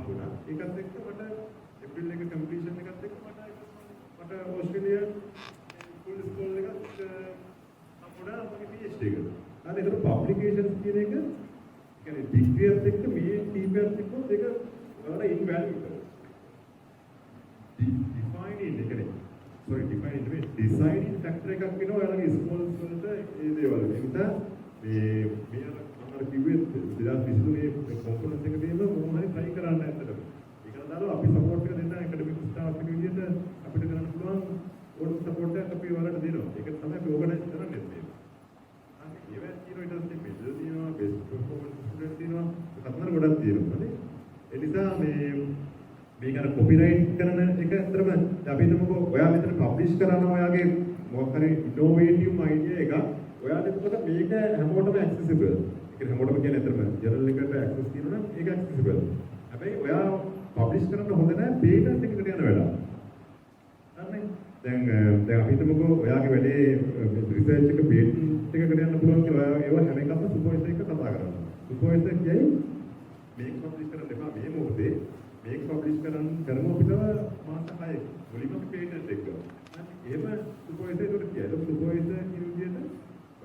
හම්බුණා. ඒකත් එක්ක මට ඒප්‍රිල් එක කම්ප්ලීෂන් එකත් එක්ක මට ඕස්ට්‍රේලියා ෆුල් ස්කෝල් එකක් හම්බුණා මගේ PhD එකට. අන්න ඒකට පබ්ලිකේෂන්ස් කියන එක කියන්නේ ඩිග්‍රියත් එක්ක මේ ටීපර්ත් එක්ක දෙක වල ඉන්වැලියුබල්. ඩිෆයිනින් එකනේ. ඩිෆයිනින් නෙවෙයි ඩිසයිනින් ෆැක්ටර් එකක් වෙනවා ඔයාලගේ ස්කෝල්ස් වලට ඒ දේවල්. ඒ නිසා මේ අර කිව්වේ 2023 මේ කොන්ෆරන්ස් එකේදීම මොනවා හරි try කරන්න ඇත්තටම. ඒකට දාලා අපි සපෝට් එක දෙන්න ඇකඩමික් ස්ටාෆ් එක විදිහට අපිට කරන්න පුළුවන් ඕන සපෝට් එකක් අපි ඔයාලට දෙනවා. ඒක තමයි අපි ඕගනයිස් කරන්නේ මේ. අන්න ඒවත් කියන ඊට පස්සේ මෙඩල් දිනවා, බෙස්ට් පර්ෆෝමන්ස් ස්ටුඩන්ට් දිනවා. කතන ගොඩක් තියෙනවා නේ. ඒ නිසා මේක අර කොපිරයිට් කරන එක ඇත්තටම අපි හිතමුකෝ ඔයා මෙතන පබ්ලිෂ් කරනවා ඔයාගේ මොකක් හරි ඉනෝවේටිව් අයිඩියා එකක්. ඔයාට එතකොට මේක හැමෝටම ඇක්සෙසිබල්. ඒක හැමෝටම කියන්නේ ඇත්තටම ජර්නල් එකට ඇක්සස් තියෙනවා නම් ඒක ඇක්සෙසිබල්. හැබැයි ඔයා පබ්ලිෂ් කරන්න හොඳ නැහැ පේටන්ට් එකකට යන වෙලාව. හරිනේ. දැන් අපි හිතමුකෝ ඔයාගේ වැඩේ රිසර්ච් එක පේටන්ට් එකකට යන්න පුළුවන් කියලා ඔයා ඒව හැම එකක්ම සුපර්වයිසර් එක්ක කතා කරනවා. සුපර්වයිසර් කියයි මේක පබ්ලිෂ් කරන්න එපා මේ මොහොතේ මේක පබ්ලිෂ් කරමු අපිට මාස 6ක් මුලින්ම පේටන්ට් එක. එහෙම සුපර්වයිසර් ඒකට කියයි. ඒක සුපර්වයිසර් කියන විදිහට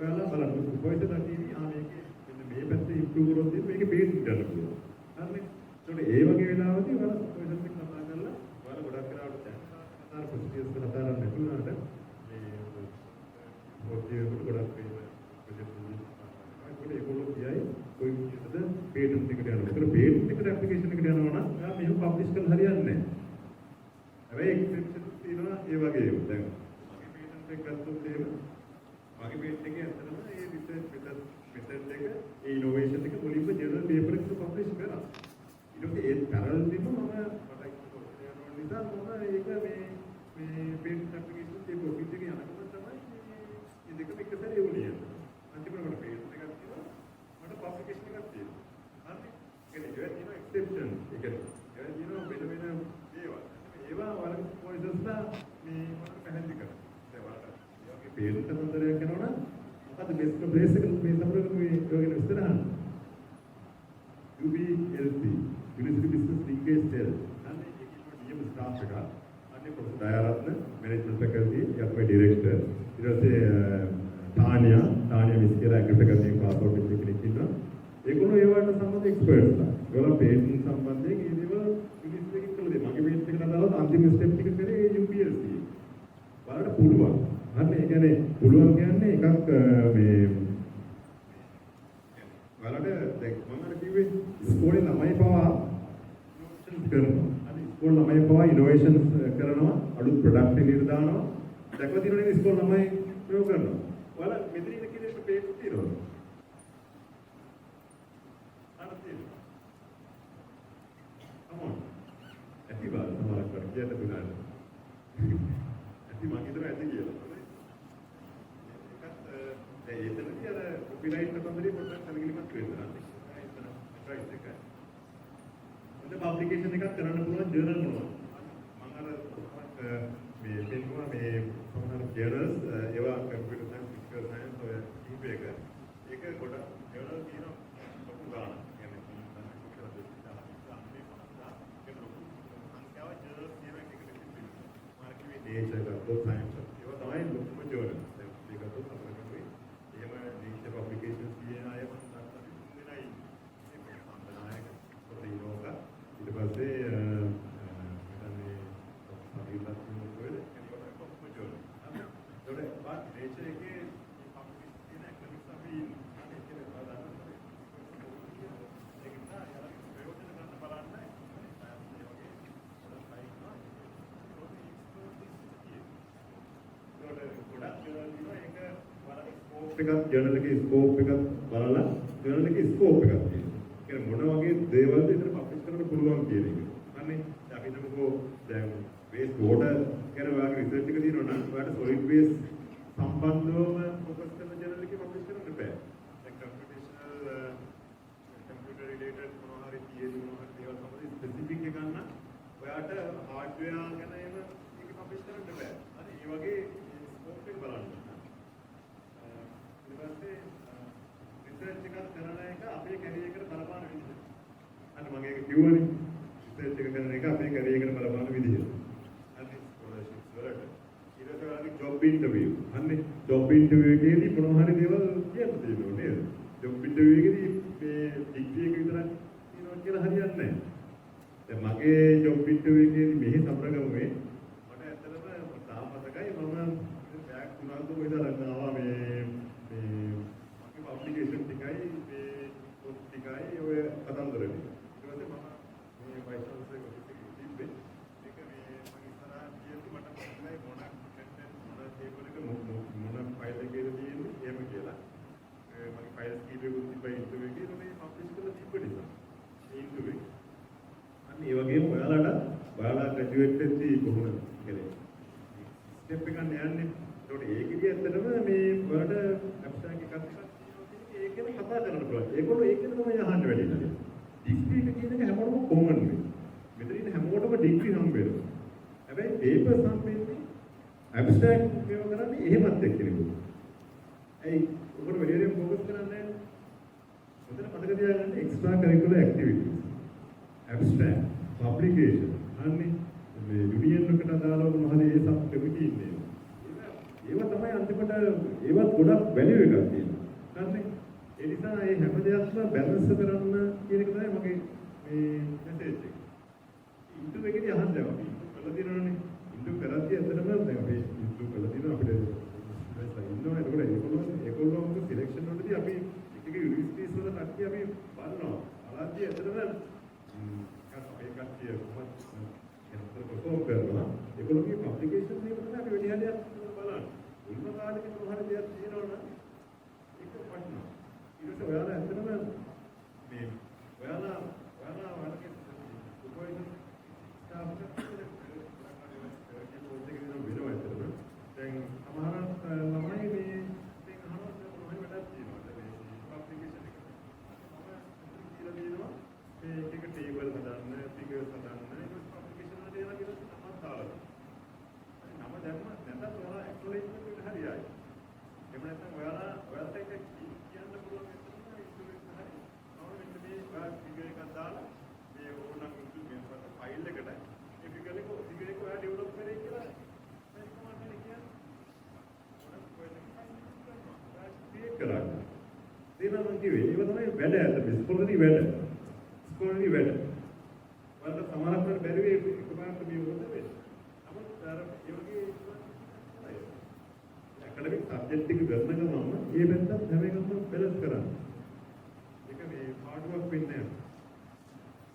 ඔයාලා බලන්න සුපර්වයිසර් නැතිවි මේකේ මෙන්න මේ පැත්තේ ඉම්ප්‍රූව් කරොත් මේකේ පේටන්ට් ගන්න පුළුවන්. හරිනේ. ඒකට ඒ වගේ වෙලාවදී ඔයාලා සුපර්වයිසර් එක්ක කතා කරලා ඔයාලා ගොඩක් වෙලාවට දැන් කතා ප්‍රොසීජර්ස් කතා කරන්න නැතුණාට මේ පොඩ්ඩේ ගොඩක් ඒගොල්ලෝ කියයි කොයි විදිහටද පේටන්ට් එකට යනවා. ඒතර පේටන්ට් එකට ඇප්ලිකේෂන් එකට යනවා නම් ඔයා මෙහෙම පබ්ලිෂ් කරලා හරියන්නේ නැහැ. හැබැයි එක්සෙප්ෂන්ස් තියෙනවා ඒ වගේම. දැන් මගේ පේටන්ට් එක ගත්තොත් එහෙම මගේ පේටන්ට් එකේ ඇත්තටම මේ රිසර්ච් මෙතඩ් එක ඒ ඉනෝවේෂන් එක මුලින්ම ජර්නල් පේපර් එකක පබ්ලිෂ් කරා. ඊට පස්සේ ඒ පැරලල්ලිම මම මට යනවා නිසා මම ඒක මේ පේටන්ට් ඇප්ලිකේෂන් ඒ ප්‍රොසීජර් එක යනකොට තමයි මේ දෙක එක සැරේ වුණේ. අන්තිමට මට පේටන්ට් එකක් තියෙනවා. මට පබ්ලිකේෂන් එකක් තියෙනවා. හරි. ඒ කියන්නේ ඒවා තියෙනවා එක්සෙප්ෂන්. ඒ කියන්නේ ඒවා තියෙනවා වෙන දේවල්. ඒවා වල පොයිසස්ලා මේ මම පැහැදිලි කරා. දැන් වලට යෝගේ පේටන්ට් සම්බන්ධයක් කරනවා නම් මොකද බෙස්ට් ප්ලේස් එක මේ සම්බන්ධව මේ යෝගෙන විස්තර අහන්න. UBLP University Business Linkage Cell. අනේ ඒකේ නියම ස්ටාෆ් එක. අනේ ප්‍රොෆෙසර් දයාරත්න මැනේජ්මන්ට් ෆැකල්ටි යක්මයි ඩිරෙක්ටර්. ඊට පස්සේ තානියා විස්කේර ඇග්‍රිකල්චර් ක්ලාස් වලට කෙනෙක් ඉන්නවා. ඒගොල්ලෝ ඒවට සම්බන්ධ එක්ස්පර්ට්ස්ලා. ඒගොල්ලෝ පේටන්ට් සම්බන්ධයෙන් ඒ දේවල් යුනිවර්සිටි එකකින් කළා දෙයි. මගේ පේටන්ට් එකට දාලා අන්තිම ස්ටෙප් ටික කරේ ඒ UPLC. බලන්න පුළුවන්. හරිනේ. ඒ කියන්නේ පුළුවන් කියන්නේ එකක් මේ බලන්න දැන් මම අර කිව්වේ ඉස්කෝලේ ළමයි පවා ඉනෝවේෂන් කරනවා. හරි ඉස්කෝලේ ළමයි පවා ඉනෝවේෂන් කරනවා. අලුත් ප්‍රොඩක්ට් එකට දානවා. දැක්වලා තියෙනවනේ ඉස්කෝලේ ළමයි ප්‍රයෝග කරනවා. ඔයාලා මෙතන ඉන්න කෙනෙක්ට පේටන්ට් තියෙනවද? අර තියෙනවා. Come on. ඇති බාල සමහරක් වගේ කියන්න දුන්නාද? ඇති මම හිතනවා ඇති කියලා. ඒකත් එතනදී අර කොපිරයිට් කතන්දරේ පොඩ්ඩක් කලකිරීමක් වෙනවා. එතන ප්‍රයිස් එකයි. හොඳ පබ්ලිකේෂන් එකක් කරන්න පුළුවන් ජර්නල් මොනවද? මම අර මේ පෙන්නුවා මේ සමහර ජර්නල්ස් ඒවා කම්පියුටර් සයන්ස් ෆිසිකල් සයන්ස් ඔය කීපයක ඒක ගොඩක් ජර්නල් තියෙනවා ලොකු ගාණක්. කියන්නේ කොච්චරද Nature ගත්තොත් science ඒවා තමයි ලොකුම ජර්නල්. දැන් ඒක ගත්තොත් සමහරවිට එහෙම nature publications කියන අය මම දක්වලා දෙන්නයි. ඒක සම්බන්ධනායක පොතේනෝක ඊට පස්සේ මේ පරිලත් මොකද කියනවා ලොකුම ජර්නල්. ඒකට වත් nature එකේ publication කියන academics අපි අනේ කියලා බලන්න. ඒක නිසා යාළුවෝ ප්‍රයෝජන ගන්න බලන්න. එකක් ජර්නල් එකේ ස්කෝප් එකක් බලලා ජර්නල් එකේ ස්කෝප් එකක් තියෙනවා. කියන්නේ මොන වගේ දේවල්ද ඒතර පබ්ලිෂ් කරන්න පුළුවන් කියන එක. අනේ අපි හිතමුකෝ දැන් වේස්ට් වෝටර් ගැන ඔයාගේ රිසර්ච් එක තියෙනවා නම් ඔයාලට සොලිඩ් වේස්ට් සම්බන්ධවම ફોකස් කරන ජර්නල් එකේ පබ්ලිෂ් කරන්න බෑ. දැන් කම්පියුටර් රිලේටඩ් මොනවා හරි තියෙන මොනවා හරි දේවල් සම්බන්ධ ස්පෙસિෆික් එක ගන්න ඔයාට හાર્ඩ්වෙයාර් ගැන එහෙම ඒක පබ්ලිෂ් කරන්න බෑ. හරි ඒ වගේ ස්කෝප් එක බලන්න. රිසර්ච් එකක් කරන එක අපේ කැරියර් එකට බලපාන විදිහ. අන්න මම ඒක කිව්වනේ. රිසර්ච් එක කරන එක අපේ කැරියර් එකට බලපාන විදිහ. හරි ස්කෝලර්ෂිප්ස් වලට. ඊට පස්සේ ඔයාලගේ ජොබ් ඉන්ටර්විව්. හරි ජොබ් ඉන්ටර්විව් එකේදී මොනවා හරි දේවල් කියන්න තියෙනවා නේද? ජොබ් ඉන්ටර්විව් එකේදී මේ ඩිග්‍රී එක විතරක් තියෙනවා කියලා හරියන්නේ නැහැ. දැන් මගේ ජොබ් ඉන්ටර්විව් එකේදී මෙහි සමරගමුවේ මට ඇත්තටම තාම මතකයි මම බෑග් තුනක් කොහෙද අරන් ආවා මේ මගේ පබ්ලිකේෂන් ටිකයි මේ පොත් ටිකයි ඔය කතන්දරේ. ඊට පස්සේ මම මේ වයිසල්ස් එක තිබ්බේ. ඒක මේ මම ඉස්සරහා කියද්දි මට මතකයි මොන ටේබල් එක මොන ෆයිල් එකේද තියෙන්නේ එහෙම කියලා. මගේ ෆයිල්ස් කීපෙකුත් තිබ්බා ඉන්ටර්විව් එකේ මේ පබ්ලිෂ් කරලා තිබ්බ නිසා. ඒ ඉන්ටර්විව් ඒ වගේම ඔයාලා ග්‍රැජුවේට් වෙද්දී කොහොමද කියන්නේ ස්ටෙප් එකක් යන්නේ. ඒකට ඒකෙදි ඇත්තටම මේ ඔයාලට ඇබ්ස්ට්‍රැක්ට් එකක් තියෙනවා ඒකෙන් කතා කරන්න පුළුවන්. ඒගොල්ලෝ ඒකෙන් තමයි අහන්න වැඩි නේද? ඩිග්‍රී එක කියන එක හැමෝටම කොමන් වෙයි. මෙතන ඉන්න හැමෝටම ඩිග්‍රී හම්බ වෙනවා. හැබැයි පේපර්ස් හම්බ වෙන්නේ ඇබ්ස්ට්‍රැක්ට් මේව කරන්නේ එහෙමත් එක්කෙනෙකුට. ඒ ඔකට වැඩියෙන් ફોකස් කරන්නේ නැහැ. මතක තියාගන්න එක්ස්ට්‍රා කරිකුලර් ඇක්ටිවිටීස්. abstract publication අන්නේ මේ යුනියන් එකට අදාළව මොනවද ඒ සබ් කමිටි ඉන්නේ ඒවා තමයි අන්තිමට ඒවත් ගොඩක් වැලියු එකක් තියෙනවා හරිනේ ඒ නිසා මේ හැම දෙයක්ම බැලන්ස් කරන්න කියන එක තමයි මගේ මේ මෙසේජ් එක ඉන්ටර්වයුව එකේදී අහන්න අපි කළා දිනවනේ ඉන්ටර්වයුව කරද්දී ඇත්තටම දැන් අපි ඉන්ටර්වයුව කළා දිනව අපිට ඉන්නවා ඒකට ඒගොල්ලෝගේ සිලෙක්ෂන් වලදී අපි එක එක යුනිවර්සිටිස් වල කට්ටිය අපි බලනවා අලද්දී ඇත්තටම ඒ කට්ටිය කොහොමද perform කරනවා ඒගොල්ලෝගේ පබ්ලිකේෂන් එක තමයි අපි වැඩි හරියක් බලන්නේ උන්ම කාලෙක මොහොත දෙයක් තියෙනවා නම් ඒක වටිනවා ඊට පස්සේ ඔයාලා ඇත්තටම මේ ඔයාලා වලගේ සුපර්වයිසර් ස්ටාෆ් එකට වෙනවා ඇත්තටම දැන් සමහර ළමයි මේ දැන් අහනවා මොනවද වැඩක් තියෙනවද මේ පබ්ලිකේෂන් එක මම කියලා දෙනවා මේක ටේබල් හදන්න, ෆිගර්ස් හදන්න, ඒක පබ්ලිකේෂන් වලට ඒවා කියලා තමයි දාලා. නම දැම්ම නැත්නම් ඔයාලා ඇක්නොලෙජ්මන්ට් එකට හරියයි. එහෙම නැත්නම් ඔයාලට ඒක කියන්න පුළුවන් නැත්නම් ඉන්ටර්විව් එක හරි. මෙන්න මේ ඔයා ෆිගර් එකක් දාලා මේ ඕනනම් ඉන්ටර්විව් මේ ෆයිල් එකට ඒ ෆිගර් එක ඔයා ඩෙවලොප් කරේ කියලා මම කමාන්ඩ් එක කියන්නේ. ඔයාලා ක්‍රියේට් කරගන්න. දේනවා මම කිව්වේ ඒක තමයි වැඩ ඇත්ත ඉස්කෝලේදී වැඩ. කොහොමද වැඩ? වලට සමහරක් වෙලාවට බැරි වෙයි එකපාරට මේ වුණා වෙන්නේ. නමුත් අර ඒ වගේ ඇකඩමික් සබ්ජෙක්ට් එක ගන්න ගමන් මේ පැත්තත් හැම එකක්ම බැලන්ස් කරන්න. ඒක මේ හાર્ඩ් වර්ක් වෙන්නේ නැහැ.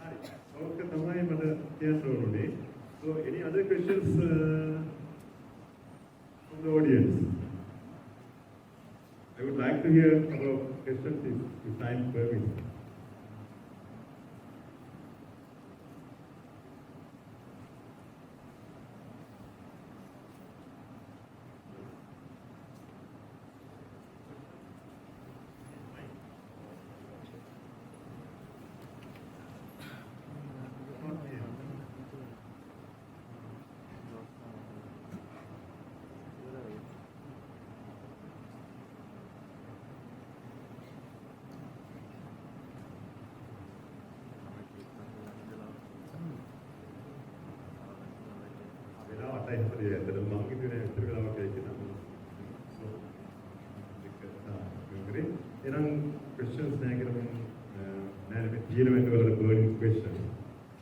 හරි. ඕක තමයි මට කියන්න ඕනේ. So any other questions from the audience? I would like to hear a couple of questions if time permits.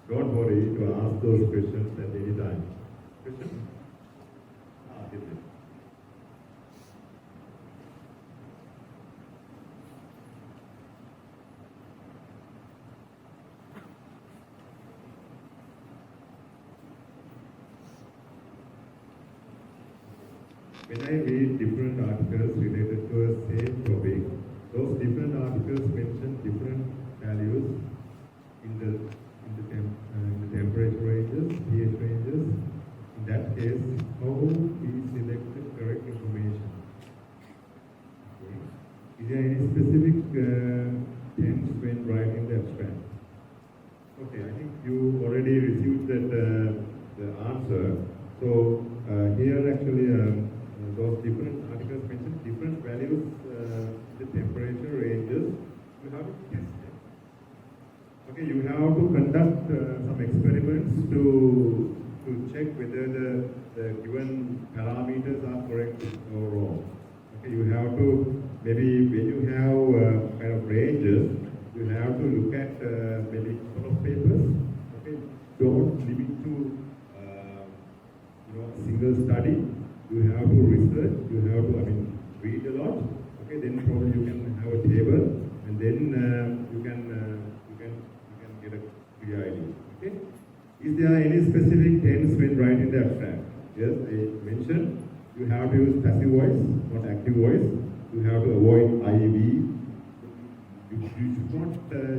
Don't worry to ask those questions at any time. Questions? When I read different articles related to a same topic, those different articles mention different values in the temperature ranges, pH ranges. In that case, how we select the correct information? Okay. Is there any specific tense when writing the abstract? Okay, I think you already received that the answer. So here actually those different articles mention different values, the temperature ranges. You have to test them. Okay, you have to conduct some experiments. to check whether the given parameters are correct or wrong. Okay, you have to, maybe when you have kind of ranges, you have to look at maybe a couple of papers. Okay, don't limit to a single study. You have to research. You have to, read a lot. Okay, then probably you can have a table, and then you can get a clear idea. Okay. Is there any specific tense when writing the abstract? Yes, I mentioned you have to use passive voice, not active voice. You have to avoid IV. You should not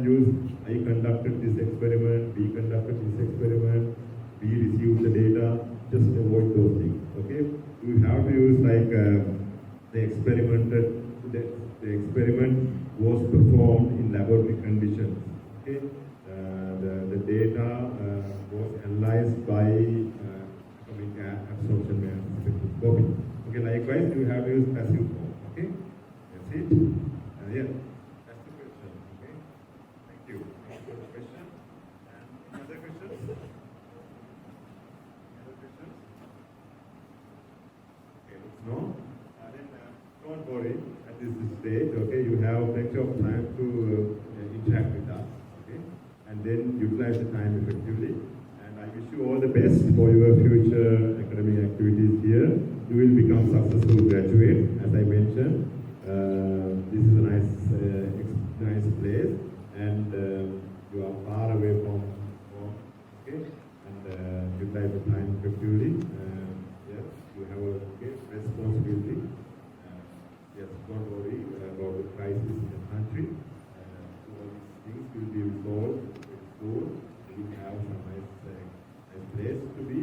use I conducted this experiment, B conducted this experiment, B received the data. Just avoid those things. Okay. You have to use like the experiment was performed in laboratory conditions. Okay. The data was analyzed by atomic absorption spectroscopy. Okay, likewise, you have to use passive form. Okay, that's it. Yeah, that's the question. Okay, thank you. Thank you for the question. And any other questions? Any other questions? Okay, no. Then don't worry at this stage. Okay, you have plenty of time to interact with us. And then utilize the time effectively. And I wish you all the best for your future academic activities here. You will become successful graduate, as I mentioned. This is a nice place, and you are far away from home. Okay, and utilize the time effectively. Yes, you have a responsibility. Yes, don't worry about the crisis in the country. All these things will be resolved. We have some nice place to be.